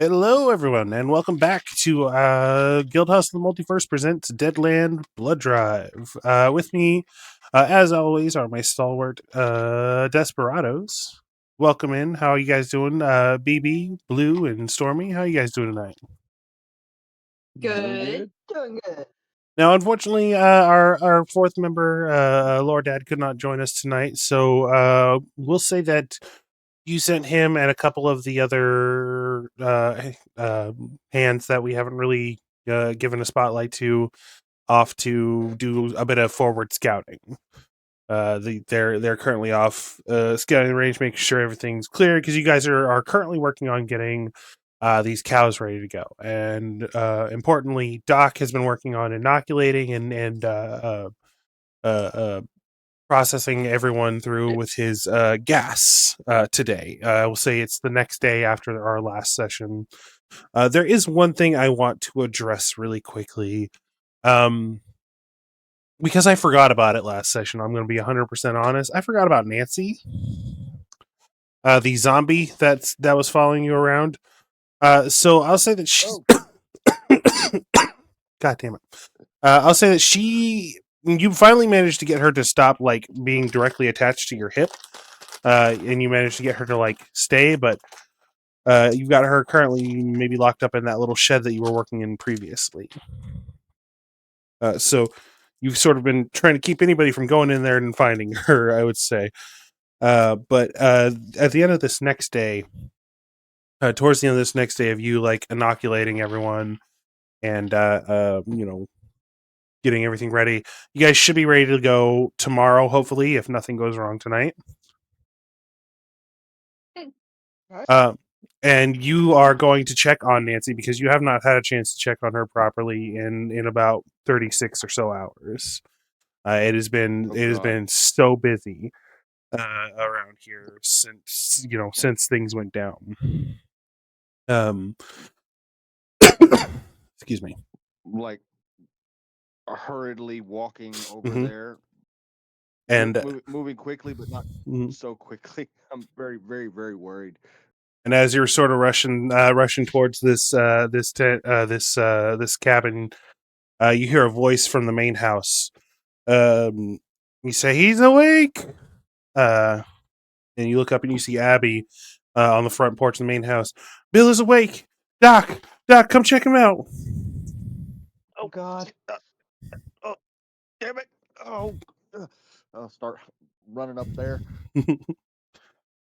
Hello, everyone, and welcome back to Guildhouse of the Multiverse presents Deadland Blood Drive. With me, as always, are my stalwart desperados. Welcome in. How are you guys doing? BB, Blue, and Stormy. How are you guys doing tonight? Doing Good. good. Doing good. Now, unfortunately, our fourth member, Lord Dad, could not join us tonight, so we'll say that you sent him and a couple of the other hands that we haven't really given a spotlight to off to do a bit of forward scouting. They're currently off scouting the range, making sure everything's clear because you guys are currently working on getting these cows ready to go. And importantly, Doc has been working on inoculating and processing everyone through with his gas today. I will say it's the next day after our last session. There is one thing I want to address really quickly. Because I forgot about it last session, I'm going to be 100% honest. I forgot about Nancy, the zombie that was following you around. So I'll say that she. God damn it! I'll say that you finally managed to get her to stop like being directly attached to your hip, and you managed to get her to like stay, but you've got her currently maybe locked up in that little shed that you were working in previously. So you've sort of been trying to keep anybody from going in there and finding her, I would say. But at the end of this next day, towards the end of this next day of you like inoculating everyone and getting everything ready, you guys should be ready to go tomorrow, hopefully, if nothing goes wrong tonight. Right. And you are going to check on Nancy because you have not had a chance to check on her properly in about 36 or so hours. It has been so busy around here since things went down. Excuse me. Like hurriedly walking over Mhm. there And moving quickly, but not mhm. so quickly. I'm very, very, very worried. And as you're sort of rushing towards this cabin, you hear a voice from the main house. You say, "He's awake!" And you look up and you see Abby on the front porch of the main house. Bill is awake. Doc, come check him out. Oh God. Oh, damn it! Oh, I'll start running up there.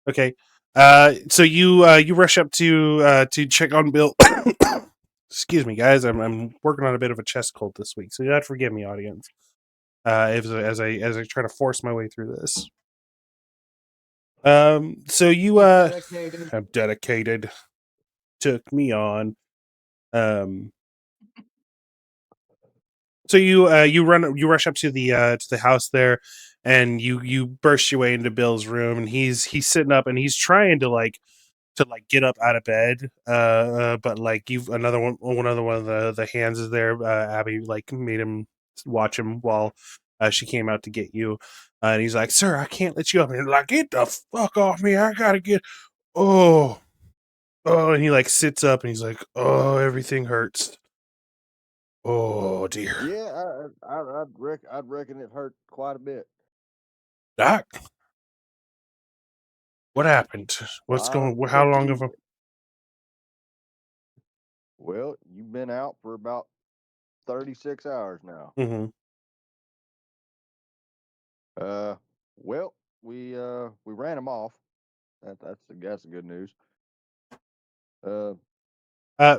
Okay. So you rush up to check on Bill. Excuse me, guys. I'm working on a bit of a chest cold this week, so you have to forgive me, audience. As I try to force my way through this. So you Dedicated. have dedicated, took me on. So you rush up to the house there, and you burst your way into Bill's room, and he's sitting up and he's trying to get up out of bed, but like you've another one of the hands is there. Abby like made him watch him while she came out to get you, and he's like, "Sir, I can't let you up." And he's like, "Get the fuck off me! I gotta get." Oh, and he like sits up and he's like, "Oh, everything hurts. Oh dear, Yeah, I'd reckon it hurt quite a bit. Doc, what happened? What's I'll going? How tell long you. of a?" Well, you've been out for about 36 hours now. Mm-hmm. Uh, well, we ran him off. That's the good news. Uh,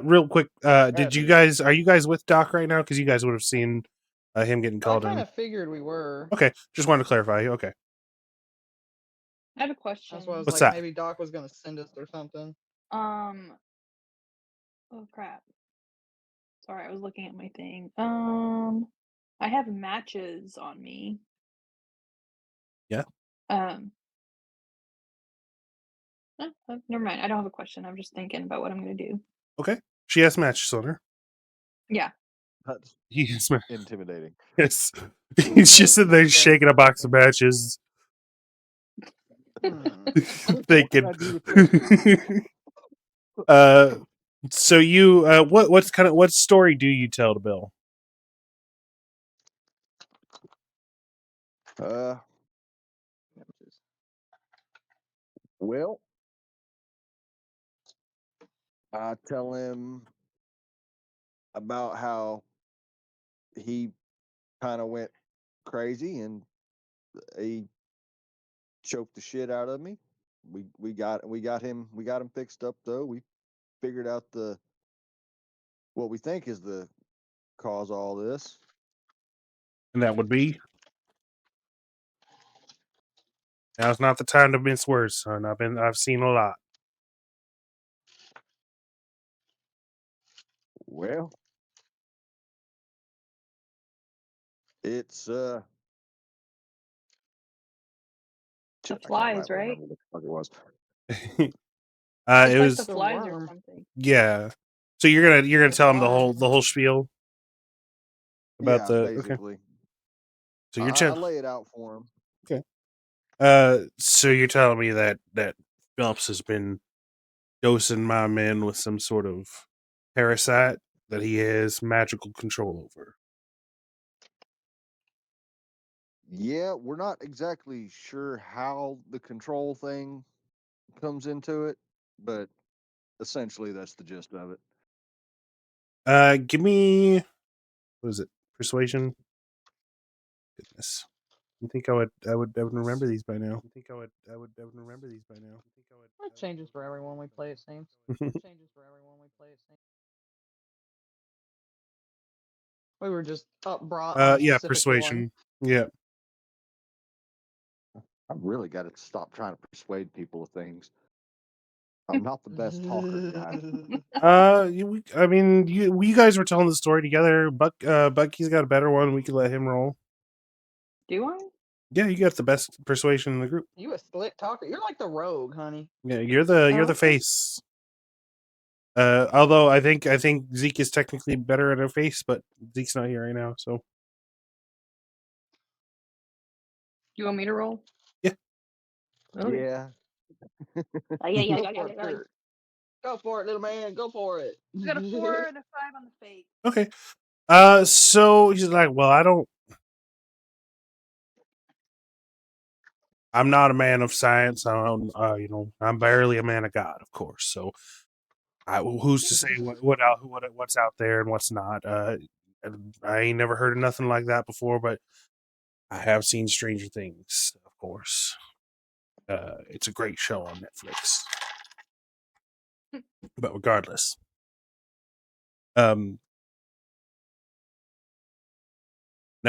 Real quick, did you sadly, guys are you guys with Doc right now? Because you guys would have seen him getting I called kind in. of figured we were. Okay, just wanted to clarify. Okay, I have a That's question. why I was what's like, that? maybe Doc was gonna send us or something. Oh crap. Sorry, I was looking at my thing. I have matches on me. Yeah. Never mind. I don't have a question. I'm just thinking about what I'm gonna do. Okay, she has matches on her. Yeah. that's Yes, intimidating. yes. He's just sitting there shaking a box of matches, Hmm. What can thinking. I do with this? uh, So you what story do you tell to Bill? Well, I tell him about how he kind of went crazy and he choked the shit out of me. We got him fixed up though. We figured out what we think is the cause of all this. And that would be, now's not the time to mince words, son. I've seen a lot. Well, it's The shit, I can't flies, right? remember what the fuck it was. It It's like was the The flies or worm. something. yeah. So you're gonna The tell him flies. the whole spiel about Yeah, the okay. basically. So you're I lay it out for him. okay. So you're telling me that Phelps has been dosing my men with some sort of parasite that he has magical control over. Yeah, we're not exactly sure how the control thing comes into it, but essentially that's the gist of it. Give me, what is it? Persuasion. Goodness. You think I would remember these by now? You think I would remember these by now? You think I would It changes for everyone we play, it seems. Changes for everyone we play, it seems. We were just brought on a Yeah, specific one. persuasion. Yeah. I've really got to stop trying to persuade people of things. I'm not the best talker, guy. I mean, you guys were telling the story together. Bucky's got a better one. We could let him roll. Do I? Yeah, you got the best persuasion in the group. You a slick talker. You're like the rogue, honey. Yeah, you're the Okay. face. Although I think Zeke is technically better at a face, but Zeke's not here right now, so You want me to roll? Yeah. Okay. Yeah. Yeah. Go for it, Kurt. Go for it, little man. Go for it. I got a 4 and a 5 on the fake. Okay. So he's like, well, I'm not a man of science. I don't, I'm barely a man of God, of course. So, who's to say what's out there and what's not? I ain't never heard of nothing like that before, but I have seen Stranger Things, of course. It's a great show on Netflix. But regardless, now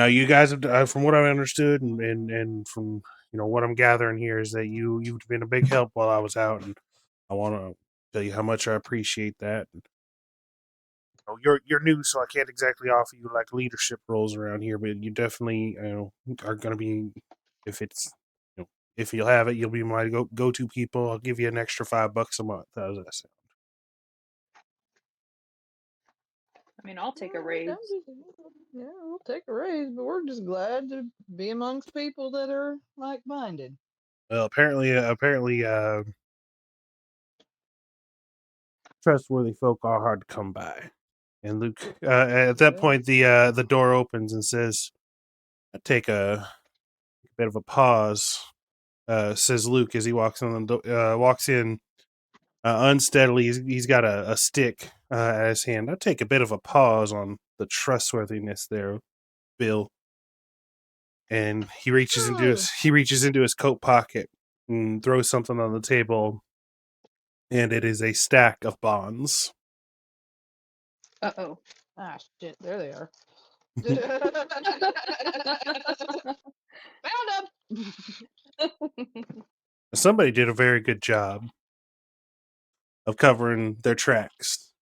you guys have, from what I understood, and from what I'm gathering here, is that you've been a big help while I was out, and I want to tell you how much I appreciate that. And, you're new, so I can't exactly offer you like leadership roles around here, but you definitely are going to be, if it's if you'll have it, you'll be my go to people. I'll give you an extra $5 a month. How's that sound? I mean, I'll take a Yeah, raise. Yeah, we'll take a raise, but we're just glad to be amongst people that are like-minded. Well, apparently, trustworthy folk are hard to come by. And Luke, at that Yeah. point, the door opens and says, I take a bit of a pause. Says Luke as he walks in unsteadily. He's got a stick at his hand. I take a bit of a pause on the trustworthiness there, Bill. And he reaches into his coat pocket and throws something on the table, and it is a stack of bonds. Uh-oh. Ah, shit. There they are. Found them! Somebody did a very good job of covering their tracks.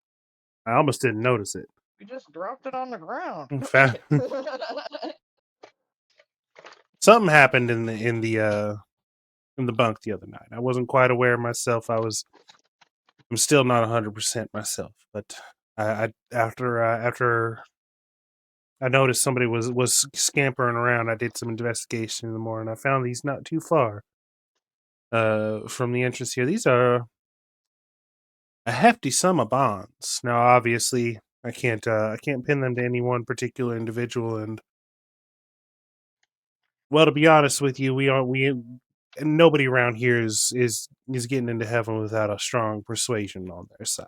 I almost didn't notice it. We just dropped it on the ground. Something happened in the bunk the other night. I wasn't quite aware myself. I'm still not 100% myself, but after I noticed somebody was scampering around, I did some investigation in the morning. I found these not too far from the entrance here. These are a hefty sum of bonds. Now, obviously, I can't pin them to any one particular individual, and well, to be honest with you, and nobody around here is getting into heaven without a strong persuasion on their side.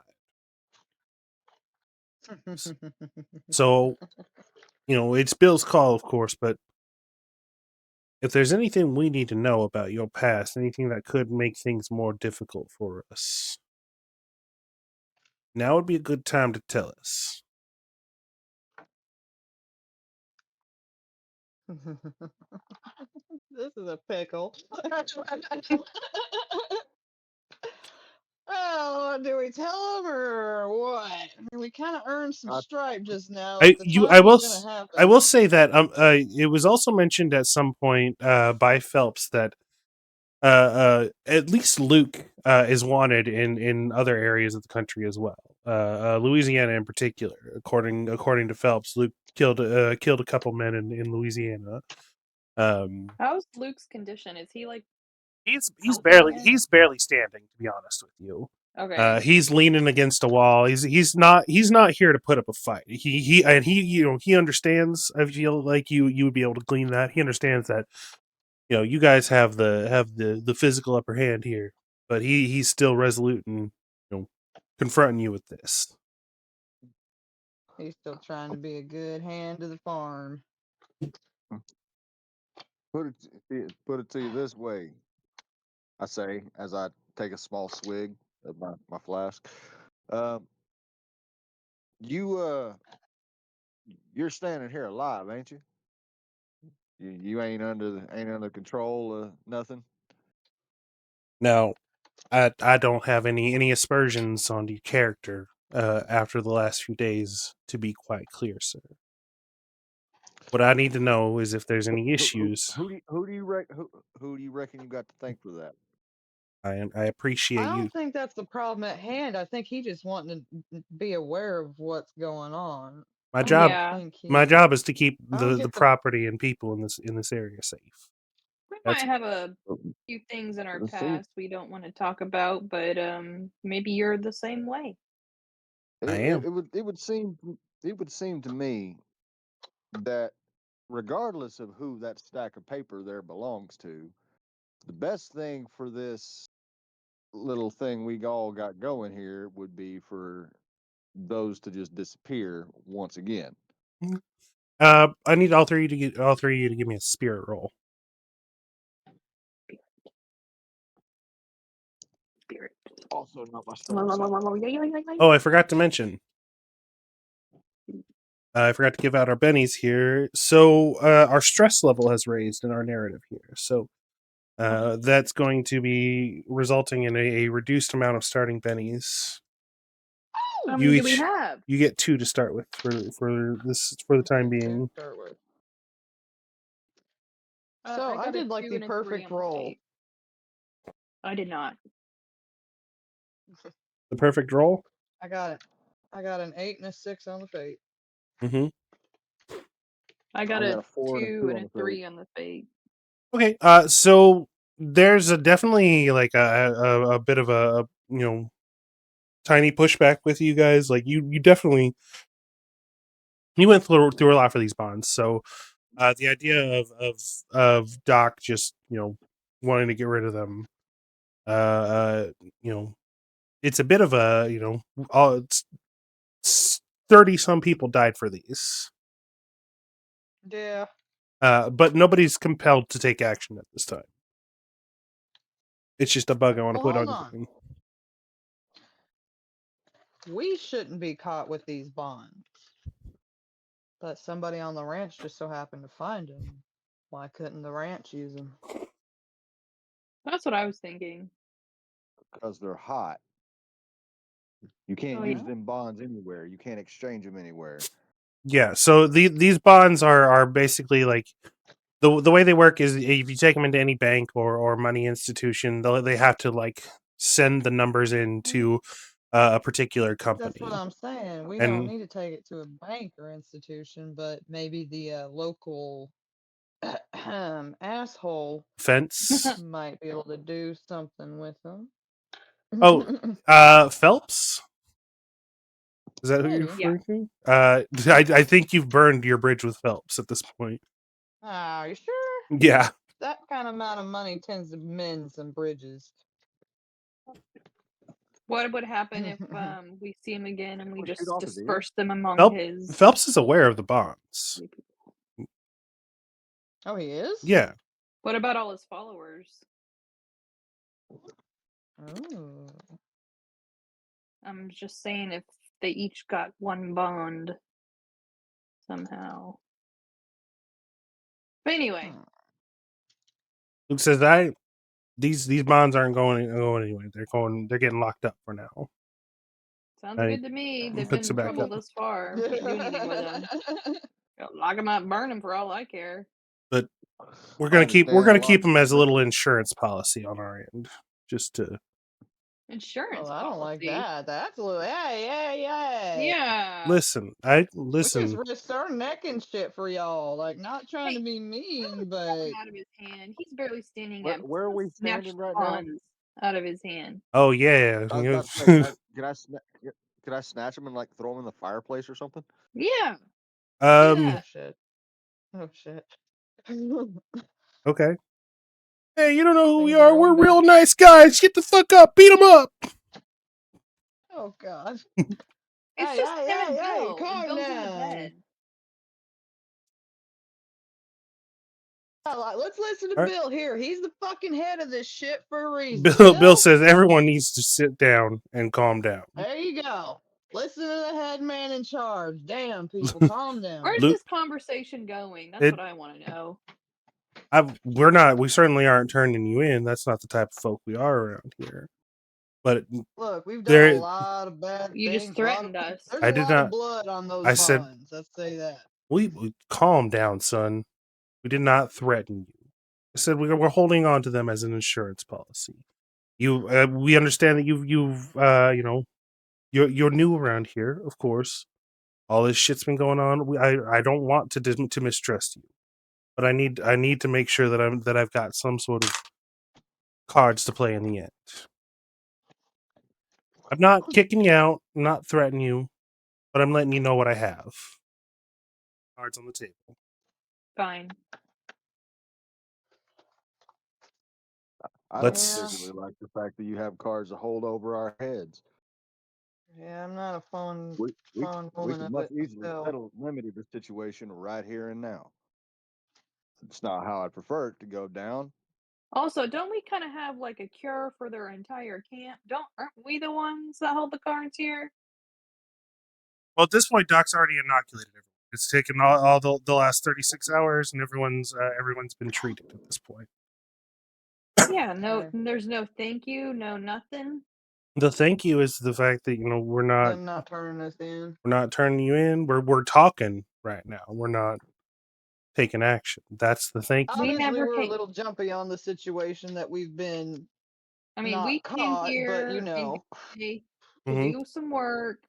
So, it's Bill's call, of course, but if there's anything we need to know about your past, anything that could make things more difficult for us, now would be a good time to tell us. This is a pickle. Oh, do we tell him or what? I mean, we kind of earned some I, stripe just now. I At the you time, we're gonna have I to. will say that it was also mentioned at some point by Phelps that at least Luke is wanted in other areas of the country as well. Louisiana in particular, according to Phelps, Luke killed a couple men in Louisiana. How's Luke's condition? Is he like He's healthy again? barely standing, to be honest with you. Okay. He's leaning against a wall. He's not here to put up a fight. He understands. I feel like you would be able to glean that. He understands that you guys have the physical upper hand here, but he's still resolute in confronting you with this. He's still trying to be a good hand to the farm. put it to you this way, I say, as I take a small swig of my flask. Um, you you're standing here alive, ain't you? You ain't under control of nothing. Now, I don't have any aspersions on your character after the last few days, to be quite clear, sir. What I need to know is if there's any issues. Who do you reckon you got to thank for that? I appreciate I you. don't think that's the problem at hand. I think he just wanting to be aware of what's going on. My I job don't Yeah. think my he. job is to keep I don't the get the. property and people in this area safe. We might That's have a few things in our See, past we don't want to talk about, but maybe you're the same way. I am. it would seem to me that regardless of who that stack of paper there belongs to, the best thing for this little thing we all got going here would be for those to just disappear once again. I need all three of you to give me a spirit roll. Spirit. Also, not my strong side. Oh, I forgot to mention. I forgot to give out our bennies here. So our stress level has raised in our narrative here. So that's going to be resulting in a reduced amount of starting bennies. How You many do we each have? you get 2 to start with for the time being. Start with. I So I got a did like 2 the and a 3 perfect on the roll. fate. I did not. The perfect roll. I got it. I got an 8 and a 6 on the fate. Mm-hmm. I got I a got a 4 and a 2 2 and on a the fate. 3 on the fate. Okay. So there's definitely like a bit of a tiny pushback with you guys. Like you definitely went through a lot for these bonds. So the idea of Doc just wanting to get rid of them, uh, uh it's a bit of a all it's 30 some people died for these. Yeah. But nobody's compelled to take action at this time. It's just a bug I want to Well, put hold on your on. brain. We shouldn't be caught with these bonds. But somebody on the ranch just so happened to find them. Why couldn't the ranch use them? That's what I was thinking. Because they're hot. You can't Oh, use yeah. Well, them bonds anywhere. You can't exchange them anywhere. Yeah, so these bonds are basically like the way they work is if you take them into any bank or money institution, they have to like send the numbers in to a particular that's what company I'm saying. We don't and need to take it to a bank or institution, but maybe the local asshole fence. might be able to do something with them. Oh, Phelps? Is that who you're Maybe. Yeah. referring to? I think you've burned your bridge with Phelps at this point. Are you sure? Yeah. That kind of amount of money tends to mend some bridges. What would happen if we see him again and we Well, shoot just off at the end. disperse them among his Phelps is aware of the bonds. people? Oh, he is? Yeah. What about all his followers? Oh. I'm just saying if they each got one bond somehow. But anyway, Hmm. Luke says these bonds aren't going anywhere. They're getting locked up for now. sounds I good to me. They've picks been it in back trouble up. thus far. Can't do anything with them. Lock them up, burn them for all I care. But we're I gonna keep understand them as a little logic. insurance policy on our end, just to. Insurance Well, I don't like policy. that. That's a little. Hey. Yeah. Listen, We just risked our neck and shit for y'all. Like, not trying Hey, to be That mean, was but nothing out of his hand. He's barely standing up. Where are we Snatched standing right now? funds out of his hand. Oh yeah. I was about to say, can I snatch them and like throw them in the fireplace or something? Yeah. Do oh that. shit. Oh shit. Okay. Hey, you don't know who we Things are are. going We're down. real nice guys. Get the fuck up. Beat them up. Oh god. It's Hey, just him and hey, Bill. And calm Bill's in the down. bed. Let's listen to All right. Bill here. He's the fucking head of this shit for a reason. Bill says everyone needs to sit down and calm down. There you go. Listen to the head man in charge. Damn, people, calm down. Where's Luke, this conversation going? That's what I want to know. we're not. We certainly aren't turning you in. That's not the type of folk we are around here. But Look, we've done a there, lot of bad You things. just threatened us. There's I a did lot of not. blood on those I said bonds. Let's say that. we calm down, son. We did not threaten you. I said we're holding on to them as an insurance policy. We understand that you're new around here, of course. All this shit's been going on. I don't want to mistrust you, but I need to make sure that I've got some sort of cards to play in the end. I'm not kicking you out, I'm not threatening you, but I'm letting you know what I have. Cards on the table. Fine. I don't Let's. particularly like the fact that you have cards to hold over our heads. Yeah, I'm not a fond We woman could of much it easily myself. remedy the situation right here and now. It's not how I prefer it to go down. Also, don't we kind of have like a cure for their entire camp? Aren't we the ones that hold the cards here? Well, at this point, Doc's already inoculated everyone. It's taken all the last 36 hours, and everyone's been treated at this point. Yeah, no, Okay. there's no thank you, no nothing. The thank you is the fact that we're Them not turning us in. not turning you in. We're talking right now. We're not taking action. That's the thank you. We Obviously, never we're a came. little jumpy on the situation that we've been I mean, not we came caught, but here and to Mhm. do some work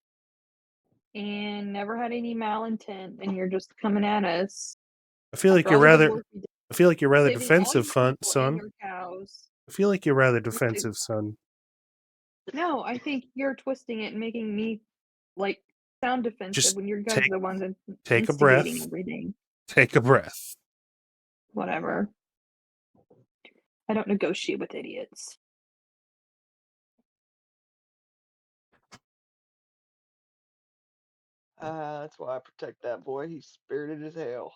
and never had any malintent, and you're just coming at us. I feel like after you're all the good rather. work we did, I feel like you're rather saving all defensive, your people and son. your cows. I feel like you're rather Just to- defensive, son. No, I think you're twisting it and making me like sound defensive Just when you guys are the ones take a breath. instigating everything. Take a breath. Whatever. I don't negotiate with idiots. That's why I protect that boy. He's spirited as hell.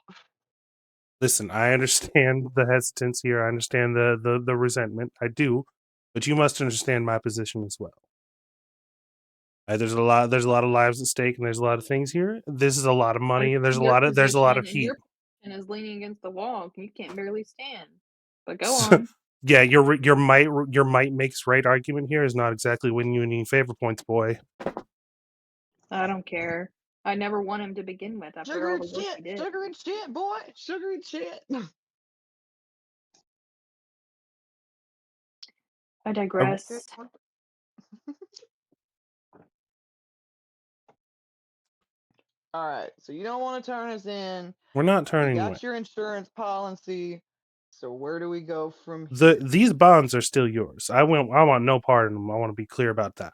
Listen, I understand the hesitancy here. I understand the resentment. I do, but you must understand my position as well. There's a lot of lives at stake, and there's a lot of things here. This is a lot of money, and there's a lot of heat. Your position is leaning against the wall. You can't barely stand. But go So, on. yeah, your might makes right argument here is not exactly winning you any favor points, boy. I don't care. I never won him to begin with after Sugar all and the work shit. he did. Sugar and shit, boy. Sugar and shit. I digress. All right. So you don't want to turn us in. We're not You turning you in. got your insurance policy So where do we go from These bonds are still yours. I want no part in them. I want to be clear about that.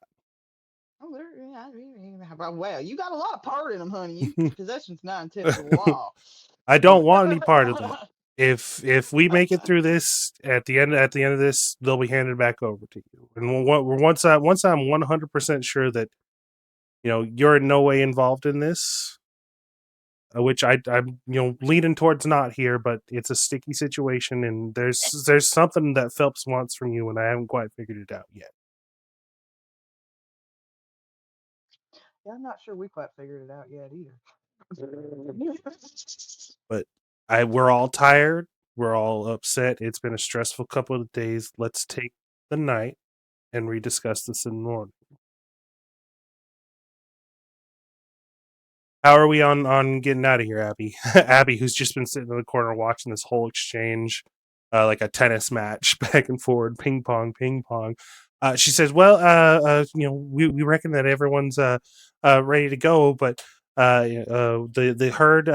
Oh, well, you got a lot of part in them, honey. You possession's 9/10 of the law. I don't want any part of it. If we make it through this at the end of this, they'll be handed back over to you. And once I'm 100% sure that you're in no way involved in this, which I'm leaning towards not here, but it's a sticky situation, and there's something that Phelps wants from you, and I haven't quite figured it out yet. Yeah, I'm not sure we quite figured it out yet either. But we're all tired. We're all upset. It's been a stressful couple of days. Let's take the night and rediscuss this in the morning. How are we on getting out of here, Abby? Abby, who's just been sitting in the corner watching this whole exchange, like a tennis match, back and forward, ping pong, ping pong. She says, "Well, we reckon that everyone's ready to go, but the herd,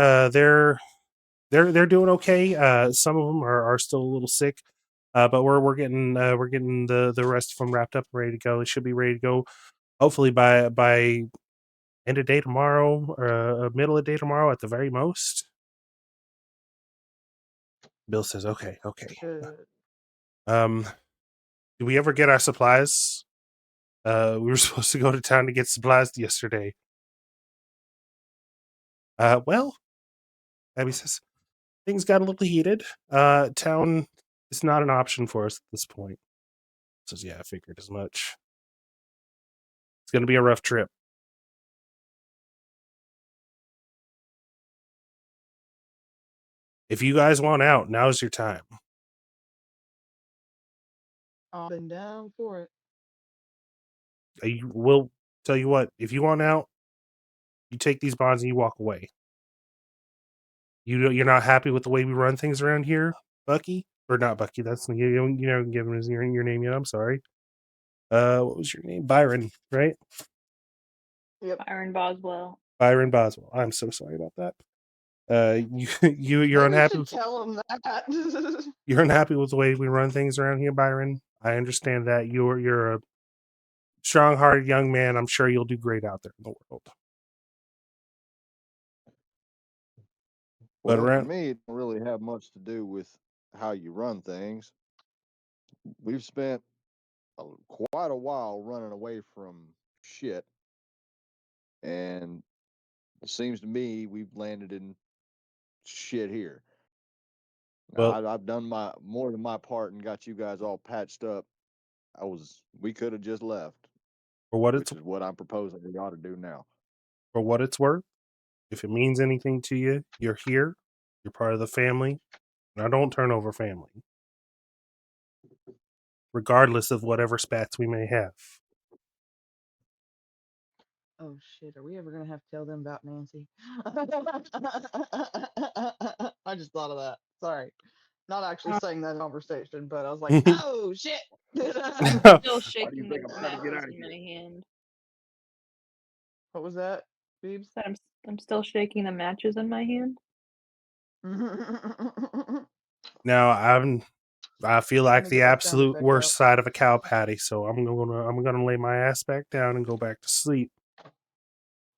they're doing okay. Some of them are still a little sick, but we're getting the rest of them wrapped up and ready to go. They should be ready to go hopefully by end of day tomorrow or middle of day tomorrow at the very most." Bill says, "Okay. Good. Did we ever get our supplies? We were supposed to go to town to get supplies yesterday." Well, Abby says, "Things got a little heated. Town is not an option for us at this point." Says, "Yeah, I figured as much. It's going to be a rough trip. If you guys want out, now's your time." I've been down for it. We'll tell you what, if you want out, you take these bonds and you walk away. You're not happy with the way we run things around here, Bucky? Or not Bucky, that's you never give him your name yet, I'm sorry. What was your name? Byron, right? Yep. Byron Boswell. Byron Boswell. I'm so sorry about that. You're Maybe unhappy. You should tell him that. You're unhappy with the way we run things around here, Byron. I understand that. You're a strong-hearted young man. I'm sure you'll do great out there in the world. But Well, to around me, it don't really have much to do with how you run things. We've spent quite a while running away from shit, and it seems to me we've landed in shit here. Now, well, I've done my more than my part and got you guys all patched up. We could have just left, for what which is what I'm proposing we ought to do now. it's worth, if it means anything to you, you're here. You're part of the family. And I don't turn over family, regardless of whatever spats we may have. Oh shit, are we ever gonna have to tell them about Nancy? I just thought of that. Sorry. Not actually saying that in conversation, but I was like, oh shit. Still shaking the think I'm trying to get matches out of in my hand. What was that, Beebs? Said I'm still shaking the matches in my hand. Now I feel like Let me the get that sound absolute effect worst out. side of a cow patty, so I'm gonna lay my ass back down and go back to sleep.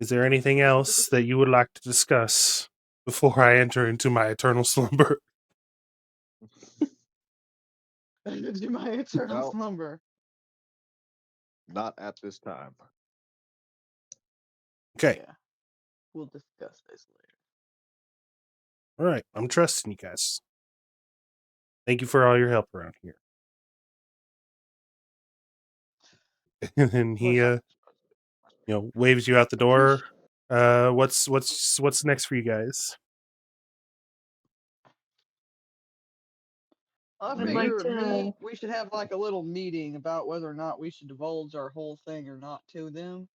Is there anything else that you would like to discuss before I enter into my eternal slumber? Do my eternal No, slumber. not at this time. Okay, Yeah. We'll discuss this later. all right. I'm trusting you guys. Thank you for all your help around here. And he waves you out the door. What's next for you guys? I I'd like figure to. we should have like a little meeting about whether or not we should divulge our whole thing or not to them.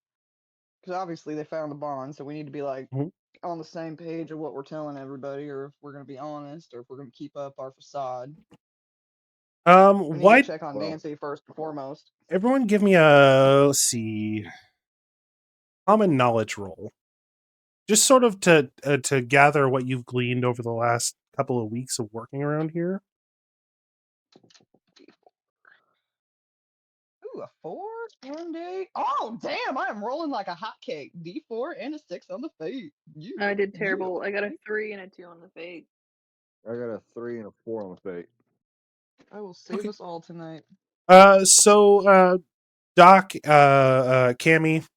Because obviously they found the bond, so we need to be like Mhm. on the same page of what we're telling everybody, or if we're going to be honest, or if we're going to keep up our facade. We need to Why check on Well, Nancy first and foremost. everyone give me a let's see common knowledge roll, just sort of to gather what you've gleaned over the last couple of weeks of working around here. Ooh, a 4 and a. Oh, damn! I am rolling like a hotcake. D4 and a 6 on the fate. I did Yeah. terrible. I got a 3 and a 2 on the fate. I got a 3 and a 4 on the fate. I will save Okay. us all tonight. Doc, Cammy,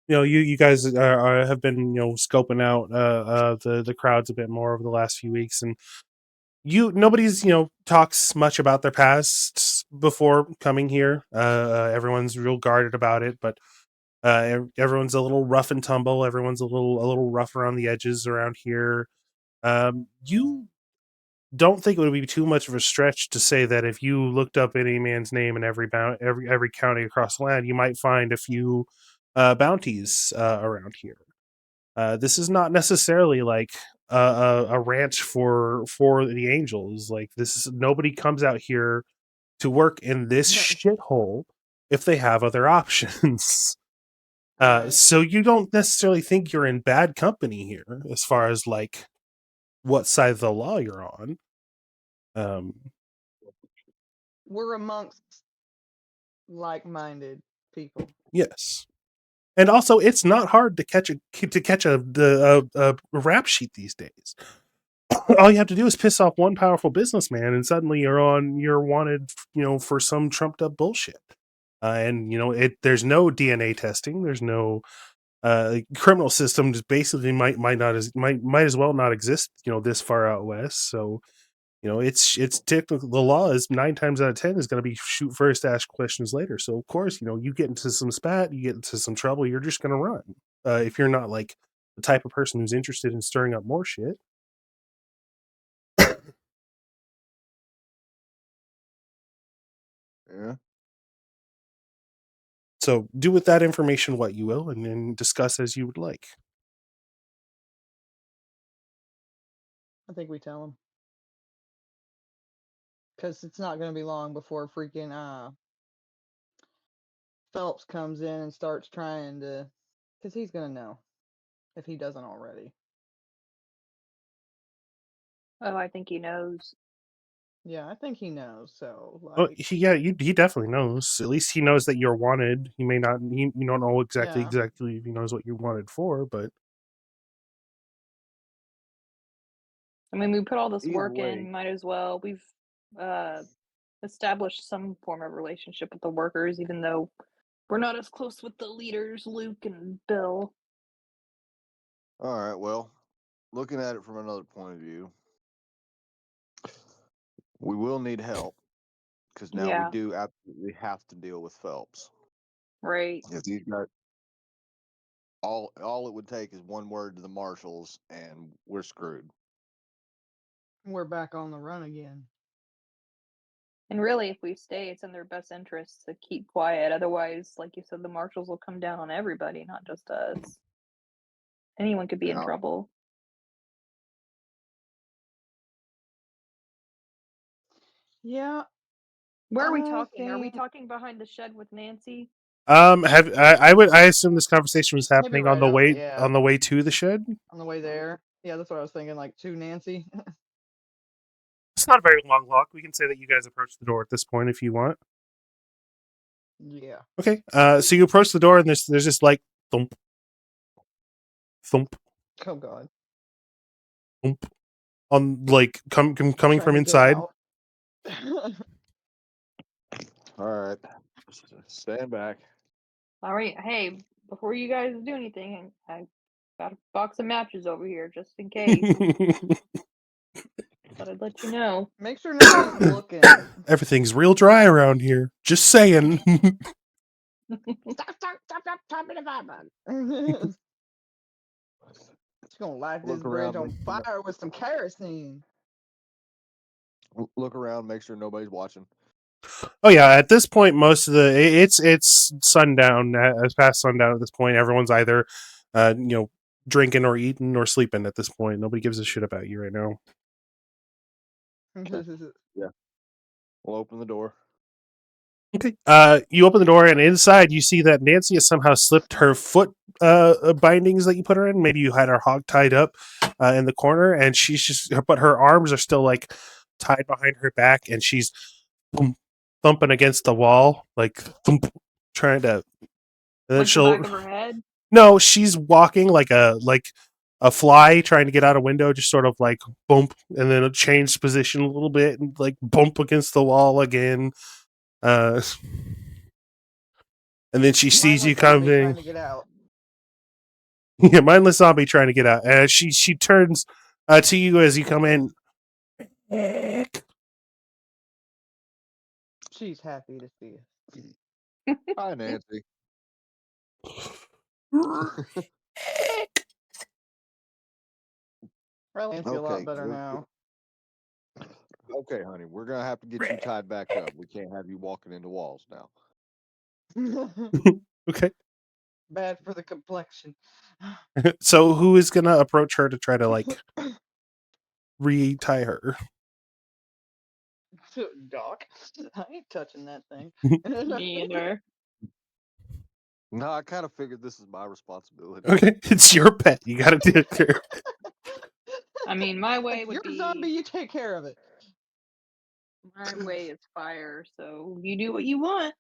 you guys have been scoping out the crowds a bit more over the last few weeks, and nobody's talks much about their past before coming here. Everyone's real guarded about it, but everyone's a little rough and tumble. Everyone's a little rough around the edges around here. You don't think it would be too much of a stretch to say that if you looked up any man's name in every county across the land, you might find a few bounties around here. This is not necessarily like a ranch for the angels. Like nobody comes out here to work in this shithole if they have other options. Right. So you don't necessarily think you're in bad company here, as far as like what side of the law you're on. We're amongst like-minded people. Yes, and also it's not hard to catch a rap sheet these days. All you have to do is piss off one powerful businessman, and suddenly you're wanted, for some trumped up bullshit. And there's no DNA testing. There's no criminal system. Just basically might as well not exist. This far out west. So it's typical. The law is 9 times out of 10 is going to be shoot first, ask questions later. So of course, you get into some spat, you get into some trouble, you're just going to run. If you're not like the type of person who's interested in stirring up more shit. Yeah. So do with that information what you will, and then discuss as you would like. I think we tell them. Because it's not going to be long before freaking Phelps comes in and starts trying to. Because he's going to know. If he doesn't already. Oh, I think he knows. Yeah, I think he knows. So, Oh, like. he definitely knows. At least he knows that you're wanted. He may not. You don't know exactly Yeah. if he knows what you're wanted for, but I mean, we put all this Either work way. in, might as well. We've established some form of relationship with the workers, even though we're not as close with the leaders, Luke and Bill. All right. Well, looking at it from another point of view, we will need help because now we Yeah, do absolutely have to deal with Phelps. right. If these guys, all it would take is one word to the marshals, and we're screwed. We're back on the run again. And really, if we stay, it's in their best interest to keep quiet. Otherwise, like you said, the marshals will come down on everybody, not just us. Anyone could be in Yeah. trouble. Yeah. Where are we I talking? Are we think talking behind the shed with Nancy? I assume this conversation was maybe happening right out. Yeah. on the way to the shed. On the way there. Yeah, that's what I was thinking. Like to Nancy. It's not a very long walk. We can say that you guys approach the door at this point if you want. Yeah. Okay. So you approach the door, and there's just like thump, thump, Oh God. thump on like coming from Trying to get inside. out. All right. Stand back. All right. Hey, before you guys do anything, I got a box of matches over here just in case. Thought I'd let you know. Make sure nobody's looking. Everything's real dry around here. Just saying. Stop it, She's gonna light this Look bridge around. on fire with some kerosene. Look around. Make sure nobody's watching. Oh yeah, at this point, most of it's sundown. As past sundown at this point, everyone's either, drinking or eating or sleeping. At this point, nobody gives a shit about you right now. Yeah. We'll open the door. Okay. You open the door, and inside you see that Nancy has somehow slipped her foot bindings that you put her in. Maybe you had her hog tied up in the corner, and she's just, but her arms are still like tied behind her back, and she's thumping against the wall, like thump, trying to. And then Like the back of her head. No, she's walking like a fly trying to get out a window, just sort of like bump, and then change position a little bit, and like bump against the wall again. And then she sees you Mindless zombie trying coming. to get out. Yeah, mindless zombie trying to get out. And she turns to you as you come in. She's happy to see you. Hi, Nancy. Well, Nancy a lot Okay, better now. Okay, honey, we're gonna have to get you tied back up. We can't have you walking into walls now. Okay. Bad for the complexion. So who is gonna approach her to try to like re-tie her? Doc, I ain't touching that thing. Me either. No, I kind of figured this is my responsibility. Okay, it's your pet. You got to take care of it. I mean, my way If would you're be a zombie, you take care of it. my way is fire. So you do what you want.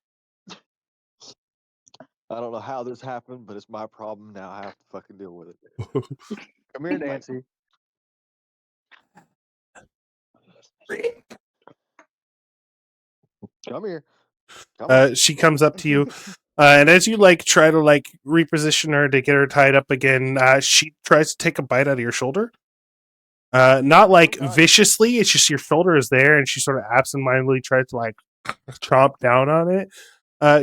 I don't know how this happened, but it's my problem now. I have to fucking deal with it. Come here, Nancy. Come here. Come on. She comes up to you, and as you like try to like reposition her to get her tied up again, she tries to take a bite out of your shoulder. Not like Oh, God. viciously. It's just your shoulder is there, and she sort of absentmindedly tries to like chomp down on it.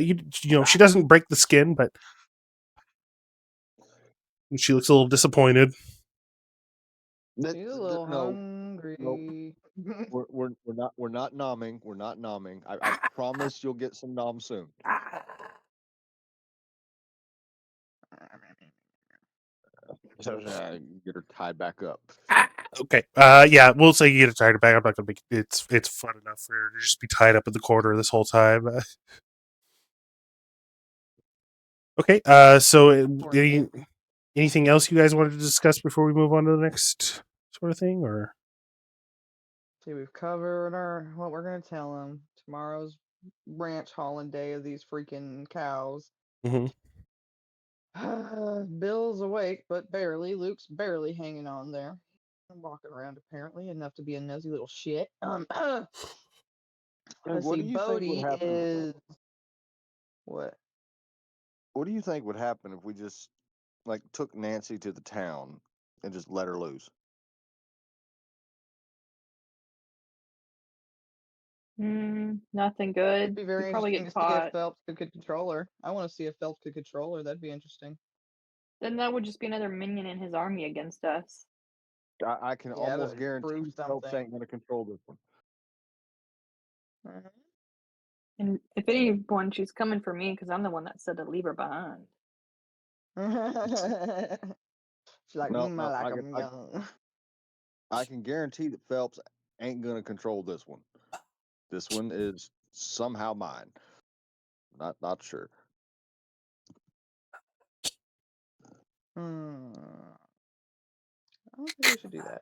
You know, she doesn't break the skin, but she looks a little disappointed. She's a little No, hungry. we're not nomming. We're not nomming. I promise you'll get some nom soon. So get her tied back up. Okay. Yeah, we'll say you get it tied back. I'm not gonna make it's fun enough for her to just be tied up in the corner this whole time. Okay. So anything else you guys wanted to discuss before we move on to the next sort of thing, or? See, we've covered what we're gonna tell him. Tomorrow's ranch hauling day of these freaking cows. Mm-hmm. Bill's awake, but barely. Luke's barely hanging on there. I'm walking around apparently enough to be a nosy little shit. Let's What see. do you think would Bodie happen? is what? What do you think would happen if we just like took Nancy to the town and just let her loose? Nothing It'd good. be very You'd probably interesting get to see if caught. Phelps could control her. I want to see if Phelps could control her. That'd be interesting. Then that would just be another minion in his army against us. I can Yeah, almost to guarantee prove Phelps something. ain't going to control this one. And if anyone, she's coming for me because I'm the one that said to leave her behind. She's like, No, I no, like them young. I can guarantee that Phelps ain't going to control this one. This one is somehow mine. Not sure. I don't think we should do that.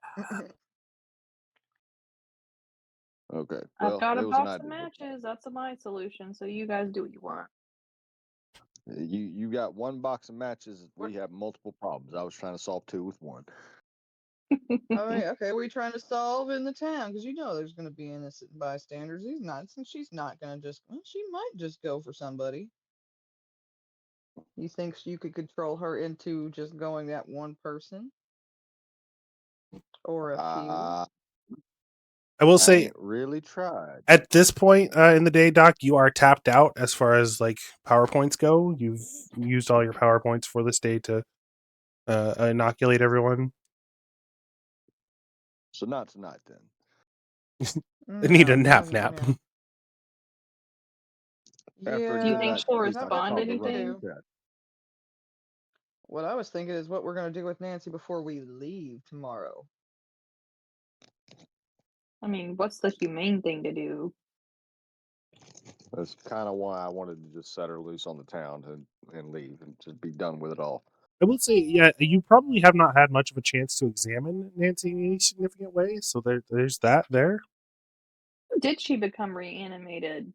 Okay. I've Well, got it a was an box of idea. matches. That's my solution. So you guys do what you want. You got one box of matches. We have multiple problems. I was trying to solve two with one. I mean, okay, what are you trying to solve in the town? Because you know there's going to be innocent bystanders. She's not going to just, well, she might just go for somebody. You think you could control her into just going that one person? Or a few? I I will say ain't really tried. at this point in the day, Doc, you are tapped out as far as like PowerPoints go. You've used all your PowerPoints for this day to inoculate everyone. So not tonight then. I need a No, nap. yeah. After a Do you good think night's she'll sleep, I could respond to probably run anything? through that. What I was thinking is what we're going to do with Nancy before we leave tomorrow. I mean, what's the humane thing to do? That's kind of why I wanted to just set her loose on the town and leave and just be done with it all. I will say, yeah, you probably have not had much of a chance to examine Nancy in any significant way. So there's that there. did she become reanimated?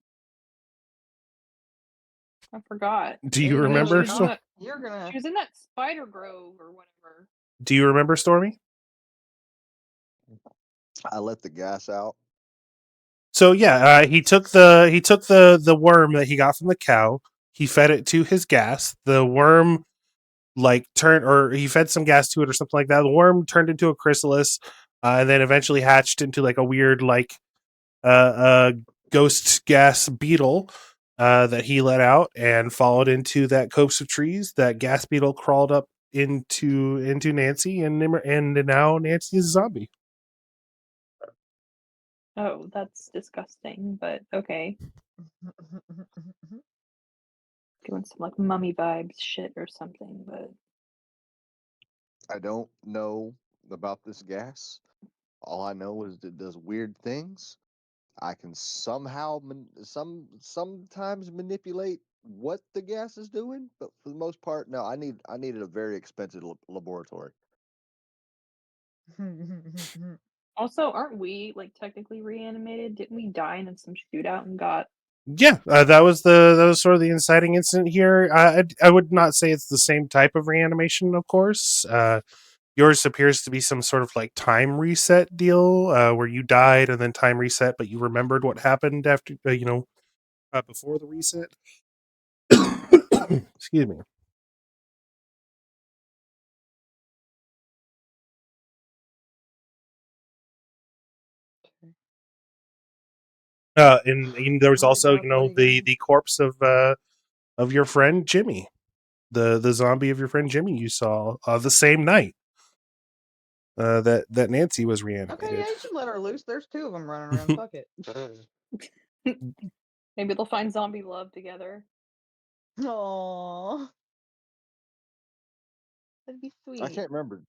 I forgot. Do you There go. remember? She was in that You're gonna. she was in that spider grove or whatever. Do you remember, Stormy? I let the gas out. So yeah, he took the worm that he got from the cow. He fed it to his gas. The worm like turned, or he fed some gas to it or something like that. The worm turned into a chrysalis, and then eventually hatched into like a weird like ghost gas beetle that he let out and followed into that copse of trees. That gas beetle crawled up into Nancy, and now Nancy is a zombie. Oh, that's disgusting, but okay. Doing some like mummy vibes shit or something, but I don't know about this gas. All I know is it does weird things. I can somehow sometimes manipulate what the gas is doing, but for the most part, no. I needed a very expensive laboratory. also aren't we like technically reanimated? Didn't we die in some shootout and got Yeah, that was sort of the inciting incident here. I would not say it's the same type of reanimation, of course. Yours appears to be some sort of like time reset deal, where you died and then time reset, but you remembered what happened after, before the reset. Excuse me. And there was Right, also, Doc, what are you the gonna? corpse of your friend Jimmy, the zombie of your friend Jimmy you saw the same night that Nancy was Okay, yeah, reanimated. you can let her loose. There's two of them running around. Fuck it. maybe they'll find zombie love together. Aww, that'd be I sweet. can't remember.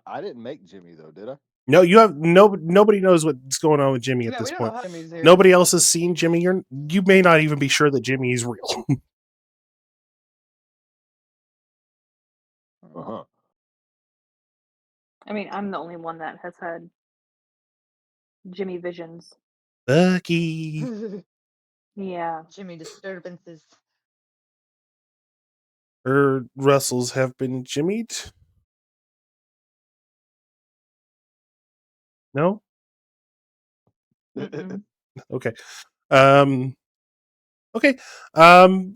I didn't make Jimmy though, did I? No, you have nobody knows what's going on with Jimmy at Yeah, this we don't know point. how Jimmy's here. Nobody else has seen Jimmy. You may not even be sure that Jimmy is real. Uh huh. I mean, I'm the only one that has had Jimmy visions. Bucky Yeah. Jimmy disturbances. or Russells have been jimmied. No, Mm-mm. okay. Um, okay. Um,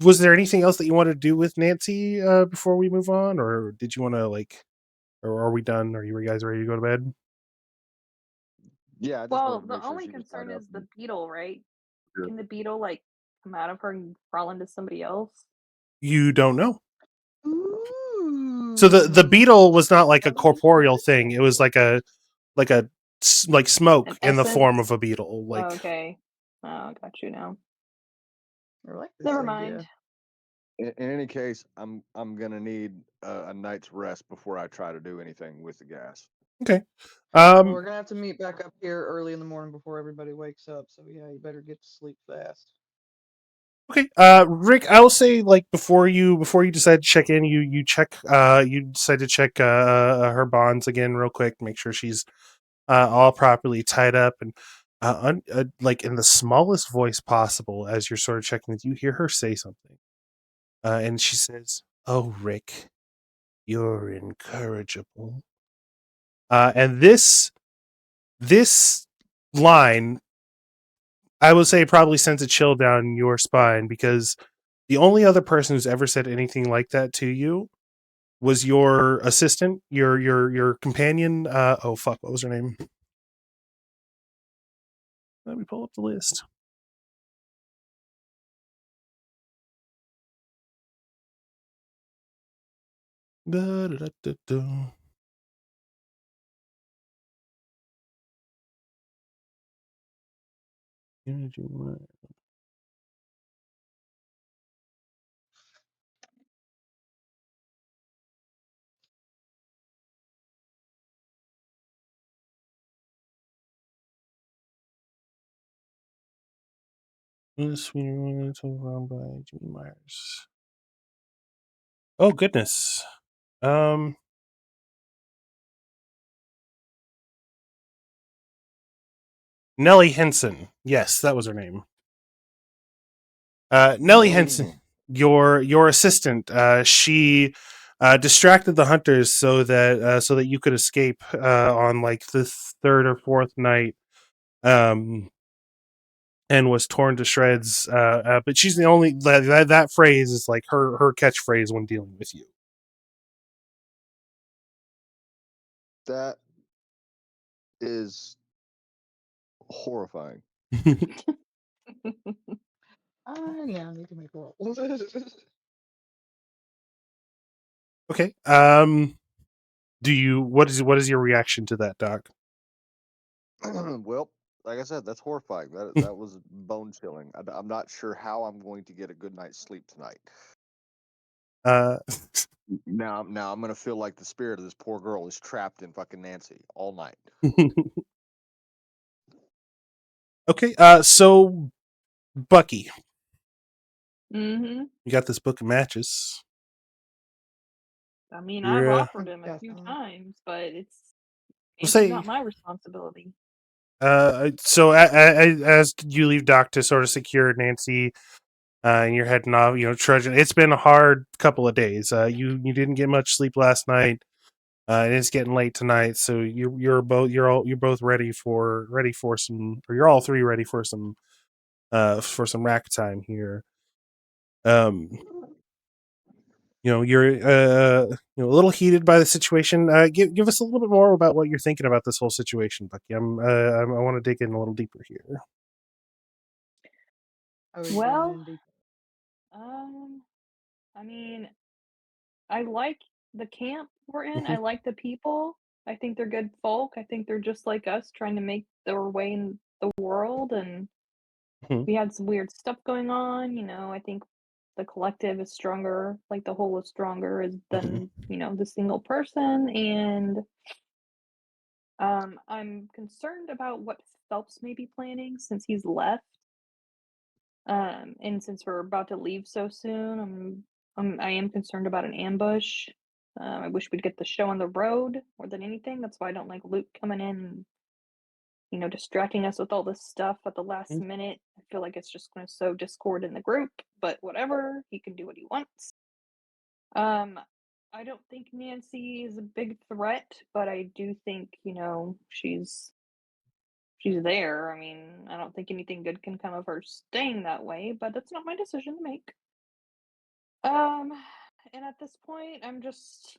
was there anything else that you wanted to do with Nancy before we move on, or did you want to like, or are we done? Are you guys ready to go to bed? Yeah, I just Well, wanted to the make sure only she was tied concern up. is the beetle, right? Good. Can the beetle like come out of her and crawl into somebody else? You don't know. Ooh. So the beetle was not like a That'll be corporeal thing. It was interesting. like a like smoke An in the form essence? of a beetle. Oh, Like okay. Oh, got you now. I like this Never idea. mind. In any case, I'm gonna need a night's rest before I try to do anything with the gas. okay. Well, Um, we're gonna have to meet back up here early in the morning before everybody wakes up. So yeah, you better get to sleep fast. okay. Rick, I'll say like before you decide to check in, you check you decide to check her bonds again real quick, make sure she's all properly tied up and like in the smallest voice possible as you're sort of checking it, you hear her say something. And she says, "Oh, Rick, you're incorrigible." And this line, I would say, probably sends a chill down your spine because the only other person who's ever said anything like that to you was your assistant, your companion. Oh fuck, what was her name? Let me pull up the list. Da, da, da, da, da. By Jimmy Myers. Oh goodness. Um. Nellie Henson. Yes, that was her name. Nellie Nellie. Henson, your assistant. She distracted the hunters so that you could escape on like the third or fourth night. And was torn to shreds. But she's the only that phrase is like her catchphrase when dealing with you. That is horrifying. I now need to make rolls. Okay. Do you what is your reaction to that, Doc? Well, like I said, that's horrifying. That was bone chilling. I'm not sure how I'm going to get a good night's sleep tonight. Uh, Now I'm gonna feel like the spirit of this poor girl is trapped in fucking Nancy all night. okay. So Bucky, Mm-hmm. you got this book of matches. I mean, I've You're offered him a Got few some. times, but it's we'll not say my responsibility. so as you leave Doc to sort of secure Nancy, and you're heading off, trudging. It's been a hard couple of days. You didn't get much sleep last night. And it's getting late tonight, so you're both ready for some, or you're all three ready for some rack time here. Um, you're a little heated by the situation. Give us a little bit more about what you're thinking about this whole situation, Bucky. I want to dig in a little deeper here. I was going Well, in deep. I mean, I like the camp we're in. I like the people. I think they're good folk. I think they're just like us, trying to make their way in the world. And Mhm. we had some weird stuff going on. I think the collective is stronger, like the whole is stronger than the single person. And I'm concerned about what Phelps may be planning since he's left. And since we're about to leave so soon, I am concerned about an ambush. I wish we'd get the show on the road more than anything. That's why I don't like Luke coming in and, distracting us with all this stuff at the last minute. I feel like it's just going to sow discord in the group, but whatever. He can do what he wants. I don't think Nancy is a big threat, but I do think, she's there. I mean, I don't think anything good can come of her staying that way, but that's not my decision to make. Um, and at this point, I'm just,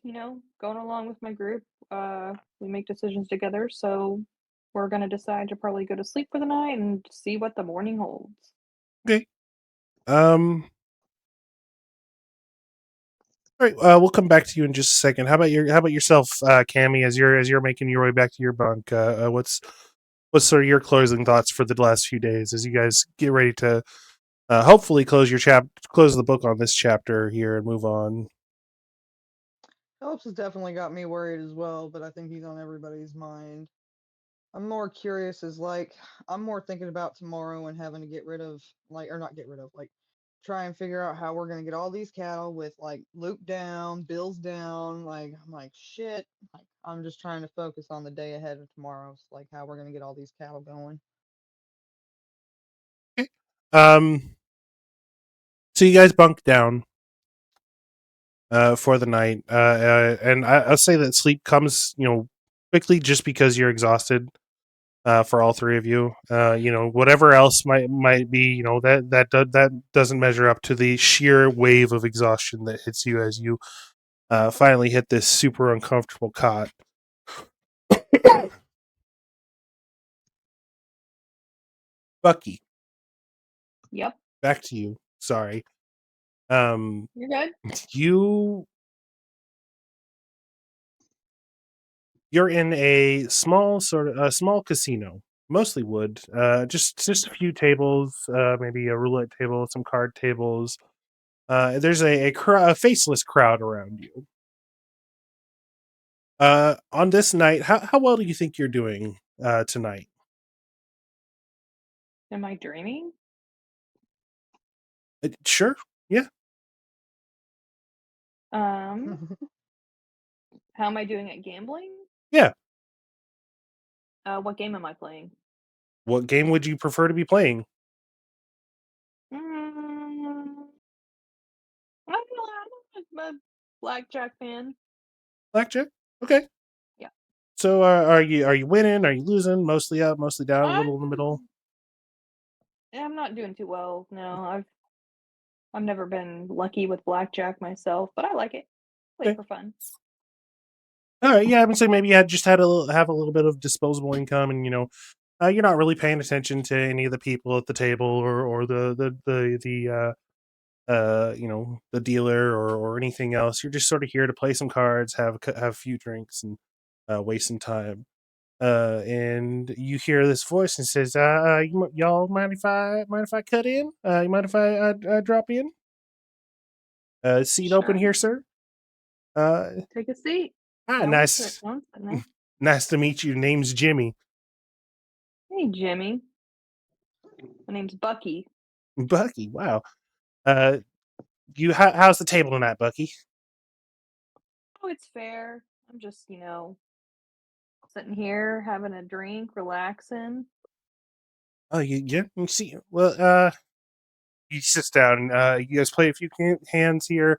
going along with my group. We make decisions together, so we're gonna decide to probably go to sleep for the night and see what the morning holds. Okay. All right. We'll come back to you in just a second. How about yourself, Cammy? As you're making your way back to your bunk, what's sort of your closing thoughts for the last few days as you guys get ready to hopefully close the book on this chapter here and move on. Phelps has definitely got me worried as well, but I think he's on everybody's mind. I'm more curious as like I'm more thinking about tomorrow and having to get rid of like or not get rid of like try and figure out how we're gonna get all these cattle with like Luke down, Bill's down. Like I'm like shit. Like I'm just trying to focus on the day ahead of tomorrow. So, like how we're gonna get all these cattle going. Okay. So you guys bunk down for the night, and I'll say that sleep comes quickly just because you're exhausted. For all three of you, whatever else might be, that doesn't measure up to the sheer wave of exhaustion that hits you as you finally hit this super uncomfortable cot. Bucky, Yep, back to you. Sorry. Um, you're good. you you're in a small casino, mostly wood. Just a few tables, maybe a roulette table, some card tables. There's a faceless crowd around you. On this night, how well do you think you're doing tonight? Am I dreaming? Sure. Yeah. Um, how am I doing at gambling? Yeah. What game am I playing? What game would you prefer to be playing? Mm, I don't know. I'm a blackjack fan. Blackjack. Okay. Yeah. So are you winning? Are you losing? Mostly up, mostly down, a little in the middle. I'm not doing too well. No, I've never been lucky with blackjack myself, but I like it. Play it Okay. for fun. All right. Yeah, I would say maybe you just had have a little bit of disposable income, and you're not really paying attention to any of the people at the table or the dealer or anything else. You're just sort of here to play some cards, have a few drinks, and waste some time. And you hear this voice and says, y'all mind if I cut in? You mind if I drop in? Seat open Sure. here, sir. Uh, Take a seat. Hi, Don't sit. nice, Don't sit now. nice to meet you. Name's Jimmy. Hey, Jimmy. My name's Bucky. Bucky. Wow. Uh, how's the table tonight, Bucky? Oh, it's fair. I'm just, sitting here having a drink, relaxing. Oh, you see. Well, he sits down. You guys play a few hands here.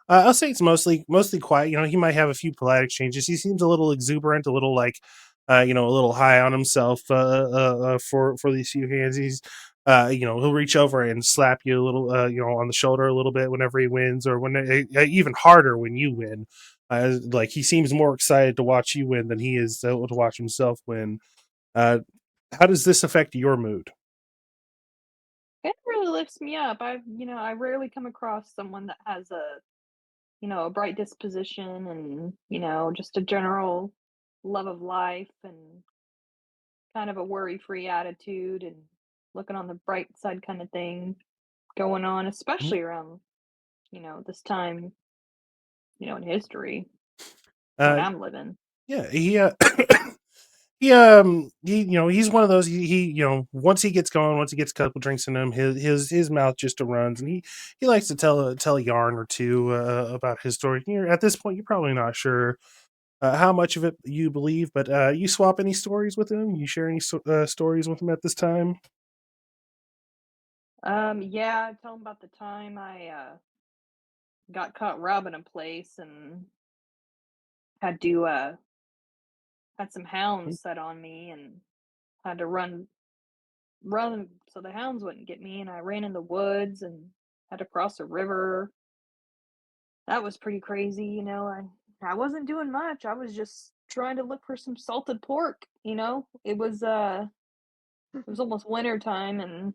I'll say it's mostly quiet. He might have a few polite exchanges. He seems a little exuberant, a little like, a little high on himself. For these few hands, he'll reach over and slap you a little, on the shoulder a little bit whenever he wins, or when even harder when you win. Like he seems more excited to watch you win than he is to watch himself win. Uh, how does this affect your mood? It really lifts me up. I rarely come across someone that has a bright disposition and, just a general love of life and kind of a worry-free attitude and looking on the bright side kind of thing going on, Mhm. especially around, this time, in history when Uh, I'm living. yeah, he's one of those. Once he gets going, once he gets a couple drinks in him, his mouth just runs, and he likes to tell a yarn or two about his story. At this point, you're probably not sure how much of it you believe, but you swap any stories with him. You share any stories with him at this time. Yeah, I tell him about the time I got caught robbing a place and had to had some hounds set on me and had to run so the hounds wouldn't get me, and I ran in the woods and had to cross a river. That was pretty crazy, I wasn't doing much. I was just trying to look for some salted pork. It was almost winter time and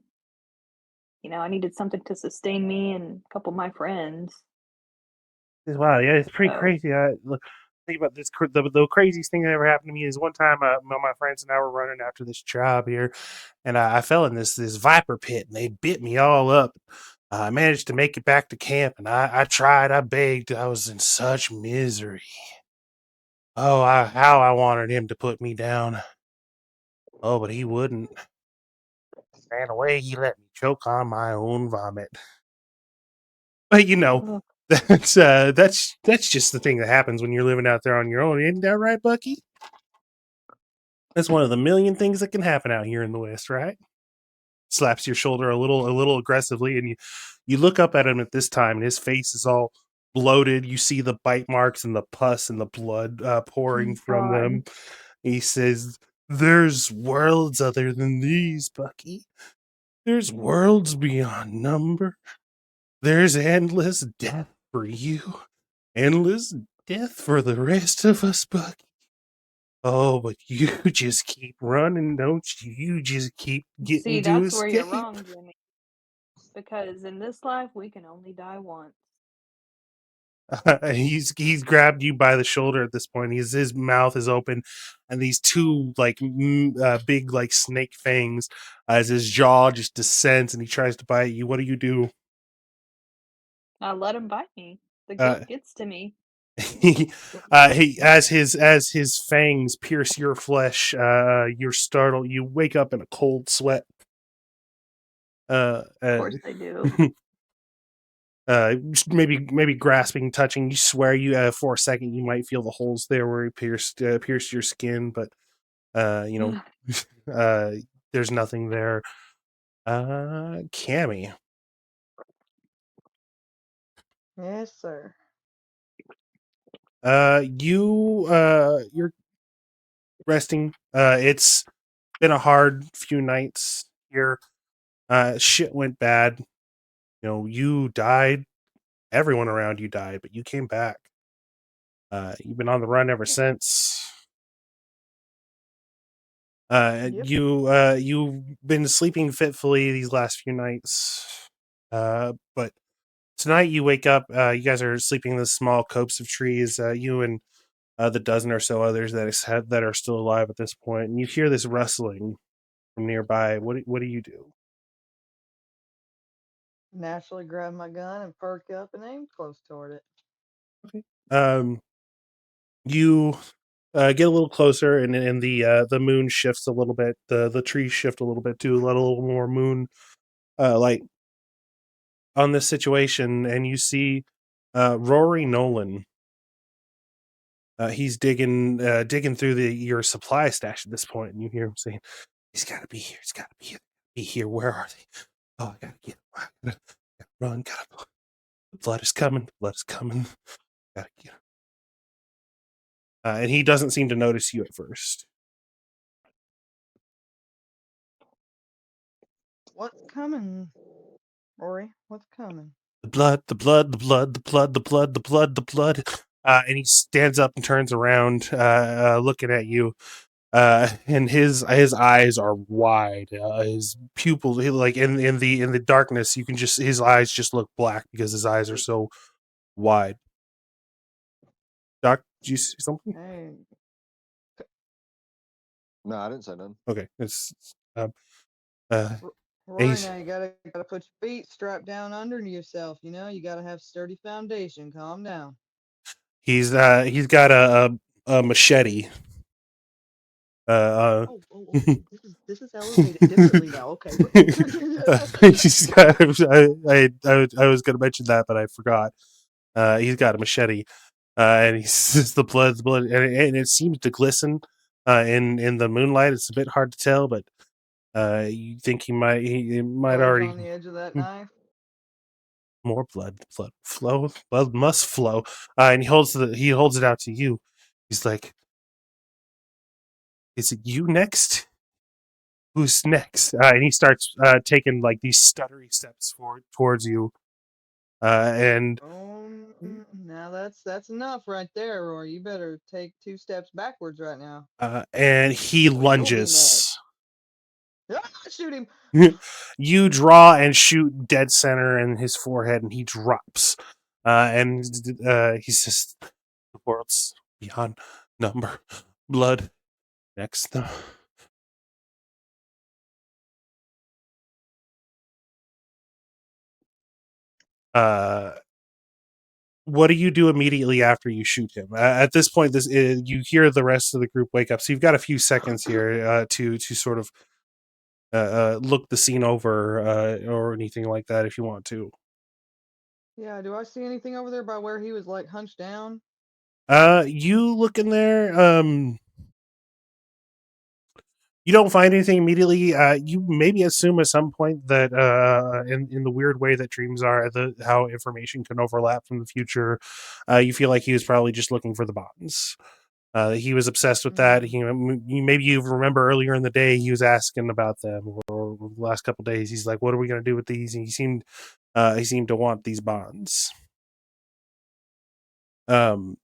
I needed something to sustain me and a couple of my friends. Wow, yeah, it's pretty So, crazy. Look, think about this. The craziest thing that ever happened to me is one time, my friends and I were running after this job here, and I fell in this viper pit, and they bit me all up. I managed to make it back to camp, and I tried, I begged, I was in such misery. Oh, how I wanted him to put me down. Oh, but he wouldn't. Ran away. He let me choke on my own vomit. But ugh, that's just the thing that happens when you're living out there on your own. Isn't that right, Bucky? That's one of the million things that can happen out here in the West, right? Slaps your shoulder a little aggressively, and you look up at him at this time, and his face is all bloated. You see the bite marks and the pus and the blood pouring oh from God. them. He says, "There's worlds other than these, Bucky. There's worlds beyond number. There's endless death for you, endless death for the rest of us, Bucky. Oh, but you just keep running, don't you? You just keep See, getting to that's where you're escape." wrong, Jimmy, because in this life we can only die once. He's grabbed you by the shoulder at this point. His mouth is open, and these two like big like snake fangs as his jaw just descends, and he tries to bite you. What do you do? I let him bite me. The Uh, guilt gets to me. as his fangs pierce your flesh, you're startled. You wake up in a cold sweat. Uh, Of uh, course they do. just maybe grasping, touching. You swear you for a second you might feel the holes there where he pierced your skin, but uh, you know, uh, there's nothing there. Cammy. Yes, sir. You're resting. It's been a hard few nights here. Shit went bad. You died. Everyone around you died, but you came back. You've been on the run ever since. Yep. You've been sleeping fitfully these last few nights. But tonight you wake up. You guys are sleeping in this small copse of trees. You and the dozen or so others that are still alive at this point, and you hear this rustling from nearby. What do you do? Naturally grab my gun and perk up and aim close toward it. Um, you get a little closer, and the moon shifts a little bit. The trees shift a little bit to let a little more moon light on this situation, and you see Rory Nolan. He's digging through your supply stash at this point, and you hear him saying, "He's got to be here. He's got to be here. Where are they? Oh, I gotta get him. Gotta run. The blood is coming. The blood is coming. Gotta get him." And he doesn't seem to notice you at first. What's coming, Rory? What's coming? The blood, the blood, the blood, the blood, the blood, the blood, the blood. And he stands up and turns around, looking at you. And his eyes are wide. His pupils, like in the darkness, you can just his eyes just look black because his eyes are so wide. Doc, did you see something? Hey, No, I didn't say nothing. Okay, it's Rory, he's now you gotta put your feet strapped down under yourself. You gotta have sturdy foundation. Calm down. he's got a machete. This is elevated differently now. Okay. He's got, I was going to mention that, but I forgot. He's got a machete, and he's the blood, and it seems to glisten in the moonlight. It's a bit hard to tell, but you think he might Blood's already on the edge of that knife. more blood must flow. And he holds it out to you. He's like, "Is it you next? Who's next?" And he starts taking like these stuttery steps forward towards you. And Now that's enough right there, Rory. You better take 2 steps backwards right now. and he Well, you'll be lunges. Shoot him. You draw and shoot dead center in his forehead, and he drops. And he says, "The world's beyond number. Blood next." What do you do immediately after you shoot him? At this point, you hear the rest of the group wake up, so you've got a few seconds here to sort of look the scene over or anything like that if you want to. Yeah, do I see anything over there by where he was like hunched down? You look in there. You don't find anything immediately. You maybe assume at some point that in the weird way that dreams are, how information can overlap from the future. You feel like he was probably just looking for the bonds. He was obsessed with that. Maybe you remember earlier in the day he was asking about them, or the last couple of days he's like, "What are we going to do with these?" And he seemed to want these bonds. Um,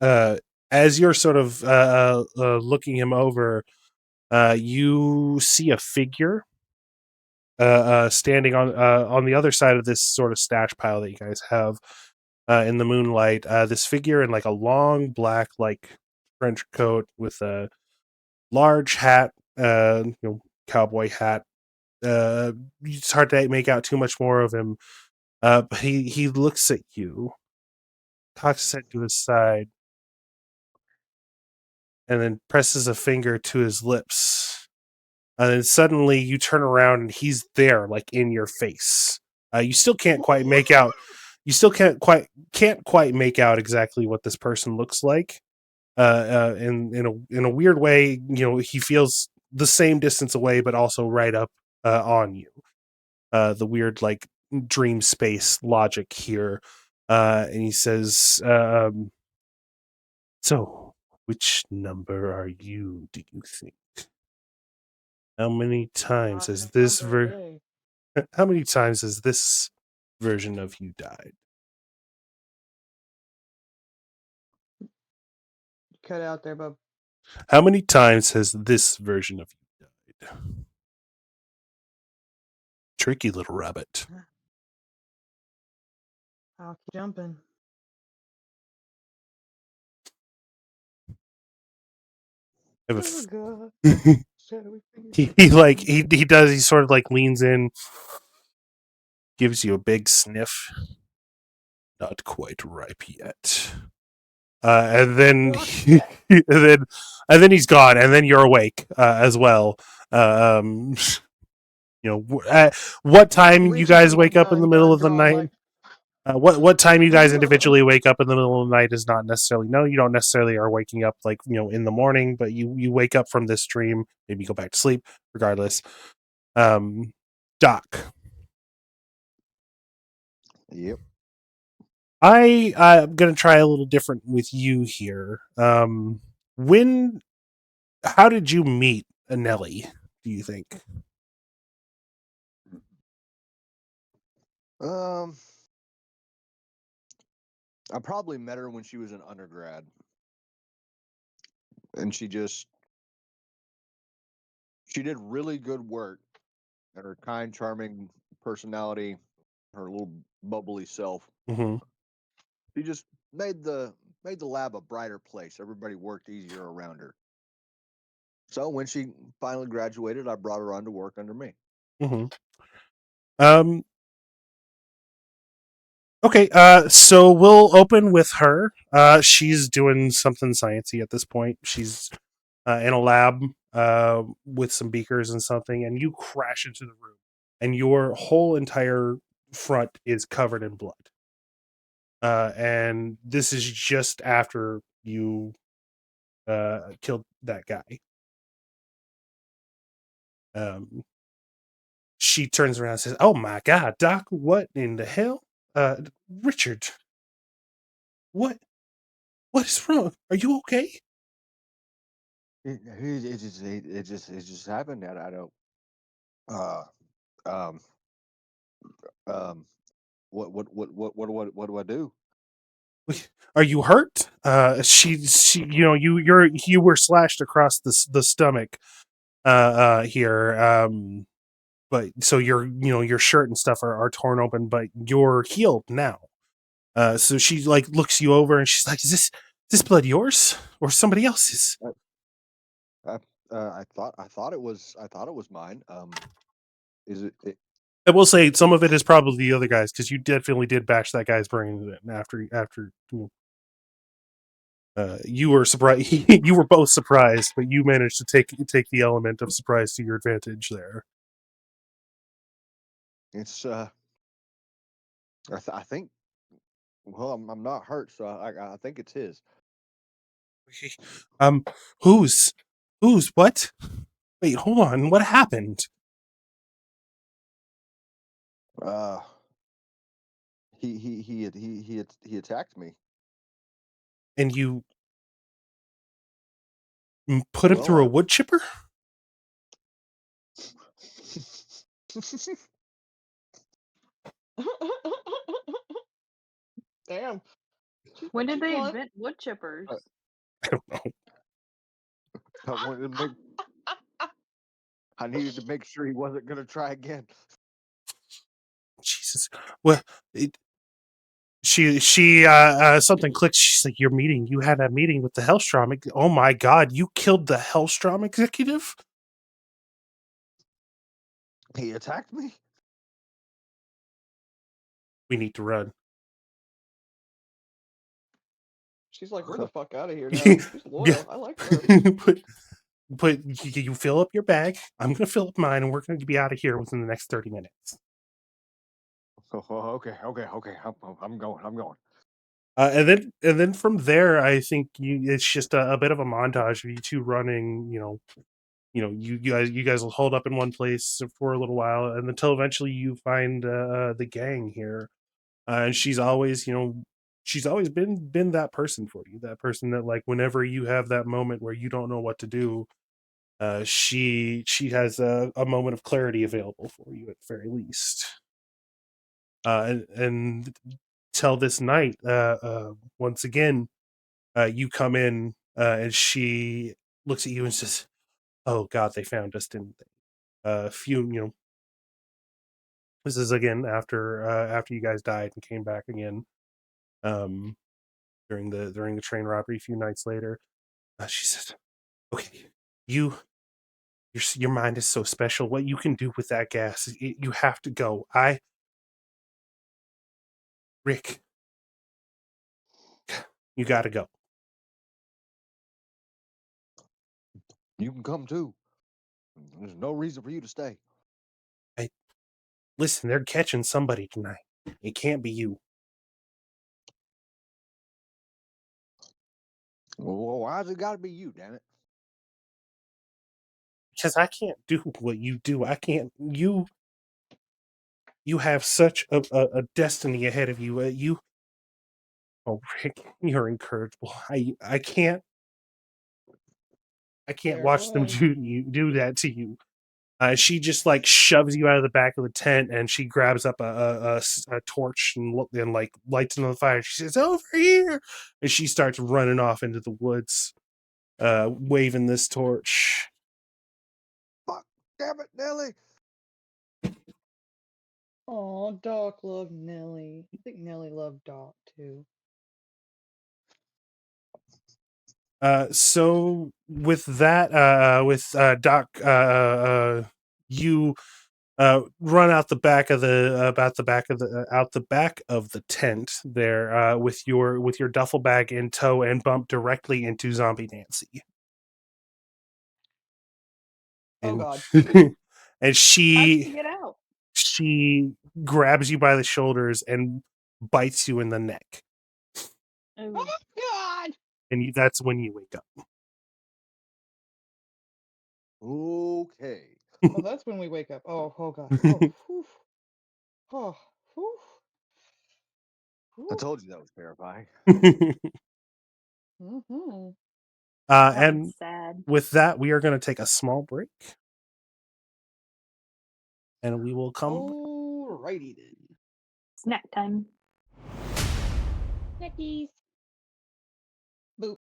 as you're sort of looking him over, you see a figure standing on the other side of this sort of stash pile that you guys have in the moonlight. This figure in like a long black like trench coat with a large hat, cowboy hat. It's hard to make out too much more of him. But he looks at you, cocks his head to his side, and then presses a finger to his lips. And then suddenly you turn around and he's there, like in your face. You still can't quite make out. You still can't quite make out exactly what this person looks like. In a weird way, he feels the same distance away, but also right up on you. The weird like dream space logic here. And he says, "So, which number are you? Do you think? How many times Rocking has a number, hey. how many times has this version of you died?" Cut out there, bub. How many times has this version of you died? Tricky little rabbit. I'll keep jumping. I have Oh a god. f- Shadowy figures. he does, he sort of like leans in, gives you a big sniff. Not quite ripe yet. And then and then he's gone, and then you're awake as well. Um, what time you Reaching guys for my wake up in the gun, middle gun of the drawn, night? like. What time you guys individually wake up in the middle of the night is not necessarily, no, you don't necessarily are waking up like in the morning, but you wake up from this dream, maybe go back to sleep, regardless. Doc, Yep. I'm gonna try a little different with you here. When how did you meet Nelly, do you think? Um, I probably met her when she was an undergrad, and she did really good work. And her kind, charming personality, her little bubbly self, Mm-hmm. she just made the lab a brighter place. Everybody worked easier around her. So when she finally graduated, I brought her on to work under me. Mm-hmm. Um, okay, so we'll open with her. She's doing something sciencey at this point. She's in a lab with some beakers and something, and you crash into the room, and your whole entire front is covered in blood. And this is just after you killed that guy. Um, she turns around and says, "Oh my God, Doc, what in the hell? Richard, what what is wrong? Are you okay?" It just happened that I don't. Uh, um, um, what do I do? Are you hurt? She, you were slashed across the stomach here. But so your shirt and stuff are torn open, but you're healed now. So she like looks you over and she's like, is this blood yours or somebody else's?" I, I thought it was mine. Is it? I will say some of it is probably the other guys, because you definitely did bash that guy's brains in after you were surprised. You were both surprised, but you managed to take the element of surprise to your advantage there. It's I think. Well, I'm not hurt, so I think it's his. Um, whose what? Wait, hold on. What happened? Uh, he attacked me. And you put him Well, through a wood chipper? Damn. When did She they blunt. invent wood chippers? I don't know. I wanted to make. I needed to make sure he wasn't going to try again. Jesus. Well, she something clicked. She's like, you had a meeting with the Hellstrom. Oh my God, you killed the Hellstrom executive? He attacked me. We need to run. She's like, we're the fuck out of here now. She's Yeah. loyal. I like her. Put you fill up your bag. I'm gonna fill up mine, and we're gonna be out of here within the next 30 minutes. Oh, okay. I'm going. I'm going. And then from there, I think it's just a bit of a montage of you two running, you guys will hold up in one place for a little while, and until eventually you find the gang here. And she's always, she's always been that person for you, that person that, like, whenever you have that moment where you don't know what to do, she has a moment of clarity available for you at the very least. And till this night, once again, you come in, and she looks at you and says, "Oh God, they found us, didn't they?" Few, this is again after you guys died and came back again, um, during the train robbery a few nights later. She says, "Okay, you your mind is so special. What you can do with that gas, you have to go. Rick, you got to go." You can come too. There's no reason for you to stay. Listen, they're catching somebody tonight. It can't be you. Well, why's it got to be you, damn it? Because I can't do what you do. I can't. You have such a destiny ahead of you. Oh, Rick, you're incorrigible. I can't There it watch them was. do that to you. She just like shoves you out of the back of the tent, and she grabs up a torch and like lights it on the fire. She says, "Over here!" And she starts running off into the woods, waving this torch. Fuck, damn it, Nelly. Oh, Doc loved Nellie. I think Nellie loved Doc too. So with that, with Doc, you run out the back of the about the back of the out the back of the tent there, with your duffel bag in tow, and bump directly into Zombie Nancy. Oh And God. and How'd she she get out? grabs you by the shoulders and bites you in the neck, Oh Oh, God. and that's when you wake up. Okay. Oh, that's when we wake up. Oh, oh God. Oh, whew. Oh, whew. I Whew. told you that was terrifying. Mm-hmm. that And one's sad. with that, we are going to take a small break, and we will come. Alrighty then. Snack time. Snackies. Boop.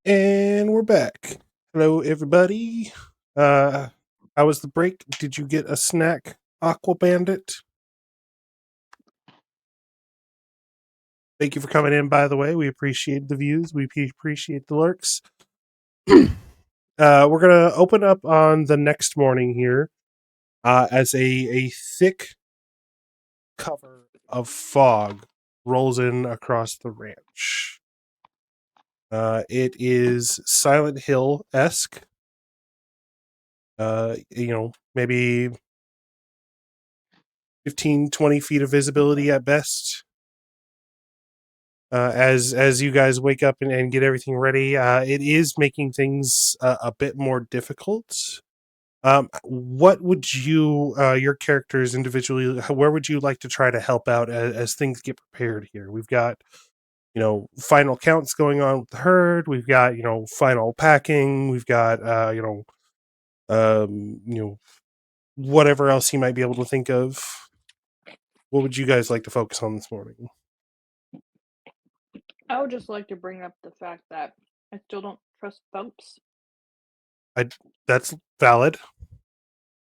And we're back. Hello, everybody. How was the break? Did you get a snack, Aqua Bandit? Thank you for coming in, by the way. We appreciate the views. We appreciate the lurks. We're going to open up on the next morning here, as a thick cover of fog rolls in across the ranch. It is Silent Hill-esque. Maybe 15, 20 feet of visibility at best. As you guys wake up and get everything ready, it is making things a bit more difficult. What would your characters individually, where would you like to try to help out as things get prepared here? We've got, final counts going on with the herd. We've got, final packing. We've got, whatever else you might be able to think of. What would you guys like to focus on this morning? I would just like to bring up the fact that I still don't trust Bumps, That's valid.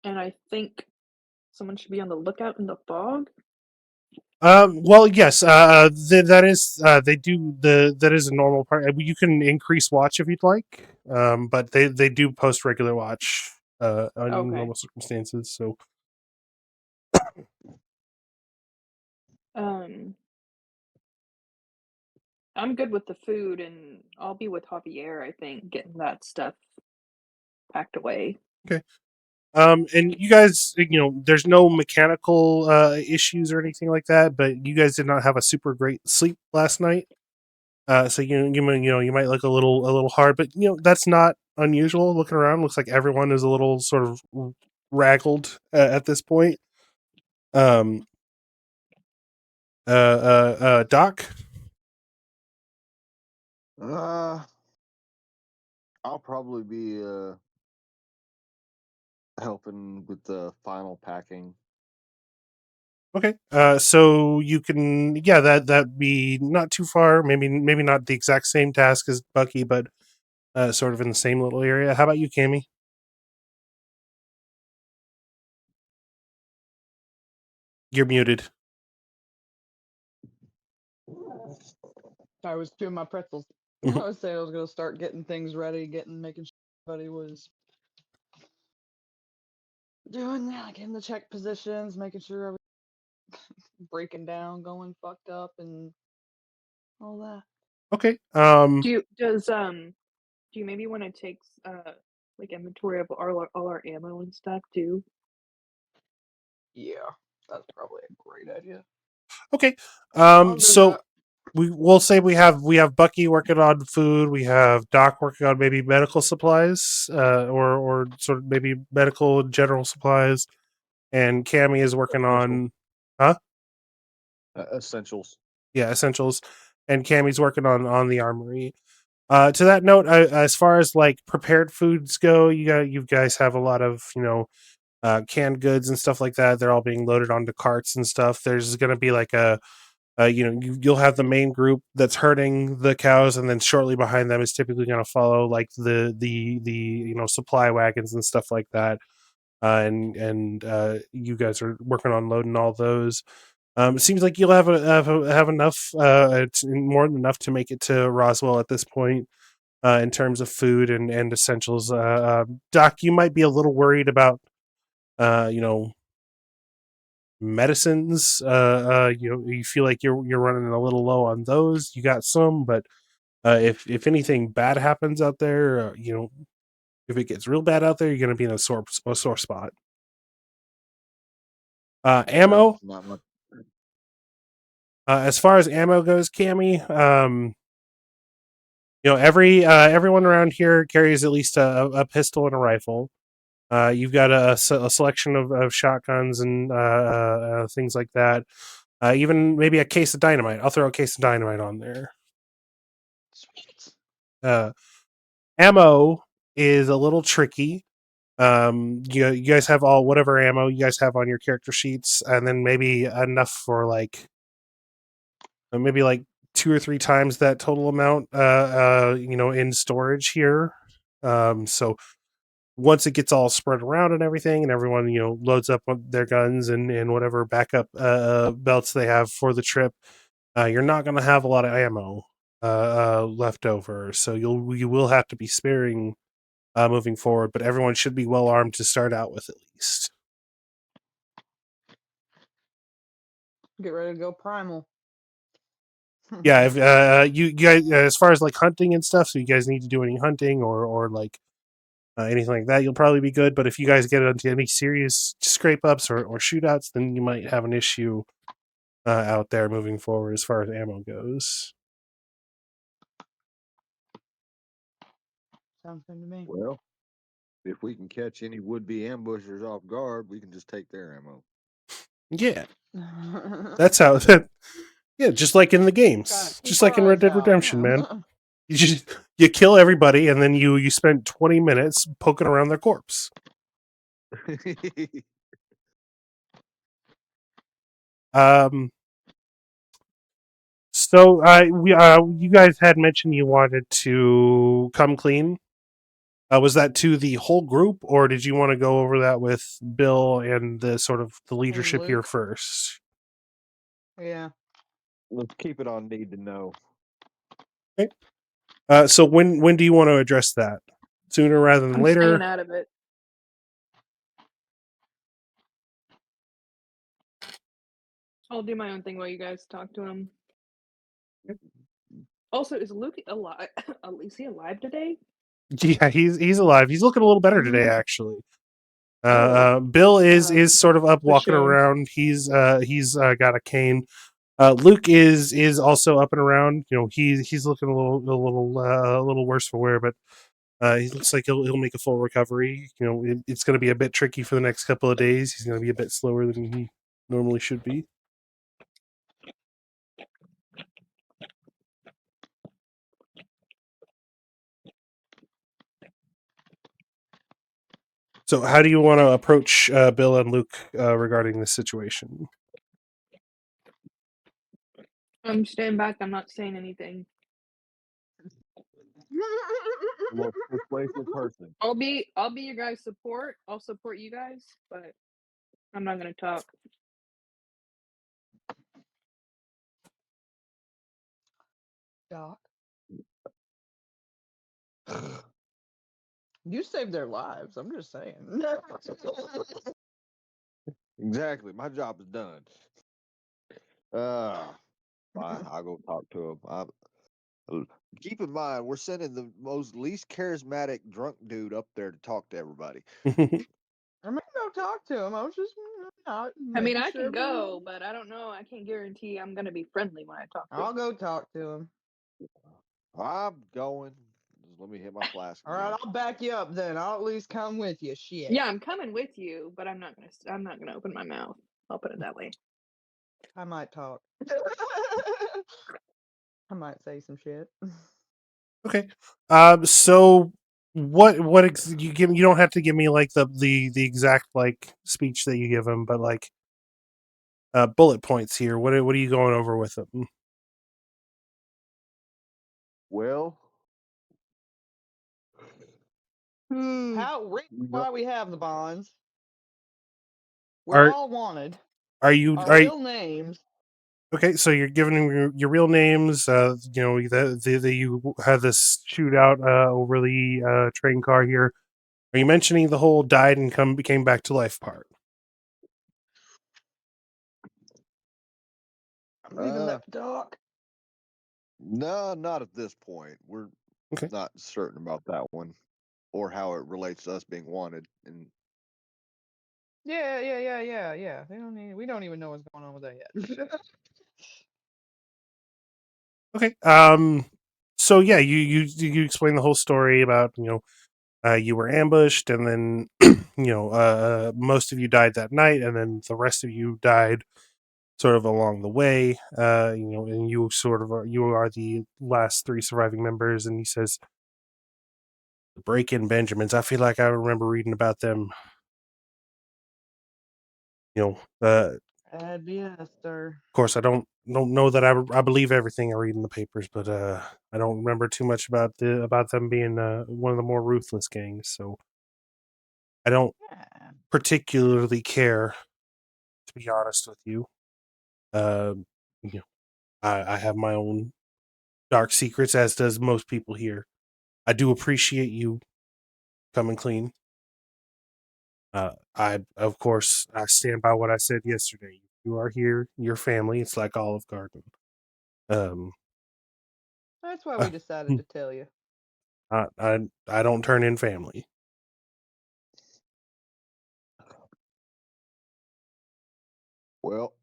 and I think someone should be on the lookout in the fog? Well, yes. That is. They do that is a normal part. You can increase watch if you'd like. But they do post regular watch. Under Okay. normal circumstances. So. I'm good with the food, and I'll be with Javier, I think, getting that stuff packed away. Okay. And you guys, there's no mechanical issues or anything like that, but you guys did not have a super great sleep last night. So you might look a little hard, but that's not unusual. Looking around, looks like everyone is a little sort of raggled at this point. Doc. Uh, I'll probably be helping with the final packing. Okay. So you can, yeah, that'd be not too far. Maybe not the exact same task as Bucky, but sort of in the same little area. How about you, Cammy? You're muted. I was chewing my pretzels. Mhm. I was saying I was gonna start getting things ready, making sure everybody was doing that, getting the check positions, making sure everything breaking down, going fucked up, and all that. Okay. Do you maybe want to take like inventory of all our ammo and stuff too? Yeah, that's probably a great idea. Okay. I'll do So that. we'll say we have Bucky working on food. We have Doc working on maybe medical supplies, or sort of maybe medical general supplies, and Cammy is working Essential. on, huh? Essentials. Yeah, essentials, and Cammy's working on the armory. To that note, as far as like prepared foods go, you guys have a lot of canned goods and stuff like that. They're all being loaded onto carts and stuff. There's going to be like you'll have the main group that's herding the cows, and then shortly behind them is typically going to follow like the supply wagons and stuff like that. And you guys are working on loading all those. It seems like you'll have enough, it's more than enough to make it to Roswell at this point, in terms of food and essentials. Doc, you might be a little worried about, uh, you know, medicines. You feel like you're running a little low on those. You got some, but if anything bad happens out there, if it gets real bad out there, you're going to be in a sore spot. Yeah, Ammo. not much. As far as ammo goes, Cammy, everyone around here carries at least a pistol and a rifle. You've got a selection of shotguns and things like that. Even maybe a case of dynamite. I'll throw a case of dynamite on there. Sweet. Uh, Ammo is a little tricky. You guys have all whatever ammo you guys have on your character sheets, and then maybe enough for maybe like 2 or 3 times that total amount. In storage here. So once it gets all spread around and everything, and everyone loads up on their guns and whatever backup belts they have for the trip, you're not going to have a lot of ammo left over. So you will have to be sparing moving forward. But everyone should be well armed to start out with at least. Get ready to go primal. Yeah, if you guys, as far as like hunting and stuff, so you guys need to do any hunting or like anything like that, you'll probably be good. But if you guys get into any serious scrape ups or shootouts, then you might have an issue out there moving forward as far as ammo goes. Sounds good to me. Well, if we can catch any would-be ambushers off guard, we can just take their ammo. Yeah, that's how. Yeah, just like in the games, Gotta keep just our like in Red eyes Dead out. Redemption, man. You kill everybody, and then you spend 20 minutes poking around their corpse. Um. So you guys had mentioned you wanted to come clean Was that to the whole group, or did you want to go over that with Bill and the sort of the leadership here Luke. first? Yeah. Let's keep it on need to know. Okay. So when do you want to address that? Sooner rather than I'm later? staying out of it. I'll do my own thing while you guys talk to him. Also, is Luke alive? Is he alive today? Yeah, he's alive. He's looking a little better today, actually. Oh. Bill is sort of up That's a walking shame. around. He's got a cane. Luke is also up and around. You know, he's looking a little worse for wear, but he looks like he'll make a full recovery. You know, it's going to be a bit tricky for the next couple of days. He's going to be a bit slower than he normally should be. So, how do you want to approach Bill and Luke regarding this situation? I'm staying back. I'm not saying anything. The most persuasive person. I'll be your guys' support. I'll support you guys, but I'm not gonna talk. Doc. You saved their lives. I'm just saying. Exactly. My job is done. I'll go talk to him. Keep in mind, we're sending the least charismatic drunk dude up there to talk to everybody. I may go talk to him. I was just not. I mean, I sure can go, but I don't know. I can't guarantee I'm gonna be friendly when I talk to I'll him. go talk to him. I'm going. Just let me hit my flask. All right, I'll back you up then. I'll at least come with you. Shit. Yeah, I'm coming with you, but I'm not gonna open my mouth. I'll put it that way. I might talk. I might say some shit. Okay. So you give? You don't have to give me like the exact like speech that you give him, but like bullet points here. What are you going over with him? Well, How why we have the bonds? We're Are all wanted. are you Our are you, real names. okay? So you're giving him your real names. You know that you had this shootout over the train car here. Are you mentioning the whole died and came back to life part? I'm leaving that Doc. no, not at this point. We're Okay. not certain about that one or how it relates to us being wanted. And Yeah. We don't even know what's going on with that yet. Okay. So yeah, you explain the whole story about you were ambushed, and then most of you died that night, and then the rest of you died sort of along the way. And you sort of you are the last three surviving members. And he says, "The break-in Benjamins. I feel like I remember reading about them. Of That'd be us, sir. course, I don't know that I believe everything I read in the papers, but I don't remember too much about them being one of the more ruthless gangs. So I don't Yeah. particularly care, to be honest with you. Uh, you know, I have my own dark secrets, as does most people here. I do appreciate you coming clean. Of course, I stand by what I said yesterday. You are here, your family. It's like Olive Garden. Um, That's why we decided to tell you. I don't turn in family. well,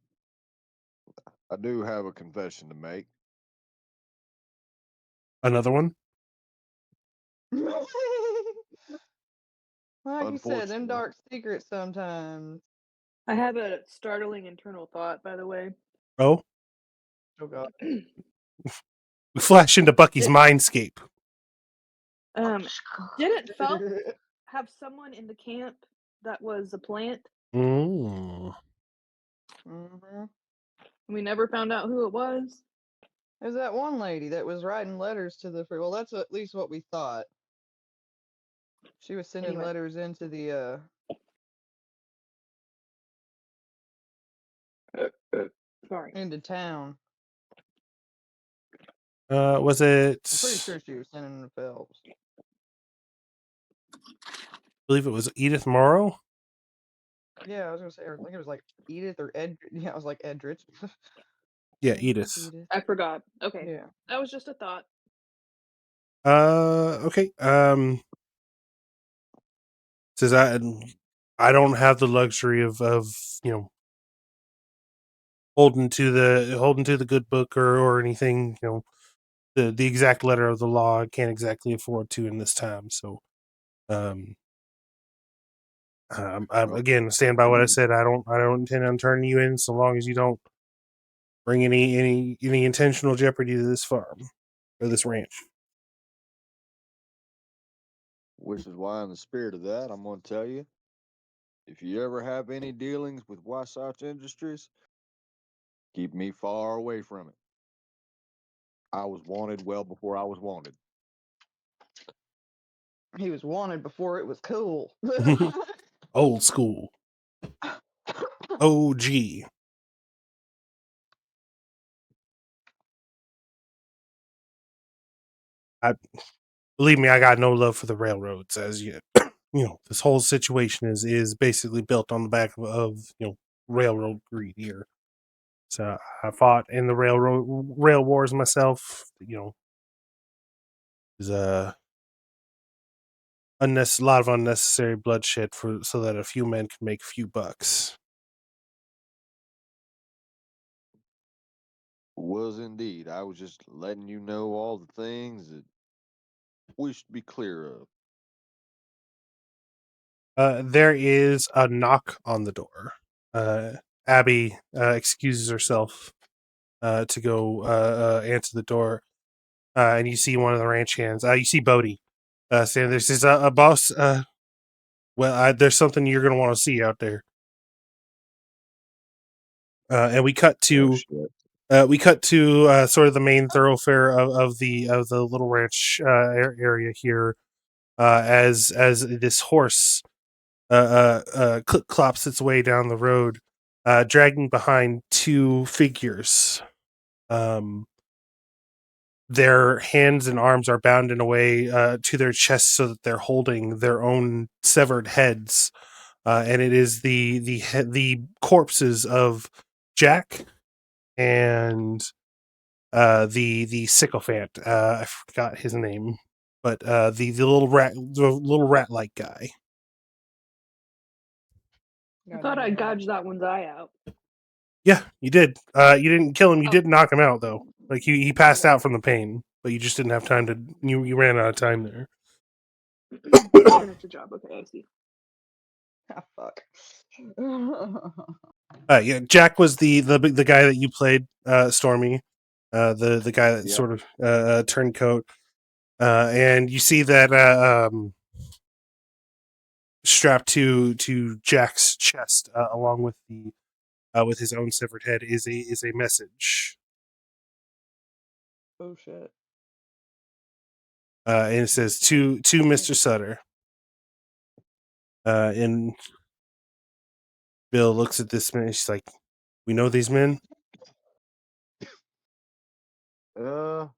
I do have a confession to make. Another one? Like you said, them Unfortunately, dark secrets sometimes. I have a startling internal thought, by the way. Oh, Oh God. we flash into Bucky's mindscape. Didn't Phelps have someone in the camp that was a plant? Mm. Mm-hmm. We never found out who it was. There's that one lady that was writing letters to the free. Well, that's at least what we thought. She was sending Anyway. letters into the Sorry. into town. Was it? I'm pretty sure she was sending them to Phelps. I believe it was Edith Morrow. Yeah, I was gonna say, I think it was like Edith or Ed. Yeah, I was like Edrich. Yeah, I think it was Edith. Edith. I forgot. Okay. Yeah. That was just a thought. Okay. Says I don't have the luxury of holding to the good book or anything. The exact letter of the law I can't exactly afford to in this time. So, I Well, again stand by what I said. I don't intend on turning you in so long as you don't bring any intentional jeopardy to this farm or this ranch. which is why, in the spirit of that, I'm going to tell you, if you ever have any dealings with Wasatch Industries, keep me far away from it. I was wanted well before I was wanted. He was wanted before it was cool. Old school. OG. Believe me, I got no love for the railroads as yet. This whole situation is basically built on the back of railroad greed here. So I fought in the rail wars myself. There's a lot of unnecessary bloodshed so that a few men can make a few bucks. Was indeed. I was just letting you know all the things that we should be clear of. There is a knock on the door. Abby excuses herself to go answer the door, and you see one of the ranch hands. You see Bodie saying, "This is a boss. There's something you're going to want to see out there." And we cut Oh, to shit. sort of the main thoroughfare of the little ranch area here, as this horse clip clops its way down the road, dragging behind two figures. Their hands and arms are bound in a way to their chests so that they're holding their own severed heads, and it is the corpses of Jack and the sycophant. I forgot his name, but the little rat like guy. I thought I gouged that one's eye out. Yeah, you did. You didn't kill him. You Oh. did knock him out though. Like he passed out from the pain, but you just didn't have time to. You ran out of time there. Finish the job. Okay, I see. Ah, fuck. Yeah, Jack was the guy that you played, Stormy, the guy that Yep. sort of turncoat, and you see that strapped to Jack's chest, along with the with his own severed head, is a message, Oh shit. and it says to Mr. Sutter. And Bill looks at this man. And she's like, "We know these men." Yeah.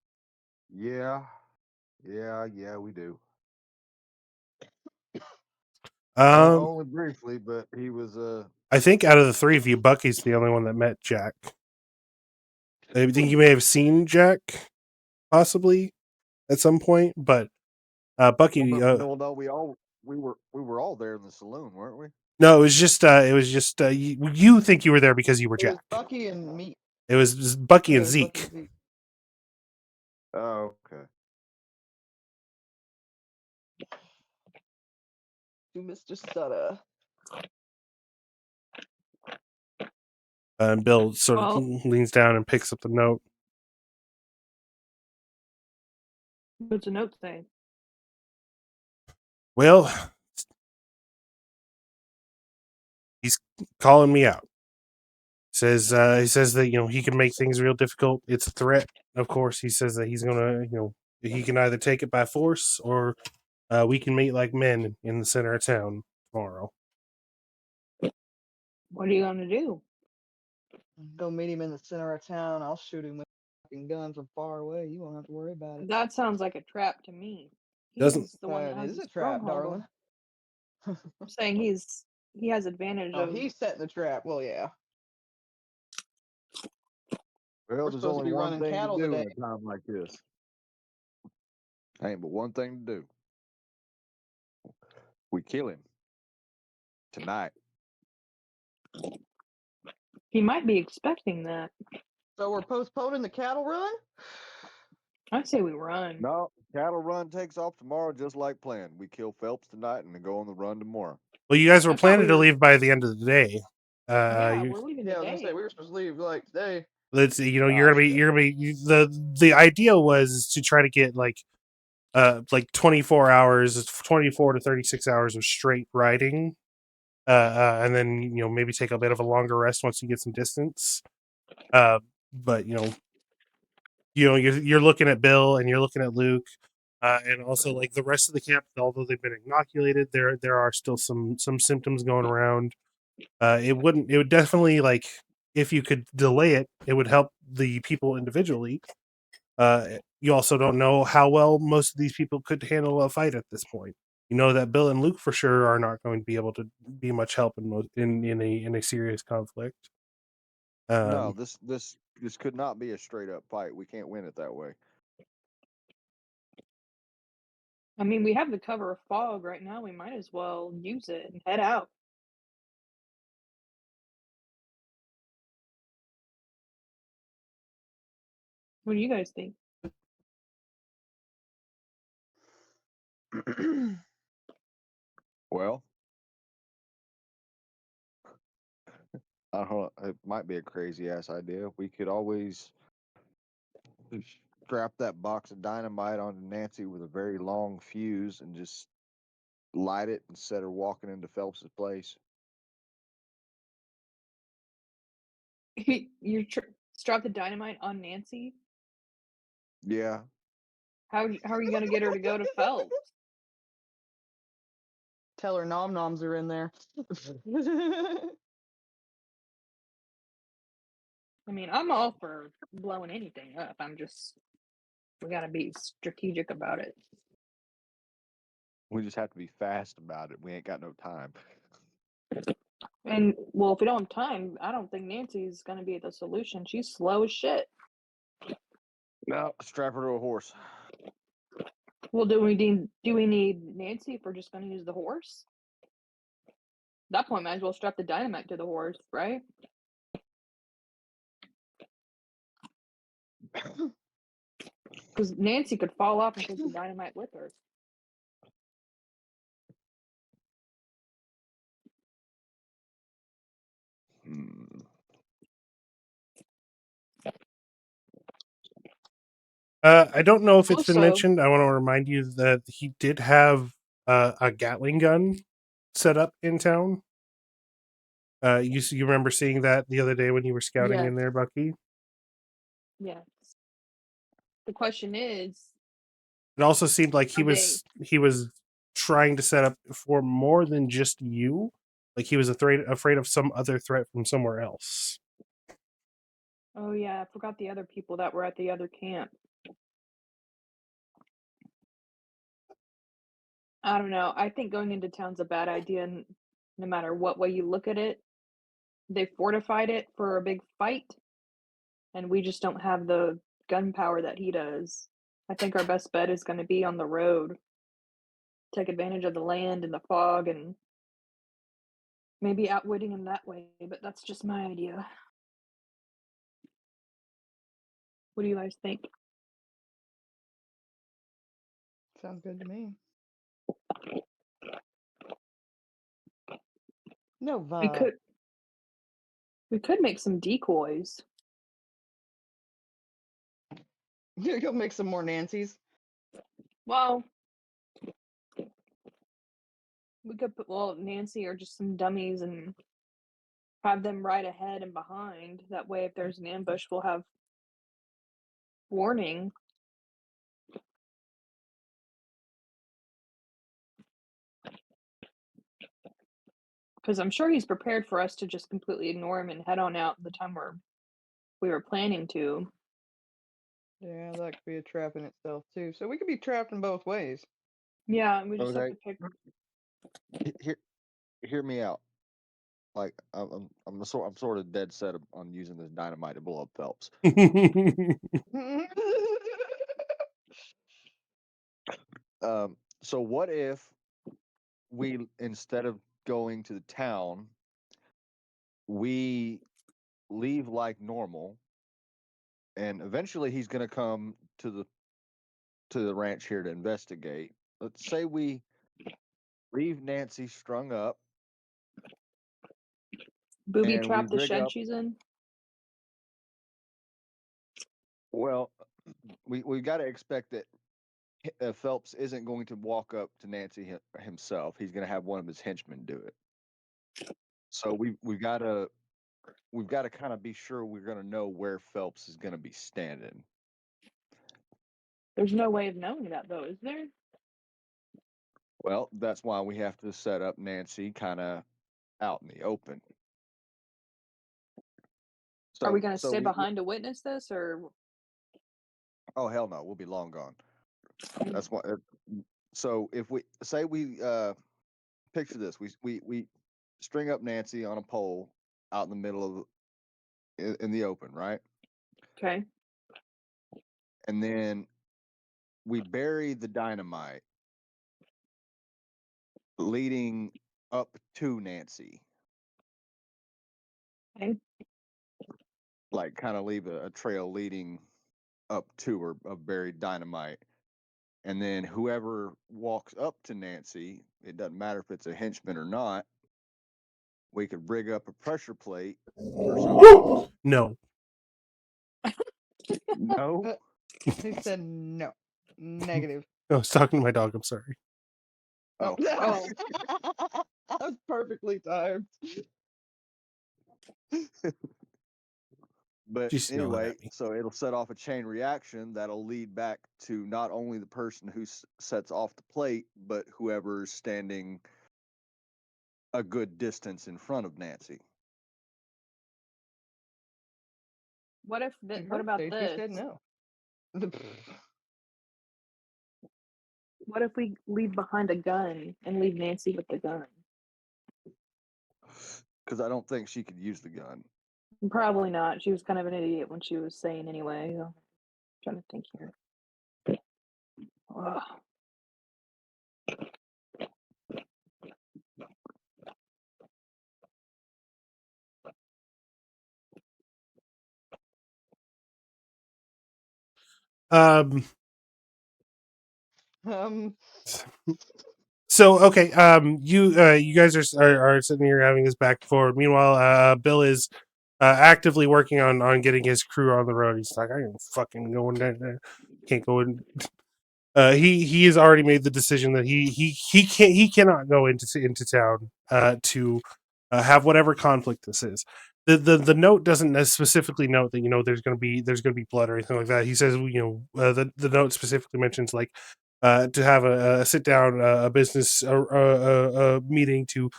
Yeah, we do. Um, Only briefly, but he was I think out of the three of you, Bucky's the only one that met Jack. I think you may have seen Jack, possibly at some point, but Bucky. no, we were all there in the saloon, weren't we? No, it was just you think you were there because you were It was Jack. Bucky and me. It was Bucky Yeah, and it was Bucky Zeke. and Zeke. Oh, okay. To Mr. Sutter. And Bill sort of leans down and picks up the note. What's a note say? Well, he's calling me out. He says that he can make things real difficult. It's a threat, of course. He says that he's gonna he can either take it by force or We can meet like men in the center of town tomorrow. What are you gonna do? Go meet him in the center of town. I'll shoot him with a fucking gun from far away. You won't have to worry about it. That sounds like a trap to me. Doesn't He's the one that It has is the a trap, stronghold. darling. I'm saying he has advantage Oh, of. he's setting the trap. Well, yeah. Well, We're there's supposed to only be one running thing to cattle do today. in a time like this. Ain't but one thing to do. We kill him tonight. He might be expecting that. So we're postponing the cattle run? I say we run. No, cattle run takes off tomorrow, just like planned. We kill Phelps tonight and then go on the run tomorrow. Well, you guys were I thought planning we to were. leave by the end of the day. Yeah, You, we're leaving Yeah, I was gonna say today. we were supposed to leave like today. let's see, you're Ah, gonna be shit. the idea was to try to get like 24 hours, 24 to 36 hours of straight riding, and then maybe take a bit of a longer rest once you get some distance. But you're looking at Bill and you're looking at Luke, and also like the rest of the camp. Although they've been inoculated, there are still some symptoms going around. It would definitely, like, if you could delay it, it would help the people individually. You also don't know how well most of these people could handle a fight at this point. You know that Bill and Luke for sure are not going to be able to be much help in a serious conflict. No, this could not be a straight up fight. We can't win it that way. I mean, we have the cover of fog right now. We might as well use it and head out. What do you guys think? Well, I don't know. It might be a crazy ass idea. We could always just strap that box of dynamite onto Nancy with a very long fuse and just light it and set her walking into Phelps's place. You strap the dynamite on Nancy? Yeah. How are you gonna get her to go to Phelps? Tell her nom noms are in there. I mean, I'm all for blowing anything up. We gotta be strategic about it. We just have to be fast about it. We ain't got no time. And well, if we don't have time, I don't think Nancy's gonna be the solution. She's slow as shit. No, strap her to a horse. Well, do we need Nancy if we're just gonna use the horse? At that point, might as well strap the dynamite to the horse, right? Because Nancy could fall off and take the dynamite with her. Hmm. I don't know if it's been Also, mentioned. I want to remind you that he did have a Gatling gun set up in town. You remember seeing that the other day when you were scouting in yes, there, Bucky? yes. The question is, It also seemed like are they? he was trying to set up for more than just you. Like he was afraid of some other threat from somewhere else. Oh yeah, I forgot the other people that were at the other camp. I don't know. I think going into town's a bad idea, no matter what way you look at it. They fortified it for a big fight, and we just don't have the gunpowder that he does. I think our best bet is going to be on the road. Take advantage of the land and the fog, and maybe outwitting him that way. But that's just my idea. What do you guys think? Sounds good to me. No We vibe. could we could make some decoys. Go make some more Nancy's. Well, we could put Nancy or just some dummies and have them right ahead and behind. That way, if there's an ambush, we'll have warning. Because I'm sure he's prepared for us to just completely ignore him and head on out the time we were planning to. Yeah, that could be a trap in itself too. So we could be trapped in both ways. Yeah, we just have Okay, to pick. hear me out. Like I'm sort of dead set on using this dynamite to blow up Phelps. So what if we, instead of going to the town, we leave like normal, and eventually he's going to come to the ranch here to investigate. Let's say we leave Nancy strung up, Booby and we trap the rig shed up. she's in. Well, we got to expect that Phelps isn't going to walk up to Nancy himself. He's going to have one of his henchmen do it. So we've got to kind of be sure we're going to know where Phelps is going to be standing. There's no way of knowing that, though, is there? Well, that's why we have to set up Nancy kind of out in the open. Are we going to So stay behind to witness this, or? oh hell no, we'll be long gone. That's why. So if we say we picture this, we string up Nancy on a pole out in the middle of in the open, right? Okay. And then we bury the dynamite leading up to Nancy. Okay. Like kind of leave a trail leading up to her of buried dynamite. And then whoever walks up to Nancy, it doesn't matter if it's a henchman or not, we could rig up a pressure plate or something. No. No. He said no. Negative. I was talking to my dog. I'm sorry. Oh. Oh. That was perfectly timed. But She's yelling anyway, at me. so it'll set off a chain reaction that'll lead back to not only the person who sets off the plate, but whoever's standing a good distance in front of Nancy. What if? In What her about case, this? he said no. What if we leave behind a gun and leave Nancy with the gun? Because I don't think she could use the gun. Probably not. She was kind of an idiot when she was saying anyway. So, trying to think here. Ugh. Um. Um. So okay. You guys are sitting here having this back and forward. Meanwhile, Bill is actively working on getting his crew on the road. He's like, I ain't fucking going there. Can't go in. He has already made the decision that he cannot go into town to have whatever conflict this is. The note doesn't specifically note that there's going to be blood or anything like that. He says the note specifically mentions like to have a sit down a business meeting to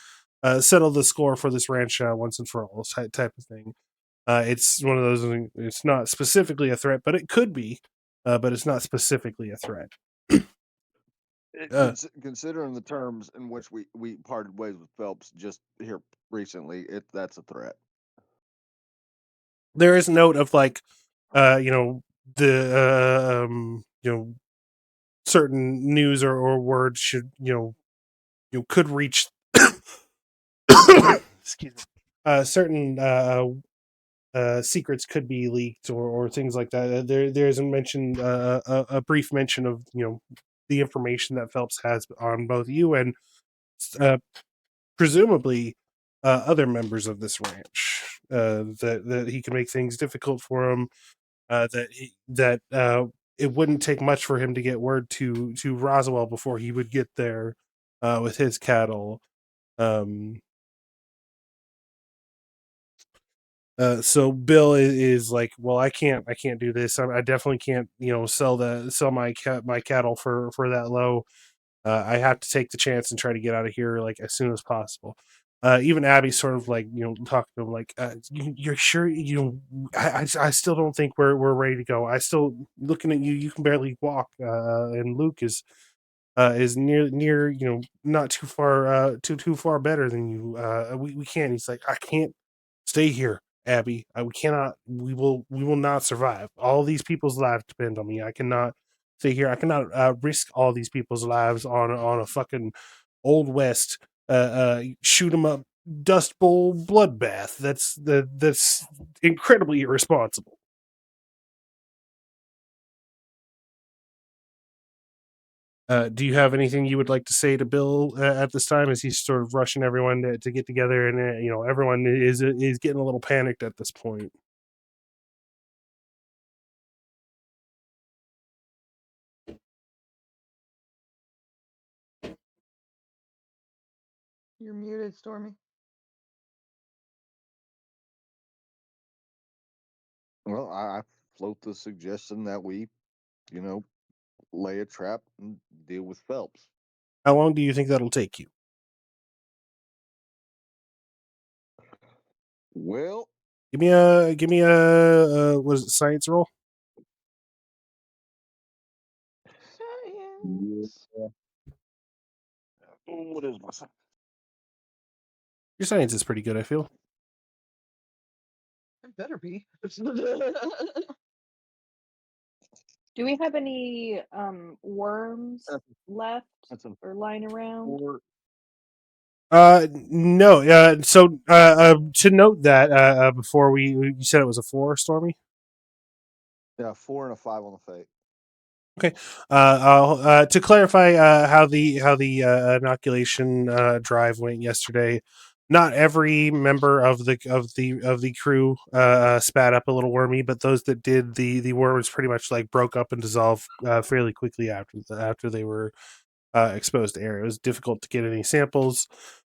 settle the score for this ranch once and for all type of thing. It's one of those. It's not specifically a threat, but it could be. But it's not specifically a threat. Considering the terms in which we parted ways with Phelps just here recently, that's a threat. There is a note of like, certain news or words should could reach excuse me, certain secrets could be leaked or things like that. There's a mention a brief mention of the information that Phelps has on both you and presumably other members of this ranch, that he can make things difficult for him, that it wouldn't take much for him to get word to Roswell before he would get there with his cattle. So Bill is like, well, I can't do this. I definitely can't sell my cattle for that low. I have to take the chance and try to get out of here like as soon as possible. even Abby sort of like talking to him like, "You're sure I still don't think we're ready to go. I still looking at you. You can barely walk, and Luke is near not too far too far better than you. We can't." He's like, "I can't stay here, Abby. We cannot. We will not survive. All these people's lives depend on me. I cannot stay here. I cannot risk all these people's lives on a fucking old west shoot 'em up dust bowl bloodbath. That's incredibly irresponsible." Do you have anything you would like to say to Bill at this time, as he's sort of rushing everyone to get together, and everyone is getting a little panicked at this point? You're muted, Stormy. Well, I float the suggestion that we, you know, lay a trap and deal with Phelps. How long do you think that'll take you? Well, Give me a what is it, science roll? Science. yeah. What is my sign? Your science is pretty good, I feel. It better be. Do we have any worms That's left that's a or lying around? 4. No. So to note that before you said it was a 4, Stormy. Yeah, 4 and a 5 on the fate. Okay. To clarify how the inoculation drive went yesterday, not every member of the crew spat up a little wormy, but those that did, the worms pretty much like broke up and dissolved fairly quickly after they were exposed to air. It was difficult to get any samples,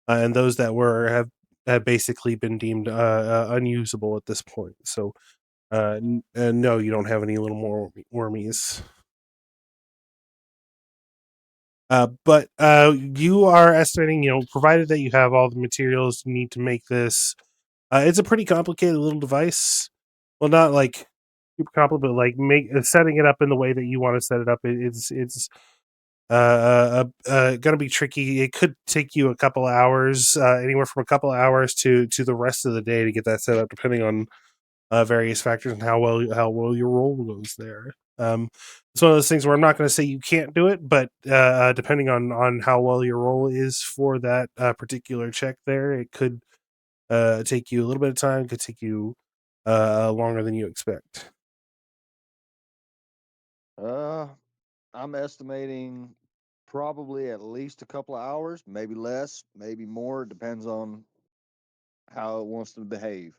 and those that were have basically been deemed unusable at this point. So, no, you don't have any little more wormies. But you are estimating, provided that you have all the materials you need to make this. It's a pretty complicated little device. Well, not like super complicated, but like setting it up in the way that you want to set it up. It's gonna be tricky. It could take you a couple hours, anywhere from a couple hours to the rest of the day to get that set up, depending on various factors and how well your roll goes there. It's one of those things where I'm not going to say you can't do it, but depending on how well your roll is for that particular check, there it could take you a little bit of time. Could take you longer than you expect. I'm estimating probably at least a couple of hours, maybe less, maybe more. Depends on how it wants to behave.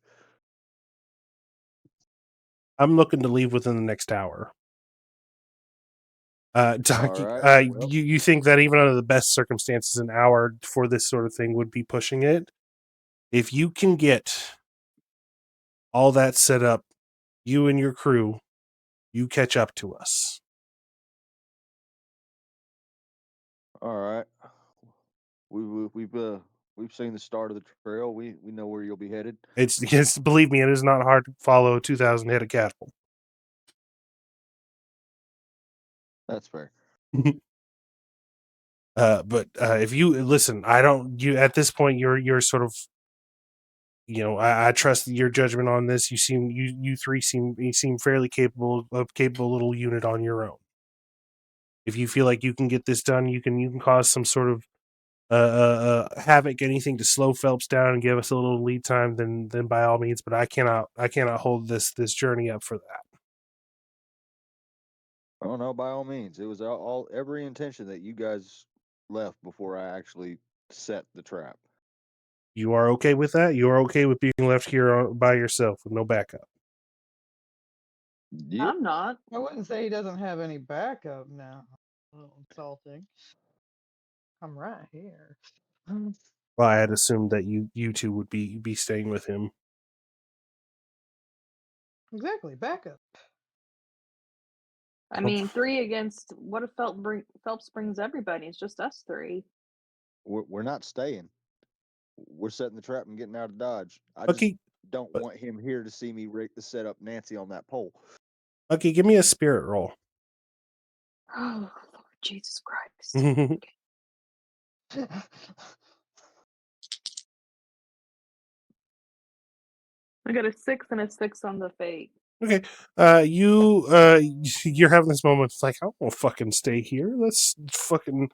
I'm looking to leave within the next hour. Doc, All right. Well, you think that even under the best circumstances, an hour for this sort of thing would be pushing it? If you can get all that set up, you and your crew, you catch up to us. all right. We've seen the start of the trail. We know where you'll be headed. It's believe me, it is not hard to follow 2,000 head of cattle. That's fair. But if you listen, I don't. You at this point, you're sort of. I trust your judgment on this. You three seem fairly capable little unit on your own. If you feel like you can get this done, you can cause some sort of havoc, anything to slow Phelps down and give us a little lead time, then by all means. But I cannot hold this journey up for that. Oh no, by all means. It was all every intention that you guys left before I actually set the trap. You are okay with that? You are okay with being left here by yourself with no backup? Yep. I'm not. I wouldn't say he doesn't have any backup now. A little insulting. I'm right here. Well, I had assumed that you two would be staying with him. Exactly, backup. I mean, 3 against what if Phelps brings everybody? It's just us 3. We're not staying. we're setting the trap and getting out of Dodge. I just Okay, don't want him here to see me set up Nancy on that pole. okay, give me a spirit roll. Oh, Lord Jesus Christ. Okay. I got a 6 and a 6 on the fate. You're having this moment. It's like, I won't fucking stay here. Let's fucking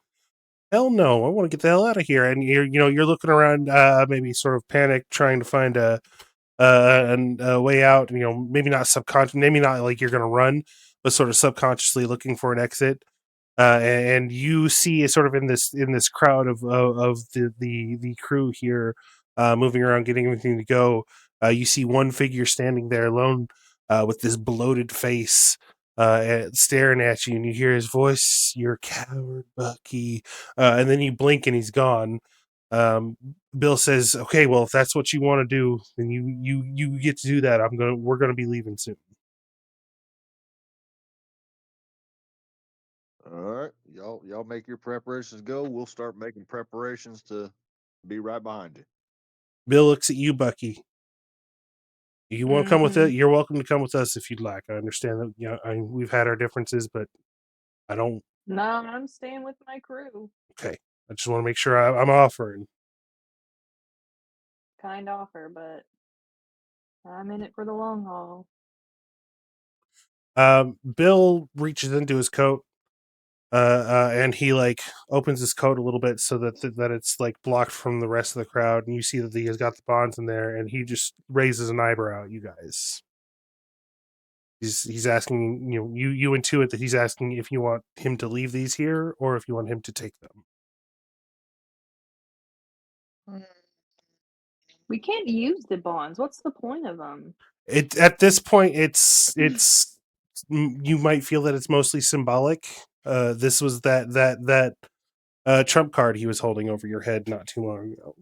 hell no. I want to get the hell out of here. And you're looking around, maybe sort of panicked, trying to find a way out. Maybe not maybe not like you're gonna run, but sort of subconsciously looking for an exit. And you see sort of in this crowd of the crew here, moving around, getting everything to go. You see one figure standing there alone, with this bloated face, staring at you, and you hear his voice. "You're a coward, Bucky." And then you blink, and he's gone. Um, Bill says, "Okay, well, if that's what you want to do, then you get to do that. We're gonna be leaving soon." All right, y'all make your preparations go. We'll start making preparations to be right behind you. Bill looks at you, Bucky. You want to come with it? You're welcome to come with us if you'd like. I understand that we've had our differences, but I don't. No, I'm staying with my crew. Okay, I just want to make sure I'm offering. Kind offer, but I'm in it for the long haul. Bill reaches into his coat, and he like opens his coat a little bit so that it's like blocked from the rest of the crowd, and you see that he has got the bonds in there, and he just raises an eyebrow at you guys. He's asking, you intuit that he's asking if you want him to leave these here or if you want him to take them. We can't use the bonds. What's the point of them? At this point, it's you might feel that it's mostly symbolic. This was that trump card he was holding over your head not too long ago.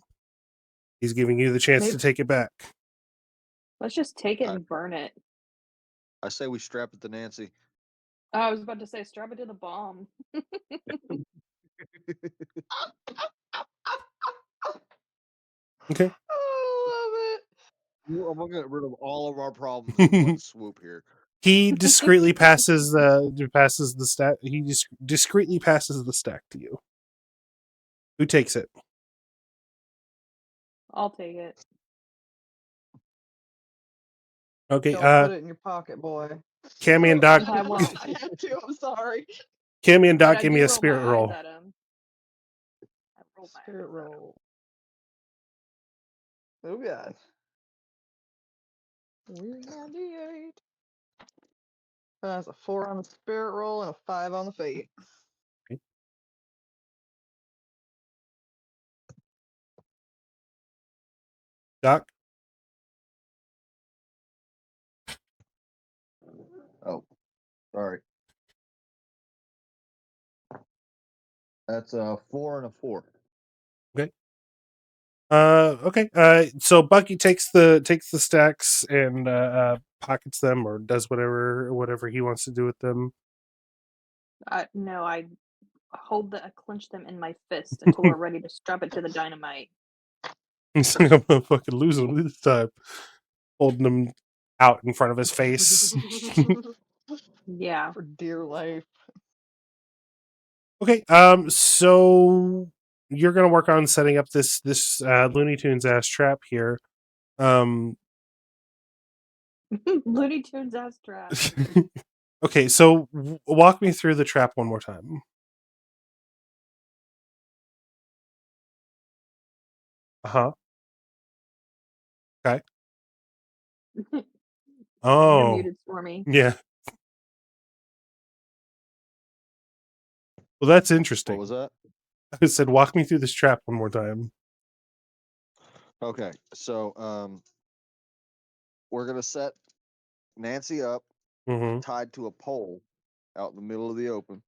He's giving you the chance to take it back. Let's just take it and burn it. I say we strap it to Nancy. Oh, I was about to say strap it to the bomb. Okay. I I'm gonna get rid of all of our problems in one swoop here. He discreetly passes the stack. He discreetly passes the stack to you. Who takes it? I'll take it. Okay. Don't put it in your pocket, boy. Cammy and Doc. I won't. I have to. I'm sorry. Cammy and But Doc, I give me do a roll spirit my roll. eyes at him. I roll my Spirit eyes at him. roll. Oh god. Weird 98. That's a 4 on the spirit roll and a 5 on the fate. Okay. Doc. Oh, sorry. That's a 4 and a 4. Okay. Okay. So Bucky takes the stacks and pockets them or does whatever he wants to do with them. No, I clench them in my fist until we're ready to strap it to the dynamite. He's like, I'm gonna fucking lose them this time. Holding them out in front of his face. Yeah. For dear life. Okay. So you're gonna work on setting up this Looney Tunes ass trap here. Looney Tunes ass trap. Okay. So walk me through the trap one more time. Uh-huh. Okay. You're Oh, muted, Stormy. yeah. Well, that's What interesting. was that? I said, walk me through this trap one more time. Okay, so we're gonna set Nancy up Mm-hmm. tied to a pole out in the middle of the open.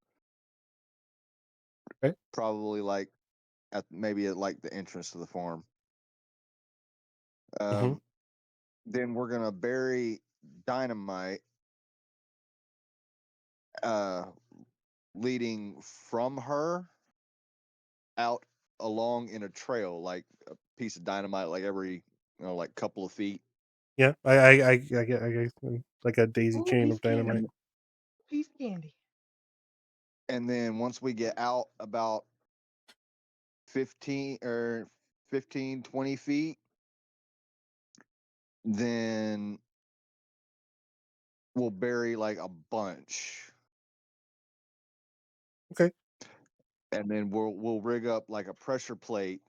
Okay. Probably like maybe at like the entrance to the farm. Mm-hmm. Then we're gonna bury dynamite leading from her out along in a trail, like piece of dynamite like every like couple of feet. Yeah, I get like a daisy Ooh, chain piece of of candy. dynamite. Piece of candy. And then once we get out about 15 or 15, 20 feet, then we'll bury like a bunch. Okay. And then we'll rig up like a pressure plate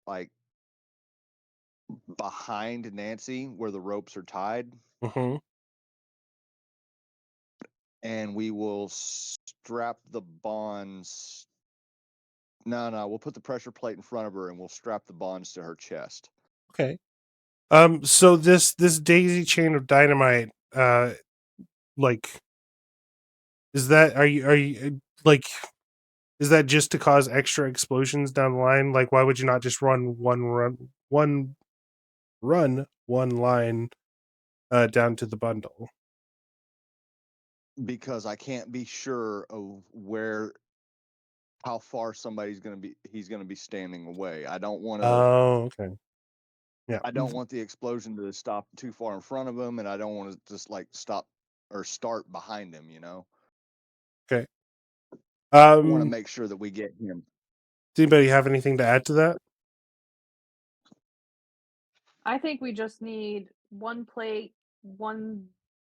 like behind Nancy where the ropes are tied. Mm-hmm. And we will strap the bonds. No, we'll put the pressure plate in front of her and we'll strap the bonds to her chest. Okay. So this daisy chain of dynamite, like, is that are you like, is that just to cause extra explosions down the line? Like, why would you not just run one line down to the bundle? Because I can't be sure of how far he's gonna be standing away. I don't want to. Oh, okay. Yeah. I don't want the explosion to stop too far in front of him, and I don't want to just like stop or start behind him. Okay. I want to make sure that we get him. Does anybody have anything to add to that? I think we just need one plate, one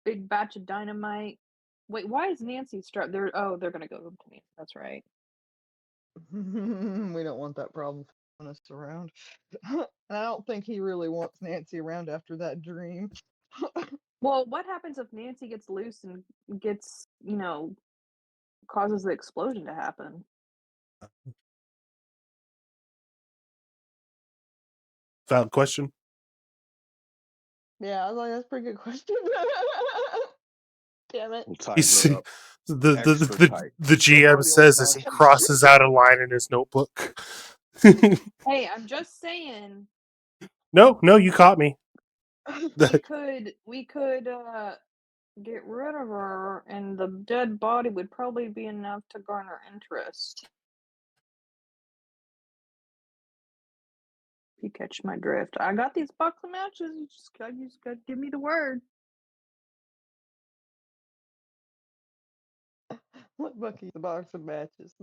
big batch of dynamite. Wait, why is Nancy strapped? They're gonna go to Nancy. That's right. We don't want that problem following us around. And I don't think he really wants Nancy around after that dream. Well, what happens if Nancy gets loose and gets, causes the explosion to happen? Valid question. Yeah, I was like, that's a pretty good question. Damn it. We'll tie He's, her up extra tight. the Don't GM worry, the says old as he dog. crosses out a line in his notebook. Hey, I'm just saying No, you caught me. we could get rid of her and the dead body would probably be enough to garner interest. If you catch my drift. I got these box of matches, you just gotta give me the word. What Bucky's a box of matches?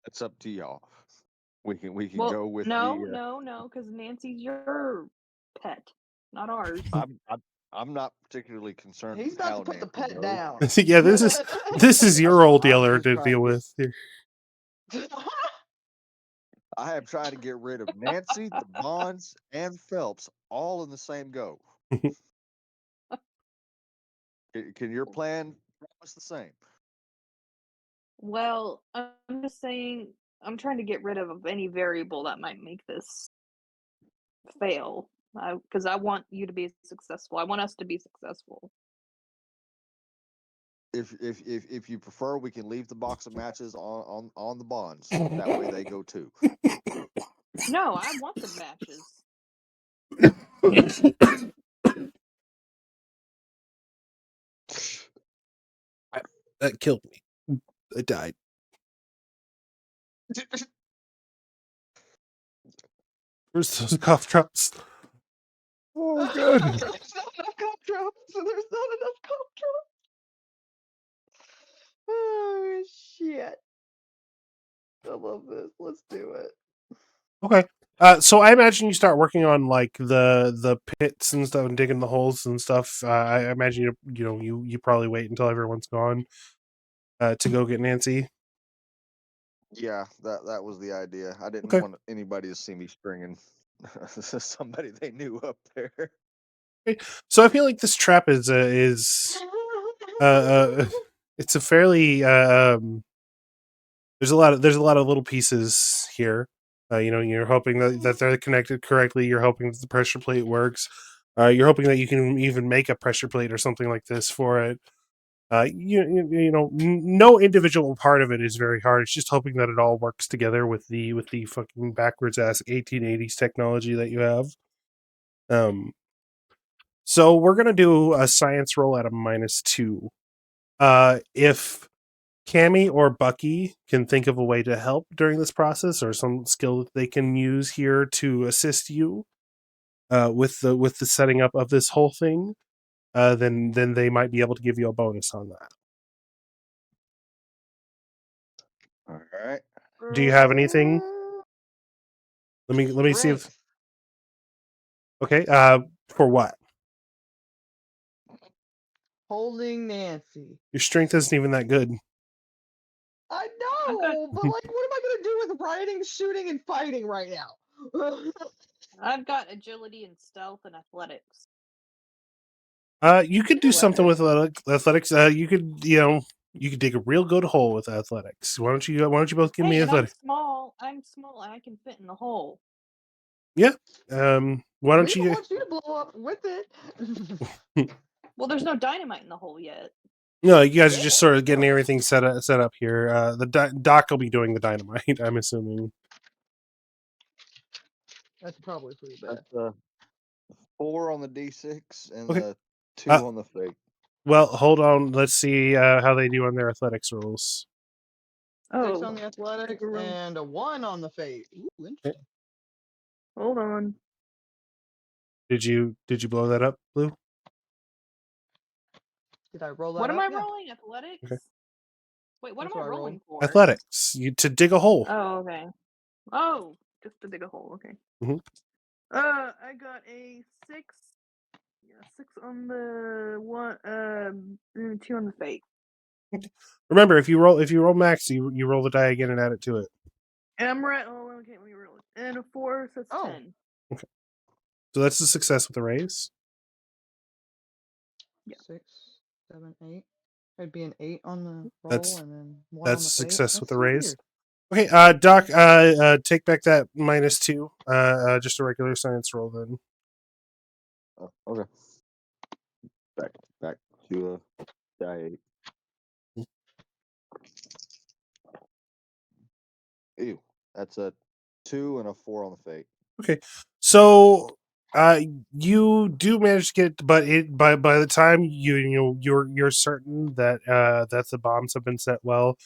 It's up to y'all. We can Well, go with no, because Nancy's your pet, not ours. I'm not particularly concerned He's with about how to put the Nancy pet goes. down. Yeah, this is your old I'm yeller just to trying deal to with. I have tried to get rid of Nancy, the Bonds, and Phelps all in the same go. Can your plan promise the same? Well, I'm just saying, I'm trying to get rid of any variable that might make this fail. Because I want you to be successful. I want us to be successful. If you prefer, we can leave the box of matches on the Bonds. That way they go too. No, I want the matches. That killed me. I died. Where's those cough drops? Oh, God. There's not enough cough drops. There's not enough cough drops. Oh, shit. I love this. Let's do it. Okay. So I imagine you start working on like the pits and stuff and digging the holes and stuff. I imagine you probably wait until everyone's gone to go get Nancy. Yeah, that was the idea. I didn't Okay. want anybody to see me stringing somebody they knew up there. So I feel like this trap is it's a fairly there's a lot of little pieces here. You're hoping that they're connected correctly. You're hoping that the pressure plate works. You're hoping that you can even make a pressure plate or something like this for it. No individual part of it is very hard. It's just hoping that it all works together with the fucking backwards ass 1880s technology that you have. So we're gonna do a science roll at a -2. If Cammy or Bucky can think of a way to help during this process, or some skill that they can use here to assist you with the setting up of this whole thing, then they might be able to give you a bonus on that. All right. Do you have anything? Let me see if Strength. okay. For what? Holding Nancy. Your strength isn't even that good. I I've got know, but like, what am I gonna do with writing, shooting, and fighting right now? I've got agility and stealth and athletics. You could do something with Athletics. athletics. You could you could dig a real good hole with athletics. Why don't you both give me Hey, and I'm athletics? small. I'm small and I can fit in the hole. Yeah. Why We don't don't you? want you to blow up with it. Well, there's no dynamite in the hole yet. No, you guys are Yeah. just sort of getting everything set up here. The Doc will be doing the dynamite. I'm assuming. That's probably pretty bad. That's 4 on the D6 and Okay. the 2 Uh, on the fake. Well, hold on. Let's see how they do on their athletics rolls. 6 on Oh, the athletics roll. and a 1 on the fate. Ooh, interesting. Hold on. Did you blow that up, Blue? Did I roll that What am up? I Yeah, rolling? Athletics? Okay. Wait, what that's am I what I rolled. rolling for? Athletics. You to dig a hole. Oh, okay. Oh, just to dig a hole. Okay. Mhm. I got a 6. Yeah, 6 on the one. And 2 on the fate. Remember, if you roll max, you roll the die again and add it to it. And I'm right. Oh, okay. Let me roll it. And a 4, so that's Oh. 10. Okay. So that's a success with the raise. Yeah. 6, 7, 8. It'd be an 8 on the roll That's and then 1 on a the fate. success with That's the so raise. weird. Okay, Doc, take back that -2. Just a regular science roll then. Oh, okay. Back to die 8. Ew. That's a 2 and a 4 on the fake. Okay, so you do manage to get, but by the time you're certain that that the bombs have been set well,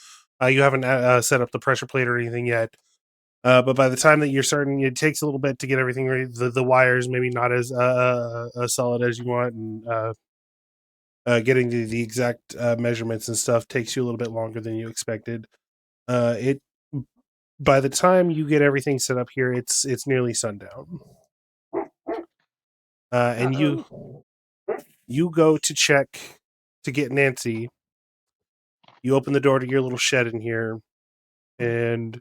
you haven't set up the pressure plate or anything yet. But by the time that you're certain, it takes a little bit to get everything ready. The wires maybe not as solid as you want, and getting the exact measurements and stuff takes you a little bit longer than you expected. It By the time you get everything set up here, it's nearly sundown. And Uh-oh. you go to check to get Nancy. You open the door to your little shed in here, and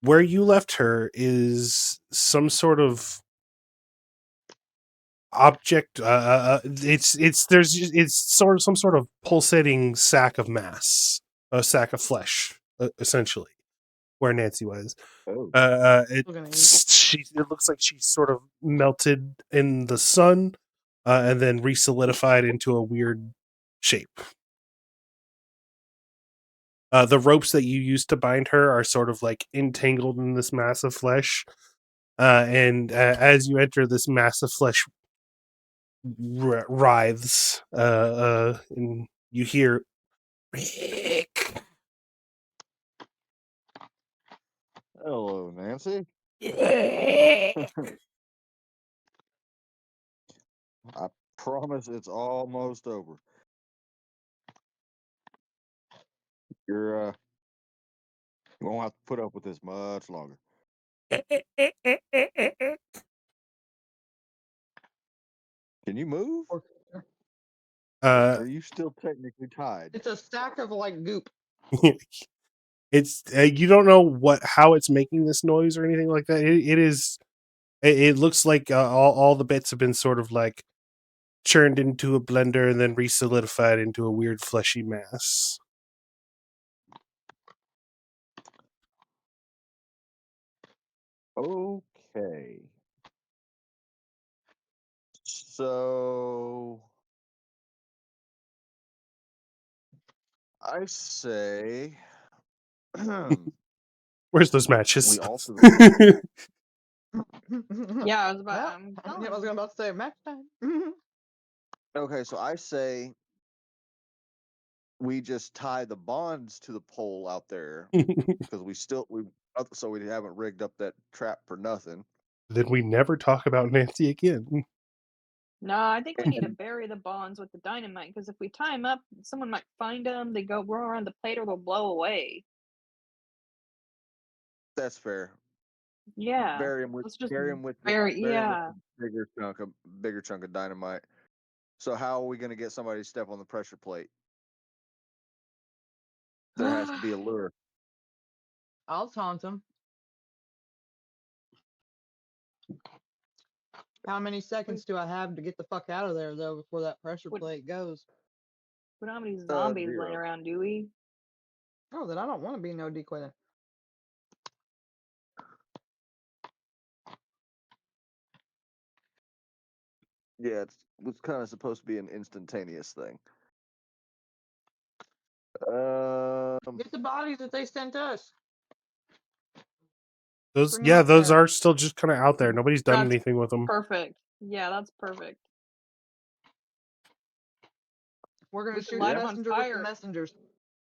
where you left her is some sort of object. It's sort of some sort of pulsating sack of mass, a sack of flesh, essentially, where Nancy was. Oh. It looks like she sort of melted in the sun, and then re-solidified into a weird shape. The ropes that you used to bind her are sort of like entangled in this mass of flesh, and as you enter, this mass of flesh writhes, and you hear Rick. Hello, Nancy. I promise it's almost over. You won't have to put up with this much longer. Can you move? Or are you still technically tied? It's a stack of like goop. It's you don't know how it's making this noise or anything like that. It is. It looks like all the bits have been sort of like churned into a blender and then re-solidified into a weird fleshy mass. Okay. So I say Where's those matches? we alter the Yeah, I was about. Well, I'm I telling was you. about to say match time. Okay, so I say we just tie the bonds to the pole out there because we so we haven't rigged up that trap for nothing. Then we never talk about Nancy again. No, I think we need to bury the bonds with the dynamite because if we tie them up, someone might find them. They go roll around the plate, or they'll blow away. That's fair. Yeah, Bury them with let's just bury them with the, bury. bury 'em with Yeah. the bigger chunk of dynamite. So how are we going to get somebody to step on the pressure plate? There has to be a lure. I'll taunt him. How many seconds do I have to get the fuck out of there though before that pressure plate goes? We don't have any zombies laying 0. around, do we? Oh, then I don't want to be no decoy then. Yeah, it's kind of supposed to be an instantaneous thing. Get the bodies that they sent us. Those, Bring 'em yeah, up those there. are still just kind of out there. Nobody's done That's anything with them. perfect. Yeah, that's perfect. We're gonna We could shoot light the 'em on messenger with the fire. messengers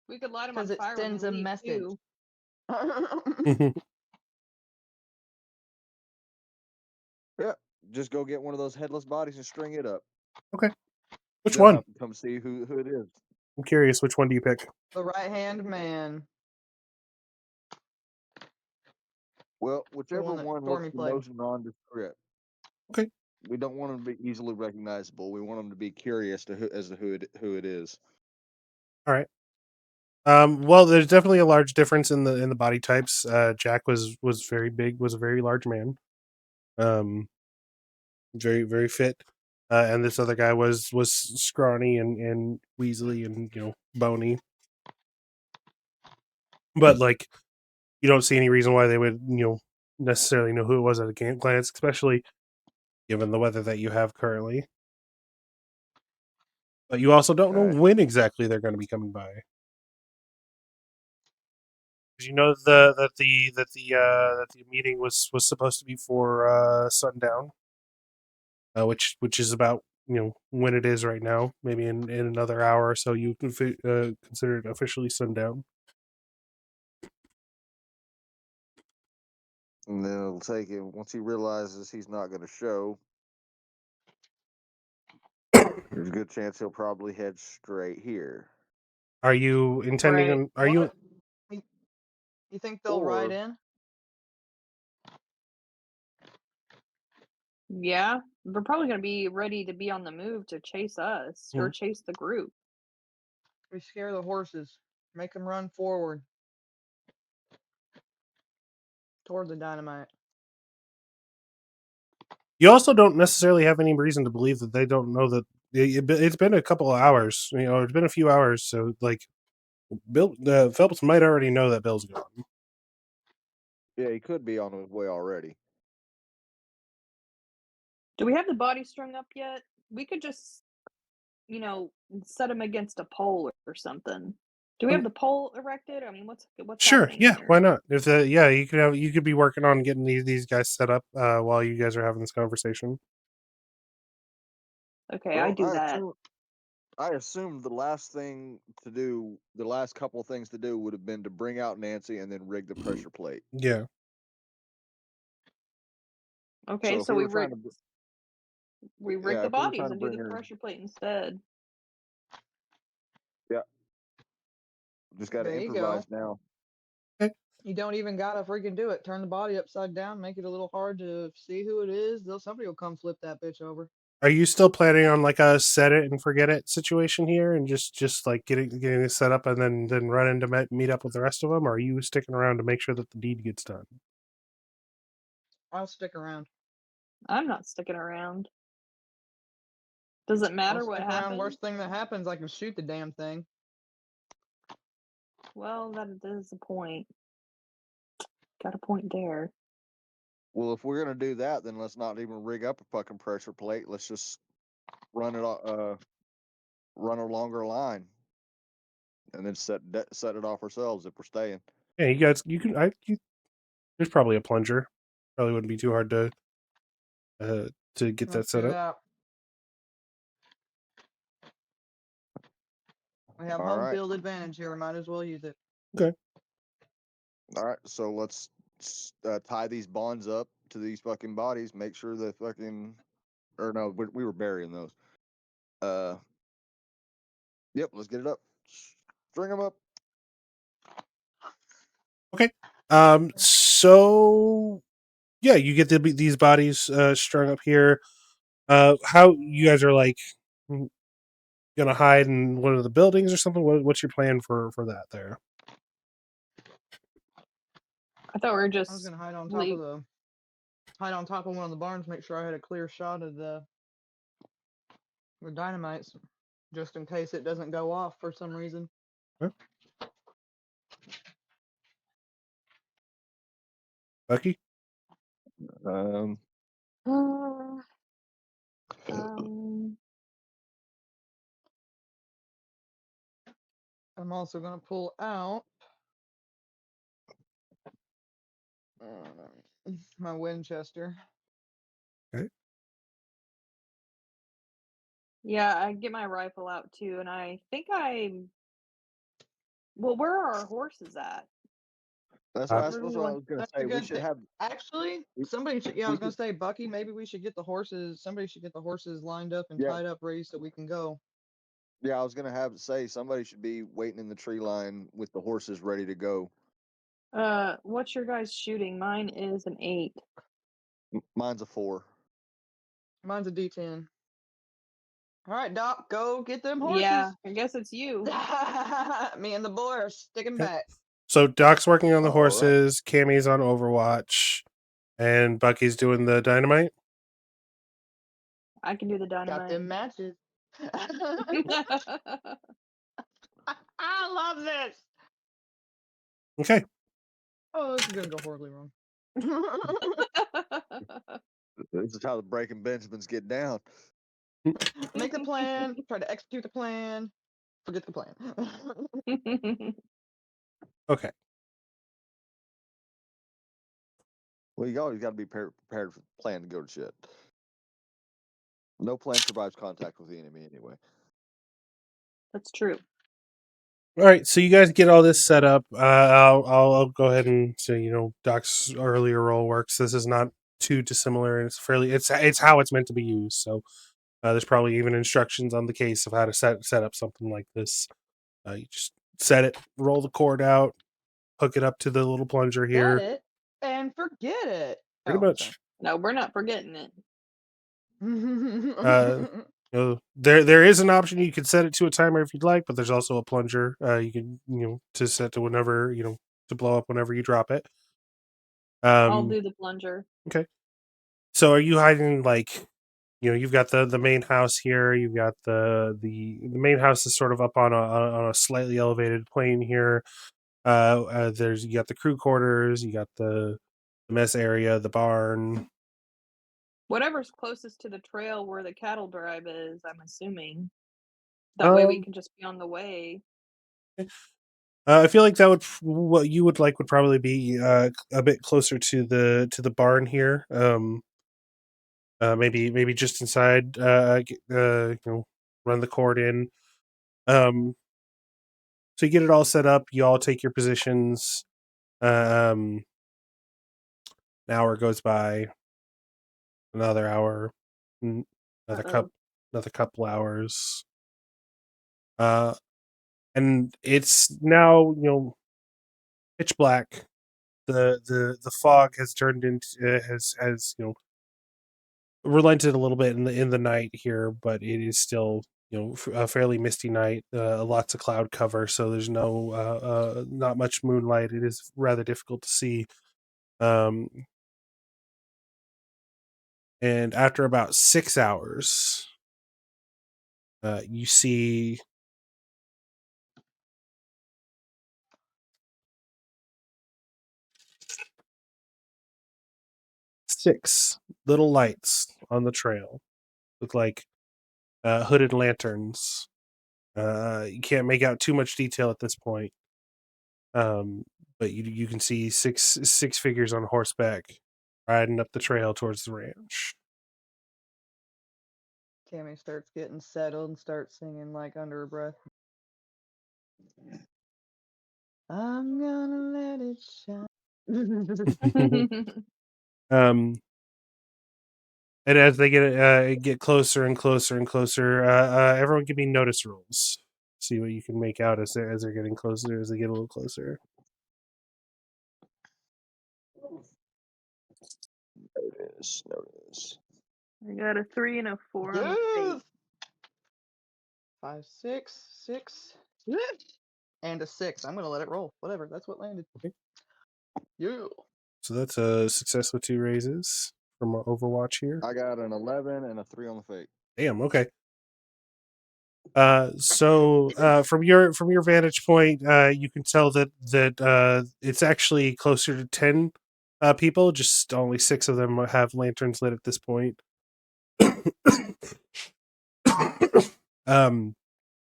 We could light them on because it fire when we sends a leave message. too. Yeah, just go get one of those headless bodies and string it up. Okay. Which They'll one? have to come see who it is. I'm curious. Which one do you pick? The right hand man. Well, whichever one that one Stormy looks the played. most nondescript. Okay. We don't want them to be easily recognizable. We want them to be curious as to who it is. All right. Well, there's definitely a large difference in the body types. Jack was very big, was a very large man. Very very fit. And this other guy was scrawny and weaselly and bony. But like, you don't see any reason why they would necessarily know who it was at a glance, especially given the weather that you have currently. But you also don't know when exactly they're going to be coming by. Because you know that the meeting was supposed to be for sundown, which is about when it is right now. Maybe in another hour or so, you can consider it officially sundown. And then it'll take him once he realizes he's not going to show. There's a good chance he'll probably head straight here. Are you intending Right. on? Are you? You think they'll ride in? Yeah, they're probably going to be ready to be on the move to chase us or chase the group. We scare the horses. Make them run forward toward the dynamite. You also don't necessarily have any reason to believe that they don't know that it's been a couple of hours. It's been a few hours, so like, Bill Phelps might already know that Bill's gone. Yeah, he could be on his way already. Do we have the body strung up yet? We could just, set him against a pole or something. Do we have the pole erected? I mean, what's Sure, happening yeah, here? why not? If you could be working on getting these guys set up while you guys are having this conversation. Okay, I do that. I assumed the last couple of things to do would have been to bring out Nancy and then rig the pressure plate. Yeah. Okay, so we rig the bodies and do the her, pressure plate instead. Yeah. Just got to improvise now. You don't even gotta freaking do it. Turn the body upside down, make it a little hard to see who it is. Somebody will come flip that bitch over. Are you still planning on like a set it and forget it situation here, and just like getting it set up and then run into meet up with the rest of them? Or are you sticking around to make sure that the deed gets done? I'll stick around. I'm not sticking around. Does it matter what happens? Worst thing that happens, I can shoot the damn thing. Well, that is a point. Got a point there. Well, if we're gonna do that, then let's not even rig up a fucking pressure plate. Let's just run a longer line, and then set it off ourselves if we're staying. Yeah, you guys, you can. There's probably a plunger. Probably wouldn't be too hard to get that set up. We have All home right. field advantage here. We might as well use it. All right, so let's tie these bonds up to these fucking bodies. Make sure the fucking, or no, we were burying those. Yep, let's get it up. String them up. Okay. So yeah, you get these bodies strung up here. How you guys are like gonna hide in one of the buildings or something? What's your plan for that there? I thought we were I was just gonna hide on top of one of the barns, make sure I had a clear shot of the dynamites, just in case it doesn't go off for some reason. Bucky? Um, um, I'm also gonna pull out my Winchester. Okay. yeah, I get my rifle out too, and I think well, where are our horses at? that's Uh, what Where do what we I want? was gonna That's say. a We good should thing. have. Actually, We, somebody should. Yeah, I we was gonna could. say, Bucky. Maybe we should get the horses. Somebody should get the horses lined up and Yeah, tied up, ready so we can go. yeah. I was gonna have to say somebody should be waiting in the tree line with the horses ready to go. What's your guys shooting? Mine is an 8. Mine's a 4. Mine's a D10. All right, Doc, go get them Yeah, horses. I guess it's you. Me and the boy are sticking Okay. back. So Doc's working on the All right. horses, Cammy's on Overwatch, and Bucky's doing the dynamite. I can do the Got dynamite. them matches. I love this. Okay. Oh, this is gonna go horribly wrong. This is how the Breaking Benjamins get down. Make the plan, try to execute the plan, forget the plan. Okay. Well, you always got to be prepared for the plan to go to shit. No plan survives contact with the enemy anyway. That's true. All right. So you guys get all this set up. I'll go ahead and say Doc's earlier role works. This is not too dissimilar, and it's how it's meant to be used. So there's probably even instructions on the case of how to set up something like this. You just set it, roll the cord out, hook it up to the little plunger Set here. it and forget it. Pretty much. No, we're not forgetting it. There is an option you can set it to a timer if you'd like, but there's also a plunger you can to set to whenever to blow up whenever you drop it. I'll do the plunger. Okay. So are you hiding like you've got the main house here, you've got the main house is sort of up on a slightly elevated plane here. You got the crew quarters, you got the mess area, the barn. Whatever's closest to the trail where the cattle drive is, I'm assuming. That way we can just be on the way. I feel like what you would like would probably be a bit closer to the barn here. Maybe just inside. Run the cord in. So you get it all set up. You all take your positions. An hour goes by. Another hour. Uh-oh. Another couple hours. And it's now pitch black. The fog has turned into has relented a little bit in the night here, but it is still a fairly misty night. Lots of cloud cover, so there's not much moonlight. It is rather difficult to see. And after about 6 hours, you see 6 little lights on the trail with like hooded lanterns. You can't make out too much detail at this point. But you can see six figures on horseback riding up the trail towards the ranch. Tammy starts getting settled and starts singing like under her breath. I'm gonna let it shine. um, and as they get closer and closer and closer, everyone give me notice rolls. See what you can make out as they're getting closer, as they get a little closer. Notice. I got a 3 and a 4 on the Yes! fate. 5, 6, and a 6. I'm gonna let it roll. Whatever. That's what landed. Okay. Yeah. So that's a success with 2 raises from our Overwatch here. I got an 11 and a 3 on the fake. Damn. Okay. So from your vantage point, you can tell that it's actually closer to 10 people. Just only 6 of them have lanterns lit at this point.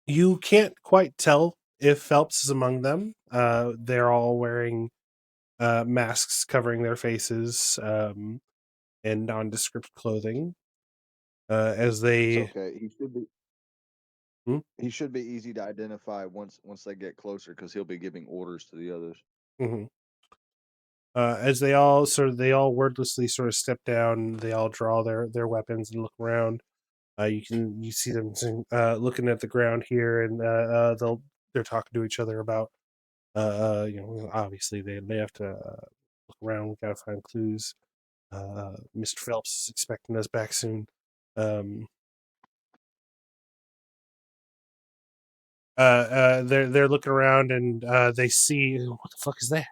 You can't quite tell if Phelps is among them. They're all wearing masks covering their faces and nondescript clothing. As It's they, okay. Hmm? He should be easy to identify once they get closer because he'll be giving orders to the others. Mhm. As they all wordlessly sort of step down, they all draw their weapons and look around. You see them looking at the ground here, and they're talking to each other about obviously they have to look around. We gotta find clues. Mr. Phelps is expecting us back soon. They're looking around and they see, what the fuck is that?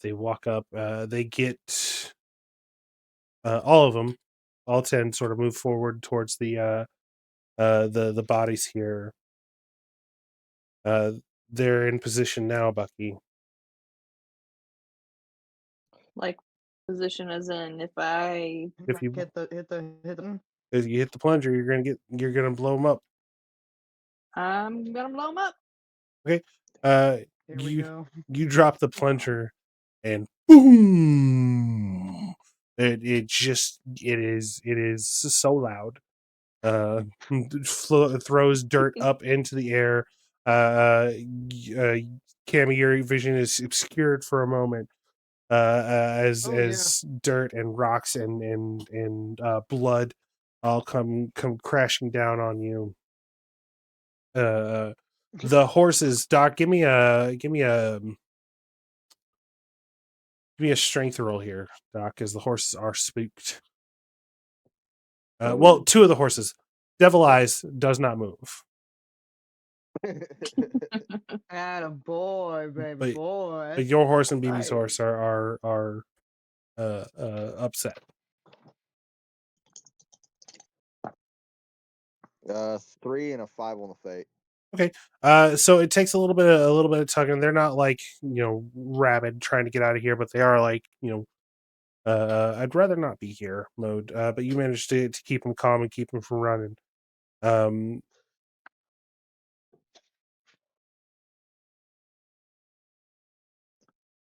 They walk up. They get all of them, all 10, sort of move forward towards the bodies here. They're in position now, Bucky. Like, position as in if I. If you hit them. if you hit the plunger, you're gonna blow them up. I'm gonna blow him up. Okay. Here we You go. drop the plunger, and boom! It is so loud. Throws dirt up into the air. Cammy, your vision is obscured for a moment Oh yeah. as dirt and rocks and blood all come crashing down on you. The horses, Doc, give me a strength roll here, Doc, because the horses are spooked. Well, 2 of the horses. Devil Eyes does not move, Atta boy, baby but boy. your horse and BB's Right. horse are upset. 3 and a 5 on the fake. Okay, so it takes a little bit of tugging. They're not like rabid trying to get out of here, but they are like I'd rather not be here mode. But you managed to keep them calm and keep them from running.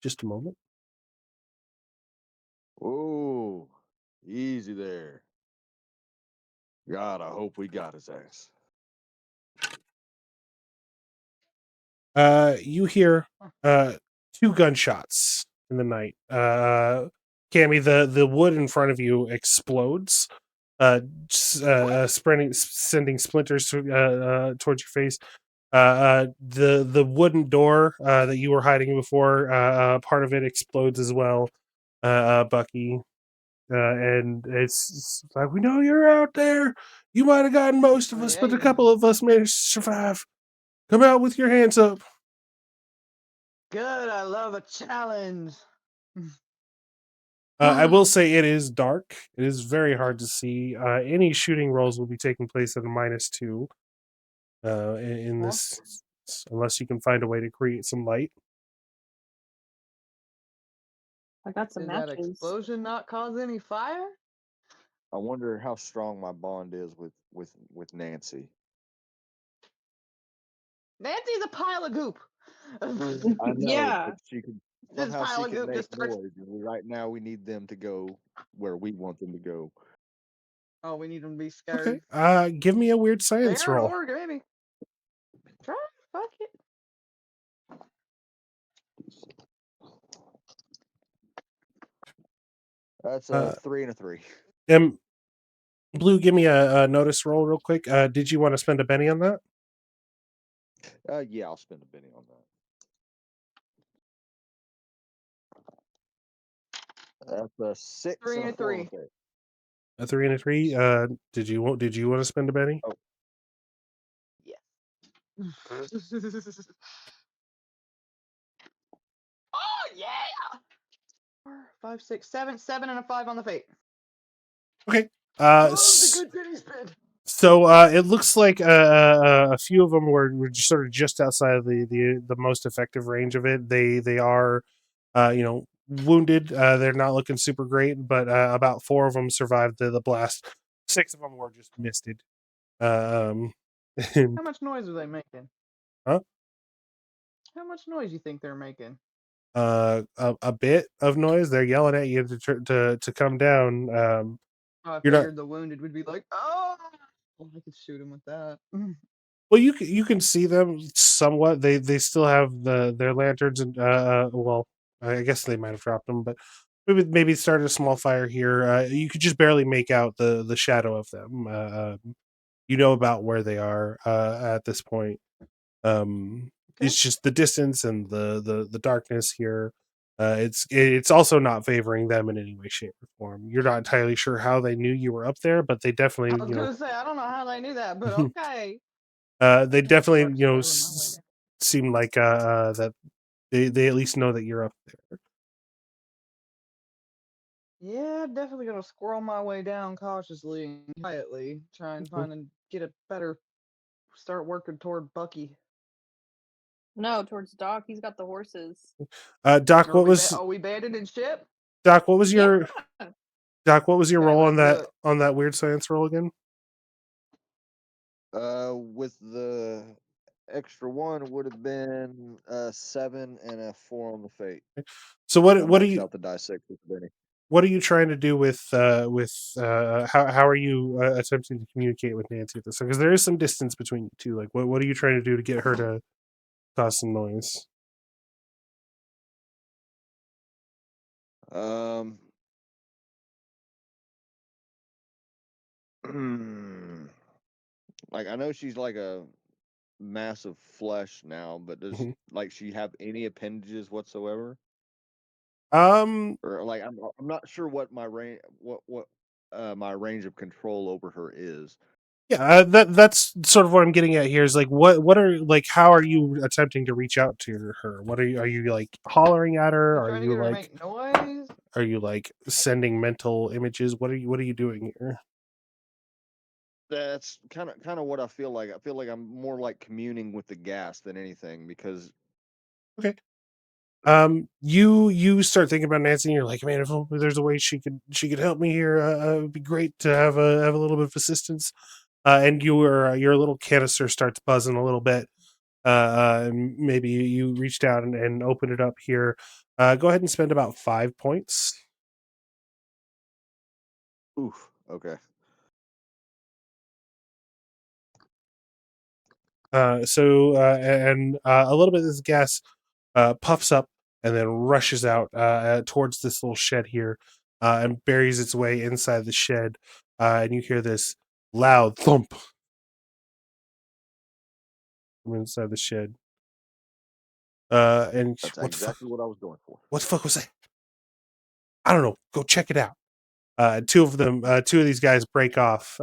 Just a moment. Ooh, easy there. God, I hope we got his ass. You hear 2 gunshots in the night. Cammy, the wood in front of you explodes, sending splinters towards your face. The wooden door that you were hiding before, part of it explodes as well, Bucky. And it's like, we know you're out there. You might have gotten most of Oh, us, yeah, but a you- couple of us managed to survive. Come out with your hands up. Good. I love a challenge. I will say it is dark. It is very hard to see. Any shooting rolls will be taking place at a -2 in this, unless you can find a way to create some light. I got some Did that matches. explosion not cause any fire? I wonder how strong my bond is with Nancy. Nancy's a pile of goop. I know, Yeah. but she could This somehow pile she of can goop make just starts. noise. And right now, we need them to go where we want them to go. Oh, we need them to be scared. Okay. Give me a weird science Scared roll. or maybe. Try. That's Uh, a 3 and a 3. and Blue, give me a notice roll real quick. Did you want to spend a penny on that? Yeah, I'll spend a penny on that. That's a 6 3 and and a a 4 on 3. the fate. A 3 and a 3. Did you want to spend a penny? Oh, Yes. Oh yeah! 4, 5, 6, 7, 7 and a 5 on the fate. Okay. Oh, that was a good penny spend. So it looks like a few of them were just sort of just outside of the most effective range of it. They are, wounded. They're not looking super great, but about 4 of them survived the blast. 6 of them were just misted. And, How much noise are they making? huh? How much noise you think they're making? A bit of noise. They're yelling at you to come down. Oh, I You're not. figured the wounded would be like, oh, well, I could shoot him with that. Well, you can see them somewhat. They still have their lanterns and well, I guess they might have dropped them, but maybe started a small fire here. You could just barely make out the shadow of them. You know about where they are at this point. Okay. It's just the distance and the darkness here. It's also not favoring them in any way, shape, or form. You're not entirely sure how they knew you were up there, but they I definitely, was gonna say I don't know how they knew that, but okay. they I'm gonna definitely, start squirreling my way down. seem like that they at least know that you're up there. Yeah, definitely gonna squirrel my way down cautiously and quietly, try and find and get a better start working toward Bucky. No, towards Doc. He's got the horses. Doc, Are we abandoning ship? Doc, what was Yeah. your Doc, what was your Okay, role let's do it. on that weird science roll again? with the extra 1 would have been a 7 and a 4 on the fate. So I what are maxed you out the die 6 with the penny. what are you trying to do with how are you attempting to communicate with Nancy at this? Because there is some distance between you two. Like what are you trying to do to get her to cause some noise? Um, like I know she's like a mass of flesh now, but does Mhm. like she have any appendages whatsoever? Um, Or like I'm not sure what my range what my range of control over her is. yeah, that's sort of what I'm getting at here. Is like what are like how are you attempting to reach out to her? What are you like hollering at her? I'm trying to get her to make noise. Are you like sending mental images? What are you doing here? That's kind of what I feel like. I feel like I'm more like communing with the gas than anything because Okay. You start thinking about Nancy and you're like, man, if only there's a way she could help me here, it'd be great to have a little bit of assistance. And your little canister starts buzzing a little bit. And maybe you reached out and opened it up here. Go ahead and spend about 5 points. oof. Okay. A little bit of this gas puffs up and then rushes out towards this little shed here and buries its way inside the shed. And you hear this loud thump from inside the shed. And That's what the fuck? exactly what I was going for. What the fuck was that? I don't know. Go check it out. Two of these guys break off.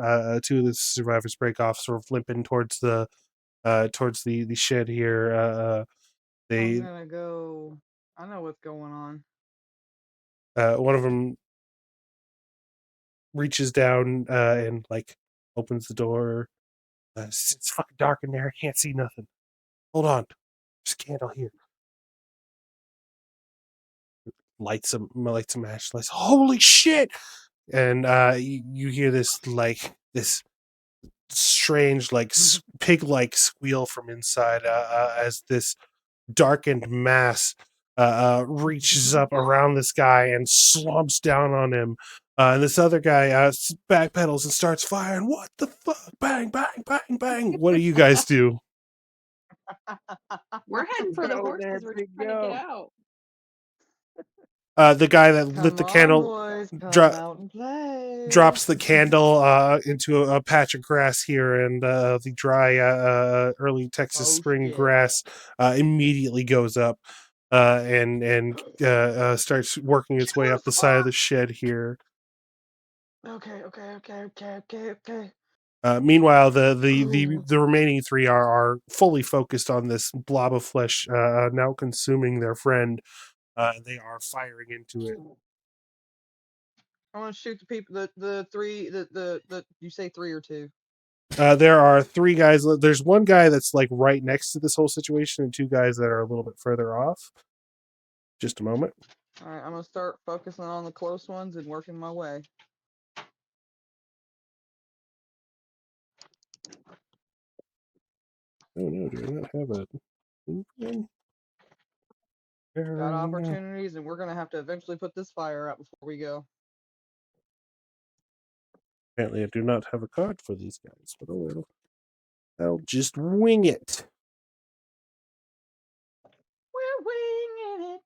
Two of the survivors break off, sort of limping towards the shed here. I'm They gonna go. I know what's going on. one of them reaches down and like opens the door. It's fucking dark in there. I can't see nothing. Hold on. There's a candle here. Lights some match. Lights. Holy shit! And you hear this this strange pig like squeal from inside as this darkened mass reaches up around this guy and slumps down on him. And this other guy backpedals and starts firing. What the fuck? Bang, bang, bang, bang. What do you guys do? We're heading for the Go, horses. We're Nancy, trying to get go. out. The guy that lit Come the on, candle boys, come dro- out and play. drops the candle into a patch of grass here, and the dry early Texas Oh, spring shit. grass immediately goes up and starts working its way up the side of the shed here. Okay. Meanwhile, the remaining three are fully focused on this blob of flesh now consuming their friend. They are firing into it. I want to shoot the people. The three. The. You say 3 or 2? There are 3 guys. There's one guy that's like right next to this whole situation, and 2 guys that are a little bit further off. Just a moment. All right, I'm gonna start focusing on the close ones and working my way. Oh no, do I not have a? Got opportunities, and we're gonna have to eventually put this fire out before we go. Apparently, I do not have a card for these guys, but oh well. I'll just wing it. We're winging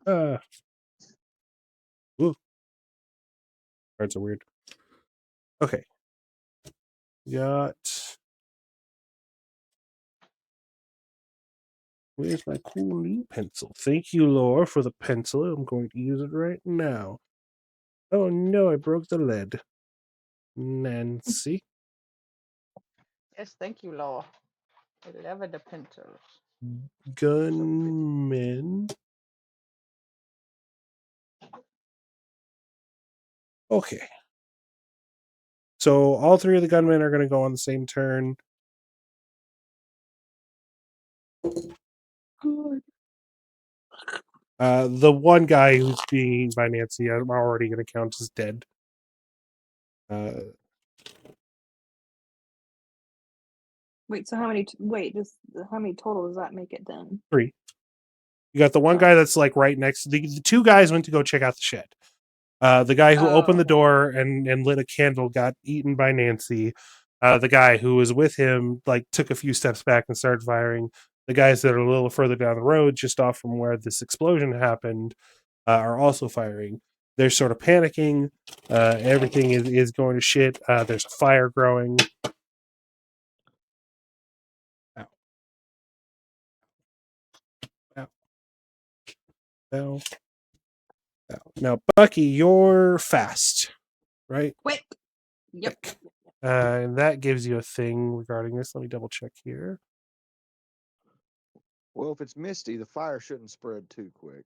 it. Ooh. Cards are weird. Okay. Got. Where's my cool new pencil? Thank you, Laura, for the pencil. I'm going to use it right now. Oh no, I broke the lead. Nancy. Yes, thank you, Law. I love the pencils. Gunmen. Okay. So all 3 of the gunmen are going to go on the same turn. Good. The one guy who's being eaten by Nancy, I'm already going to count as dead. Wait, so how many? How many total does that make it then? 3. You got the one guy that's like right next. The 2 guys went to go check out the shed. The guy who opened the door and lit a candle got eaten by Nancy. The guy who was with him like took a few steps back and started firing. The guys that are a little further down the road, just off from where this explosion happened, are also firing. They're sort of panicking. Everything is going to shit. There's a fire growing. Ow. Ow. Ow. Ow. Now, Bucky, you're fast, right? Quick. Yep. Quick. And that gives you a thing regarding this. Let me double check here. Well, if it's misty, the fire shouldn't spread too quick.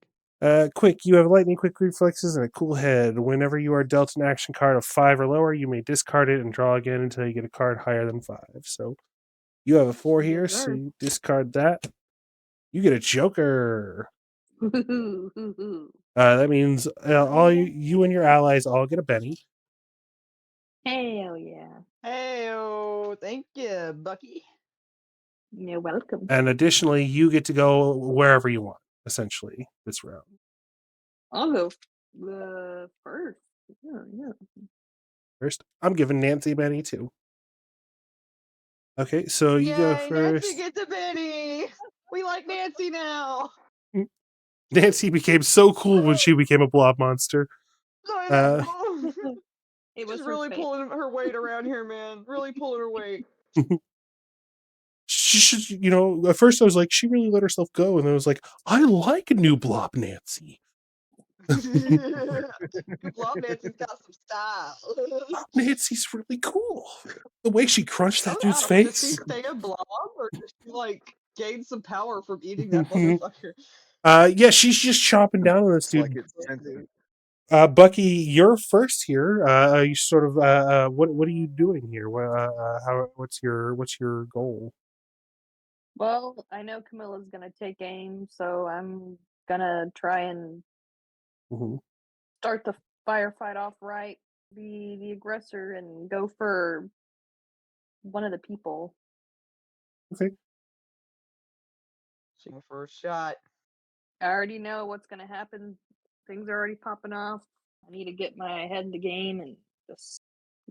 Quick, you have lightning quick reflexes and a cool head. Whenever you are dealt an action card of 5 or lower, you may discard it and draw again until you get a card higher than 5. So you have a 4 here, Yes, so sir. you discard that. You get a Joker. That means all you and your allies all get a Benny. Hell yeah. Hey, oh, thank you, Bucky. You're welcome. And additionally, you get to go wherever you want, essentially, this round. I'll go first. Yeah. First, I'm giving Nancy a Benny too. Okay, so you go Yay, first. Nancy gets a Benny. We like Nancy now. Nancy became so cool when she became a blob monster. I know. It was She's her really face. pulling her weight around here, man. Really pulling her weight. She should, at first I was like, she really let herself go, and then I was like, I like new blob Nancy. Blob Nancy's got some style. Nancy's really cool. The way she crunched that dude's Does face. she stay a blob, or does she like gain some power from eating that motherfucker? Yeah, she's just chopping down on this It's dude. like it's sensitive. Bucky, you're first here. You sort of what are you doing here? What's your goal? Well, I know Camilla's gonna take aim, so I'm gonna try and start the firefight off right, be the aggressor, and go for one of the people. Okay. Shoot first shot. I already know what's gonna happen. Things are already popping off. I need to get my head in the game and just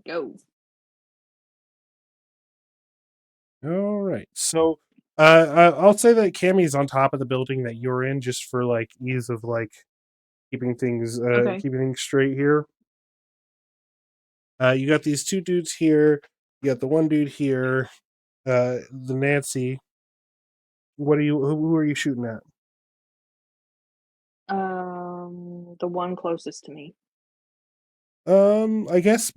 go. All right. So I'll say that Cammy's on top of the building that you're in, just for like ease of like keeping things Okay. straight here. You got these two dudes here. You got the one dude here. The Nancy. What are you? Who are you shooting at? The one closest to me. I guess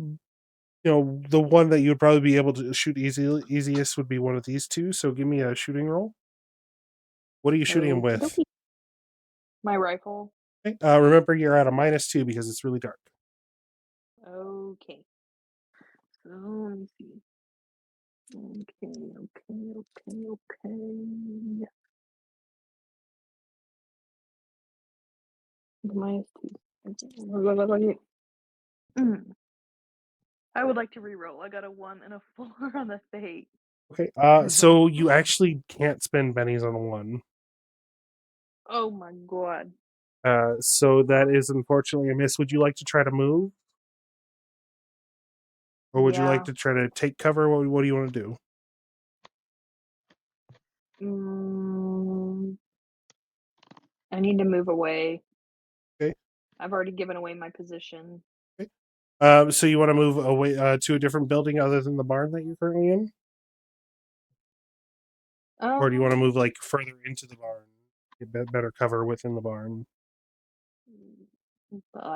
the one that you would probably be able to shoot easiest would be one of these two. So give me a shooting roll. What are you shooting him Okie with? dokie. My rifle. Okay. Remember, you're at a -2 because it's really dark. Okay. So let me see. Okay. -2. I would like to re-roll. I got a 1 and a 4 on the fate. Okay. So you actually can't spend bennies on a 1. Oh my god. So that is unfortunately a miss. Would you like to try to move, or would you like Yeah. to try to take cover? What do you want to do? I need to move away. Okay. I've already given away my position. Okay. So you want to move away to a different building other than the barn that you're currently in, or do you want to move like further into the barn, get better cover within the barn?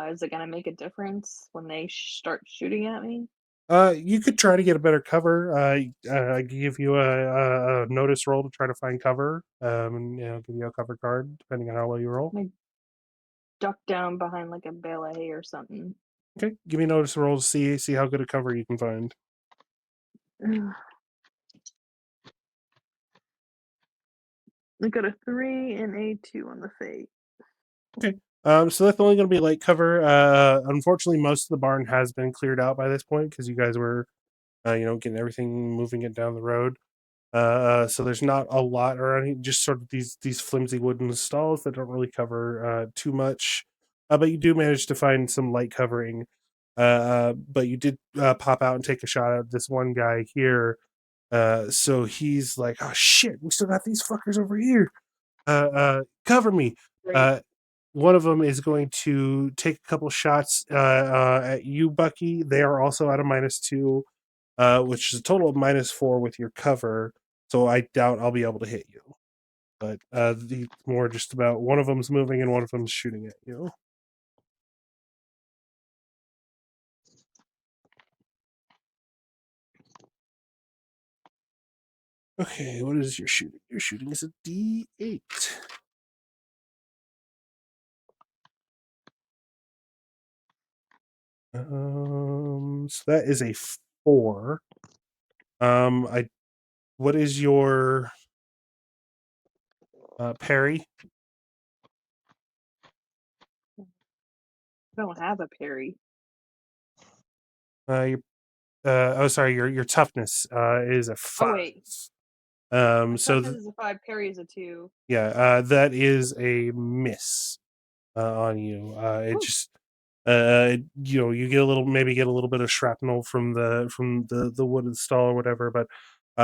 Is it gonna make a difference when they start shooting at me? You could try to get a better cover. I give you a notice roll to try to find cover. And give you a cover card depending on how well you roll. I duck down behind like a bale of hay or something. Okay, give me a notice roll to see how good a cover you can find. I got a 3 and a 2 on the fate. Okay. So that's only going to be light cover. Unfortunately, most of the barn has been cleared out by this point because you guys were, getting everything, moving it down the road. So there's not a lot or any, just sort of these flimsy wooden stalls that don't really cover too much. But you do manage to find some light covering. But you did pop out and take a shot at this one guy here. So he's like, "Oh shit, we still got these fuckers over here. Cover me." Great. One of them is going to take a couple shots at you, Bucky. They are also at a -2, which is a total of -4 with your cover. So I doubt I'll be able to hit you. But the more just about one of them's moving and one of them's shooting at you. Okay, what is your shooting? Your shooting is a D8. So that is a 4. What is your parry? I don't have a parry. Your sorry, your toughness is a 5. Oh wait. So Toughness is a 5, parry is a 2. yeah, that is a miss on you. It Ooh. just you get get a little bit of shrapnel from the wooden stall or whatever, but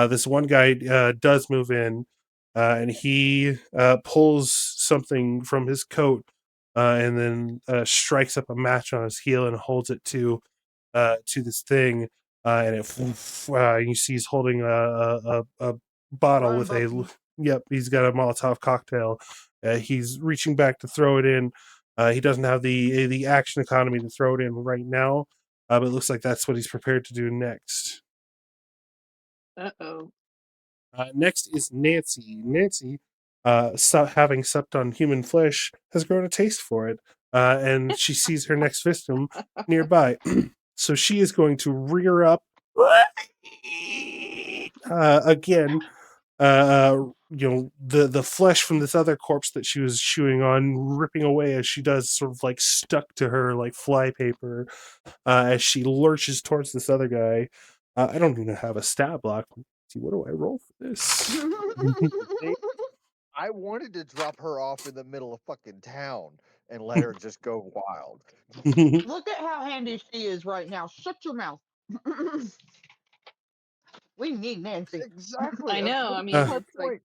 this one guy does move in, and he pulls something from his coat, and then strikes up a match on his heel and holds it to this thing, and you see he's holding a bottle Run, with a Bucky. yep, he's got a Molotov cocktail. He's reaching back to throw it in. He doesn't have the action economy to throw it in right now, but it looks like that's what he's prepared to do next. Uh-oh. Next is Nancy. Nancy, having supped on human flesh, has grown a taste for it, and she sees her next victim nearby. So she is going to rear up again. The flesh from this other corpse that she was chewing on, ripping away as she does, sort of like stuck to her like flypaper, as she lurches towards this other guy. I don't even have a stat block. Let's see, what do I roll for this? See, I wanted to drop her off in the middle of fucking town and let her just go wild. Look at how handy she is right now. Shut your mouth. We need Nancy. Exactly. I know. I That's mean, my it's like point.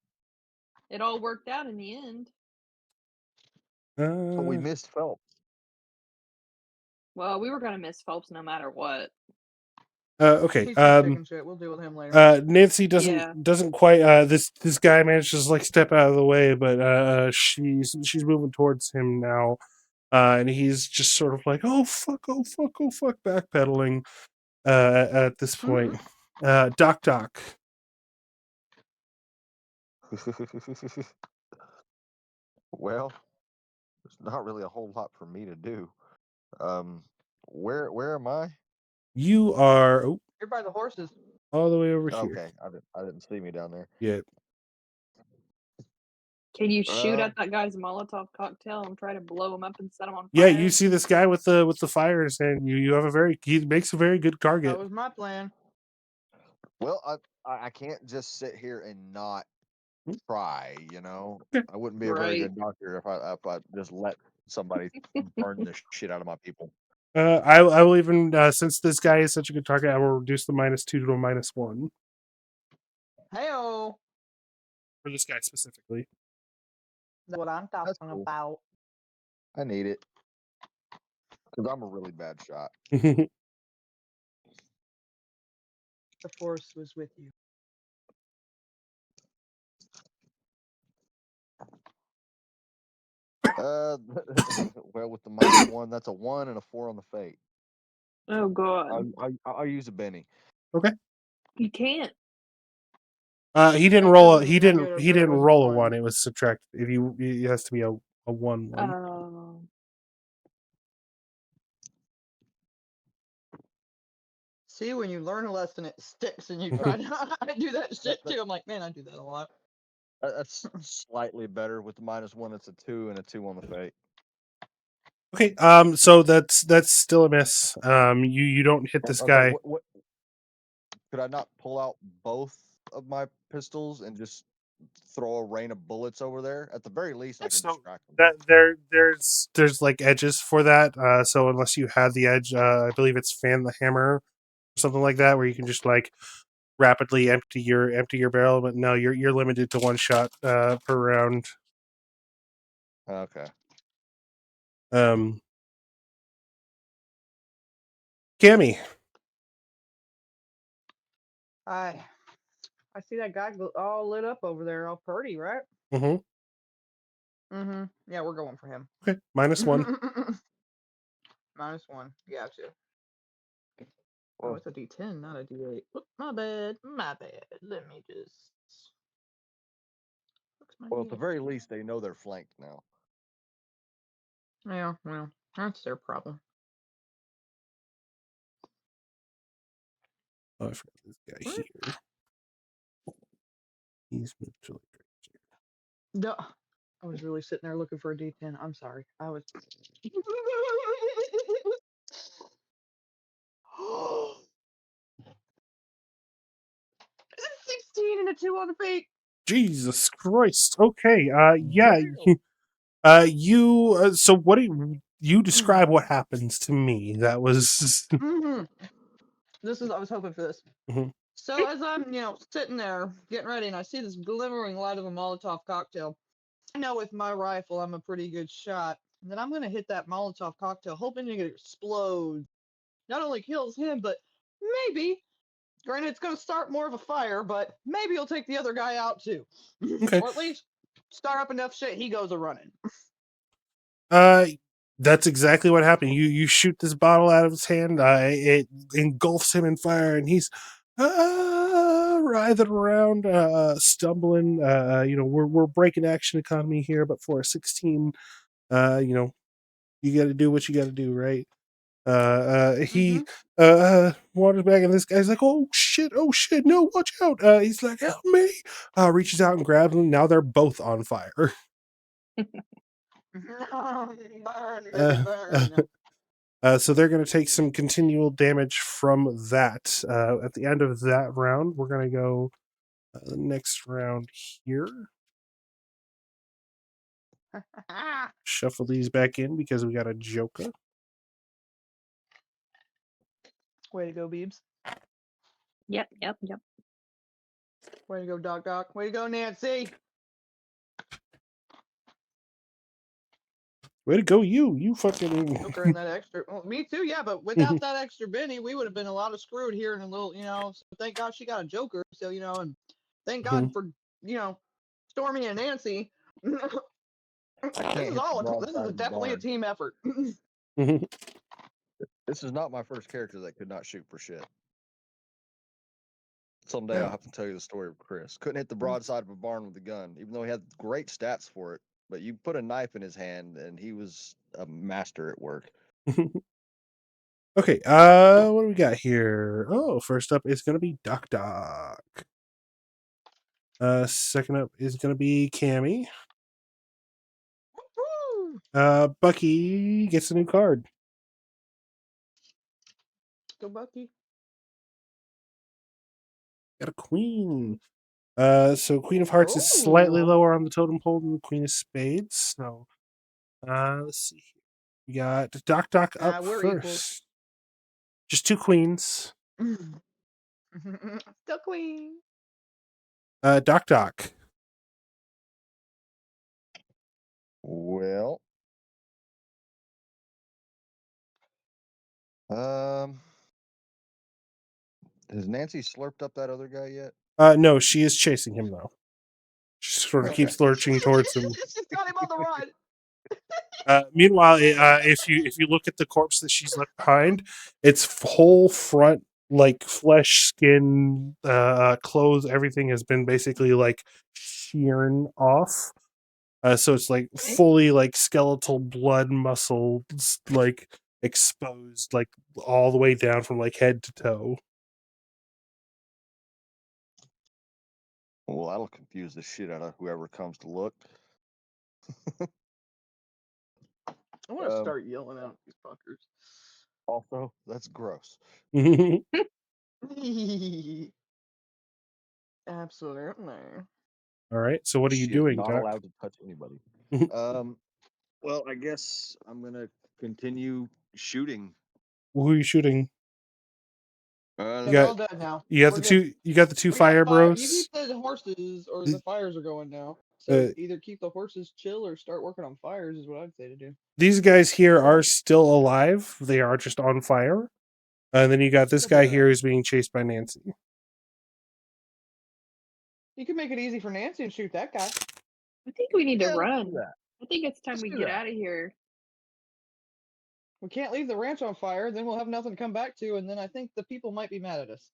It all worked out in the end. So we missed Phelps. Well, we were gonna miss Phelps no matter what. Okay. He's some chicken shit. We'll deal with him later. Nancy Yeah. doesn't quite. This guy manages to like step out of the way, but she's moving towards him now, and he's just sort of like, oh fuck, backpedaling. At this point, Doc. Well, there's not really a whole lot for me to do. Where am I? You are You're by the horses. all the way over here. Okay, I didn't see me down there. Yeah. Can you shoot Um, at that guy's Molotov cocktail and try to blow him up and set him on fire? Yeah, you see this guy with the fire in his hand. You have he makes a very good target. That was my plan. Well, I can't just sit here and not try. You know, Okay. I wouldn't be a very Right. good doctor if I just let somebody burn the shit out of my people. I will even since this guy is such a good target, I will reduce the -2 to a -1 Heyo. for this guy specifically. That's what I'm That's talking cool. about. I need it because I'm a really bad shot. The force was with you. Well, with the -1, that's a 1 and a 4 on the fate. Oh god. I'll use a Benny. You can't. He didn't It roll. doesn't mean He didn't. negative, He but it didn't was roll a one. 1. It was subtracted. If you, it has to be a 1. See, when you learn a lesson, it sticks, and you try to I do that shit too. I'm like, man, I do that a lot. That's slightly better. With the -1, it's a 2 and a 2 on the fate. Okay. So that's still a miss. You don't hit this Okay, guy. what could I not pull out both of my pistols and just throw a rain of bullets over there? At the very least, I can So distract them. that there's like edges for that. So unless you had the edge, I believe it's fan the hammer, or something like that, where you can just like rapidly empty your barrel. But no, you're limited to 1 shot per round. Okay. Cammy. I see that guy all lit up over there, all pretty, right? Mm-hmm. Mm-hmm. Yeah, we're going for him. Okay. -1. -1. Gotcha. Oh, Well, it's a D10, not a D8. Oop, my bad. My bad. Let me just. Fix my at the D8. very least, they know they're flanked now. Yeah, well, that's their problem. Oh, I forgot this guy What? here. He's moved to like right here. No, I was really sitting there looking for a D10. I'm sorry. I was. It's a 16 and a 2 on the fate. Jesus Christ. Okay. Yeah. Damn. You. So what do you describe what happens to me? That was. Mm-hmm. I was hoping for this. Mhm. So as I'm, sitting there getting ready, and I see this glimmering light of a Molotov cocktail. I know with my rifle, I'm a pretty good shot. And then I'm gonna hit that Molotov cocktail, hoping it explodes. Not only kills him, but maybe, granted, it's gonna start more of a fire, but maybe it'll take the other guy out too, Okay. or at least start up enough shit he goes a running. That's exactly what happened. You shoot this bottle out of his hand. It engulfs him in fire, and he's writhing around, stumbling. We're breaking action economy here, but for a 16, you got to do what you got to do, right? He wanders back, and this guy's like, oh shit, no, watch out. He's like, help me. Reaches out and grabs him. Now they're both on fire. Burn, baby, burn. So they're going to take some continual damage from that. At the end of that round, we're going to go the next round here. Shuffle these back in because we got a Joker. Way to go, Beebs. Yep. Way to go, Doc. Way to go, Nancy. Way to go, you fucking. Joker and that extra. Well, me too, yeah. But without that extra Benny, we would have been a lot of screwed here in a little, So thank God she got a Joker. So and thank God for Stormy and Nancy. This I can't is hit the this is broadside of the definitely a barn. team effort. This is not my first character that could not shoot for shit. Someday I'll have to tell you the story of Chris. Couldn't hit the broadside of a barn with a gun, even though he had great stats for it. But you put a knife in his hand, and he was a master at work. Okay, what do we got here? Oh, first up is gonna be Doc. Second up is gonna be Cammy. Bucky gets a new card. Go Bucky. Got a queen. So Queen of Hearts is slightly lower on the totem pole than Queen of Spades. So, let's see. We got Doc up we're first. equals. Just two queens. Still queen. Doc. Well, has Nancy slurped up that other guy yet? No, she is chasing him though. She sort of keeps lurching towards him. She's got him on the run. Meanwhile, if you look at the corpse that she's left behind, its whole front, like flesh, skin, clothes, everything has been basically like sheared off. So it's like fully like skeletal blood muscle, like exposed, like all the way down from like head to toe. Well, that'll confuse the shit out of whoever comes to look. I want to start yelling out these fuckers. Also, that's gross. Absolutely. All right. So what are you She doing, is not Doc? allowed to touch anybody. Well, I guess I'm gonna continue shooting. Who are you shooting? They're all dead now. You got We're the good. two. You got the two We got fire fire. You bros. keep the horses, or the fires are going now. So either keep the horses chill or start working on fires is what I'd say to do. These guys here are still alive. They are just on fire. And then you got this guy here who's being chased by Nancy. You can make it easy for Nancy and shoot that guy. I think we need to run. that. I think it's time we get out of here. We can't leave the ranch on fire, then we'll have nothing to come back to, and then I think the people might be mad at us.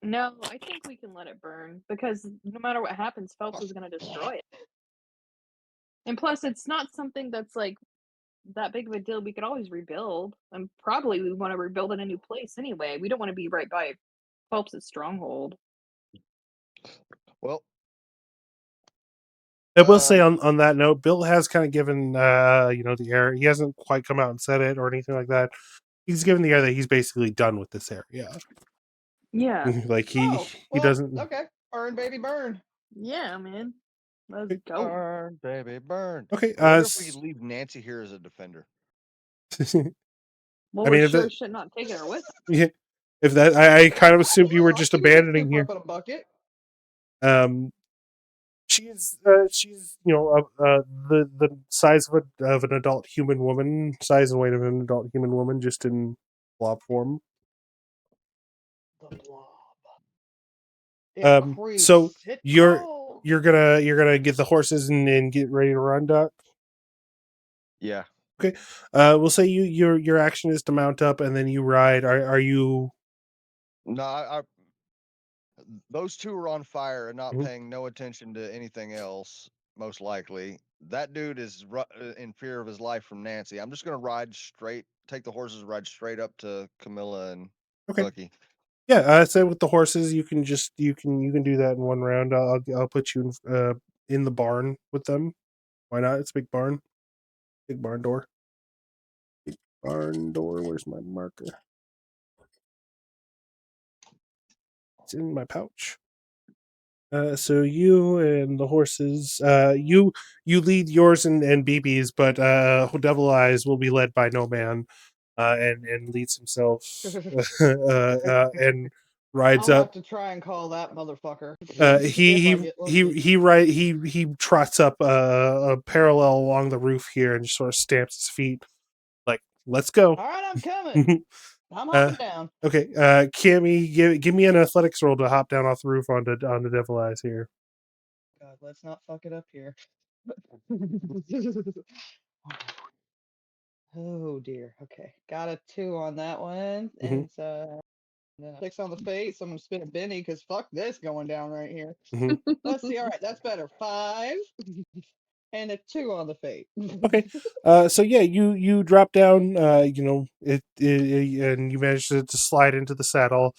No, I think we can let it burn because no matter what happens, Phelps is going to destroy it. And plus, it's not something that's like that big of a deal. We could always rebuild, and probably we want to rebuild in a new place anyway. We don't want to be right by Phelps' stronghold. Well, I will say on that note, Bill has kind of given the air. He hasn't quite come out and said it or anything like that. He's given the air that he's basically done with this area. Yeah. Like he doesn't. Okay, burn, baby, burn. Yeah, man. Let's go. Burn, baby, burn. Okay. I wonder if we could leave Nancy here as a defender. Well, we sure should not take her with us. Yeah. If that, I kind of assumed you were just abandoning here. Up in a bucket. She's the size of an adult human woman, size and weight of an adult human woman, just in blob form. The blob. So you're gonna get the horses and get ready to run, Doc. Yeah. Okay. We'll say your action is to mount up and then you ride. Are you? No, those two are on fire and not paying no attention to anything else. Most likely, that dude is in fear of his life from Nancy. I'm just gonna ride straight. Take the horses, ride straight up to Camilla and Bucky. Yeah, I say with the horses, you can do that in one round. I'll put you in the barn with them. Why not? It's a big barn. Big barn door. Big barn door. Where's my marker? It's in my pouch. So you and the horses, you lead yours and BB's, but Devil Eyes will be led by No Man, and leads himself, and rides I'll up. have to try and call that motherfucker. He trots up a parallel along the roof here and just sort of stamps his feet like, let's go. All right, I'm coming. I'm hopping down. Okay, Cammy, give me an athletics roll to hop down off the roof onto Devil Eyes here. God, let's not fuck it up here. Oh dear. Okay, got a 2 on that one, and then a 6 on the fate. So I'm gonna spin a Benny because fuck this going down right here. Let's see. All right, that's better. 5 and a 2 on the fate. Okay, so yeah, you drop down, it and you manage to slide into the saddle,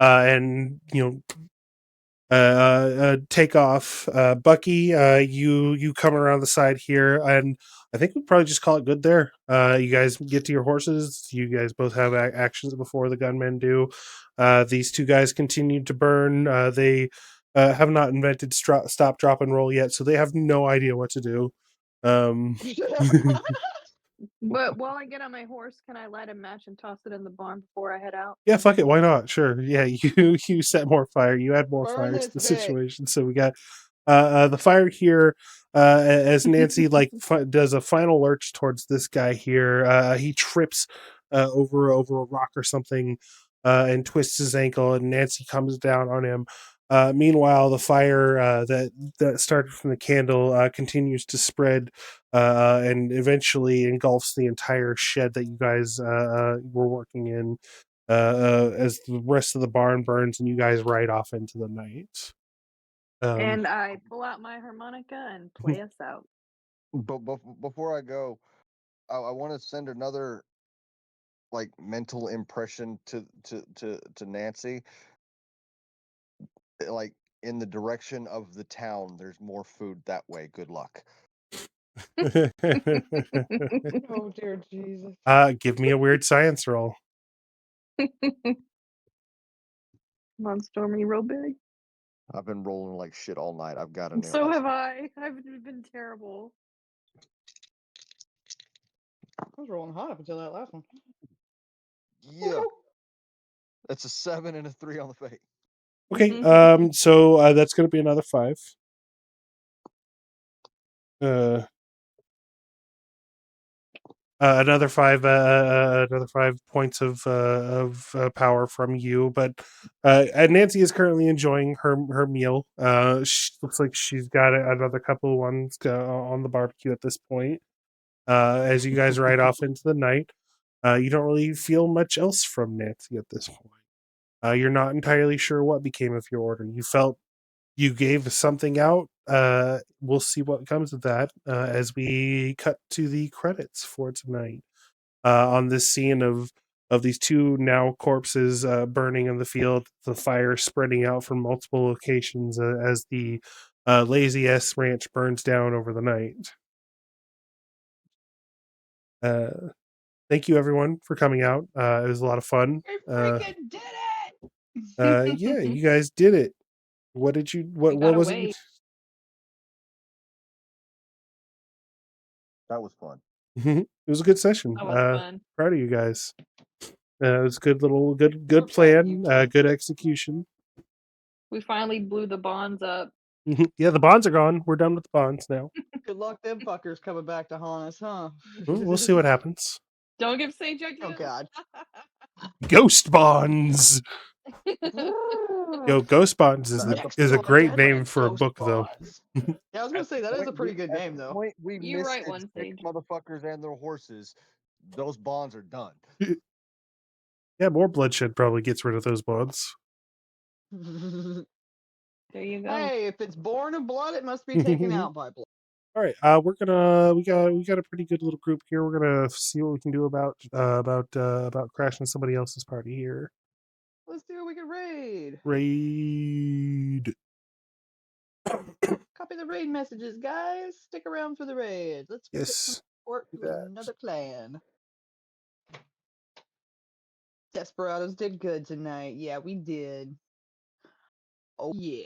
and take off. Bucky, you come around the side here, and I think we'll probably just call it good there. You guys get to your horses. You guys both have actions before the gunmen do. These two guys continue to burn. They have not invented stop, drop, and roll yet, so they have no idea what to do. But while I get on my horse, can I light a match and toss it in the barn before I head out? Yeah, fuck it. Why not? Sure. Yeah, you set more fire. You add more Burn fire to this the bitch. situation. So we got the fire here as Nancy does a final lurch towards this guy here. He trips over a rock or something and twists his ankle, and Nancy comes down on him. Meanwhile, the fire that started from the candle continues to spread and eventually engulfs the entire shed that you guys were working in. As the rest of the barn burns and you guys ride off into the night. And I pull out my harmonica and play us out. But before I go, I want to send another like mental impression to Nancy, like in the direction of the town. There's more food that way. Good luck. Oh dear Jesus. Give me a weird science roll. Come on, Stormy, roll big. I've been rolling like shit all night. I've got to nail So that. have I. I've been terrible. I was rolling hot up until that last one. Yeah. That's a 7 and a 3 on the fate. Okay, so that's going to be another 5. Another 5, another 5 points of power from you. But and Nancy is currently enjoying her meal. She looks like she's got another couple of ones on the barbecue at this point. As you guys ride off into the night, you don't really feel much else from Nancy at this point. You're not entirely sure what became of your order. You felt you gave something out. We'll see what comes of that as we cut to the credits for tonight. On this scene of these two now corpses burning in the field, the fire spreading out from multiple locations as the Lazy S Ranch burns down over the night. Thank you everyone for coming out. It was a lot of fun. We freaking did it! Yeah, you guys did it. What did you? What was it? That was fun. It was a good session. That was fun. Proud of you guys. It was a good We're plan. proud of you. Good execution. We finally blew the bonds up. Yeah, the bonds are gone. We're done with the bonds now. Good luck, them fuckers coming back to haunt us, huh? We'll see what happens. Don't give Sage ideas. Oh God. Ghost bonds. Yo, Ghost bonds is a great name for a book, though. Yeah, I was gonna say that is a pretty good name, though. Point we You're missed right, one six Sage. motherfuckers and their horses. Those bonds are done. Yeah, more bloodshed probably gets rid of those bonds. There you go. Hey, if it's born of blood, it must be taken out by blood. All right, we got a pretty good little group here. We're gonna see what we can do about crashing somebody else's party here. Let's do it. We can raid. Raid. Copy the raid messages, guys. Stick around for the raid. Let's get some Yes. support to another clan. Desperados did good tonight. Yeah, we did. Oh yeah,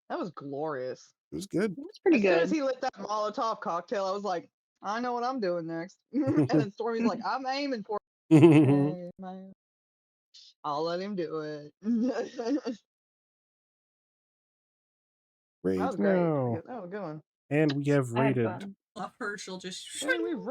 that was glorious. It was good. It was pretty As soon as good. he lit that Molotov cocktail, I was like, I know what I'm doing next. And then Stormy's like, I'm aiming for it. Hey, man. I'll let him do it. That Rage was great. now. That was a good one. And we have I had rated fun. Love her. She'll just And we've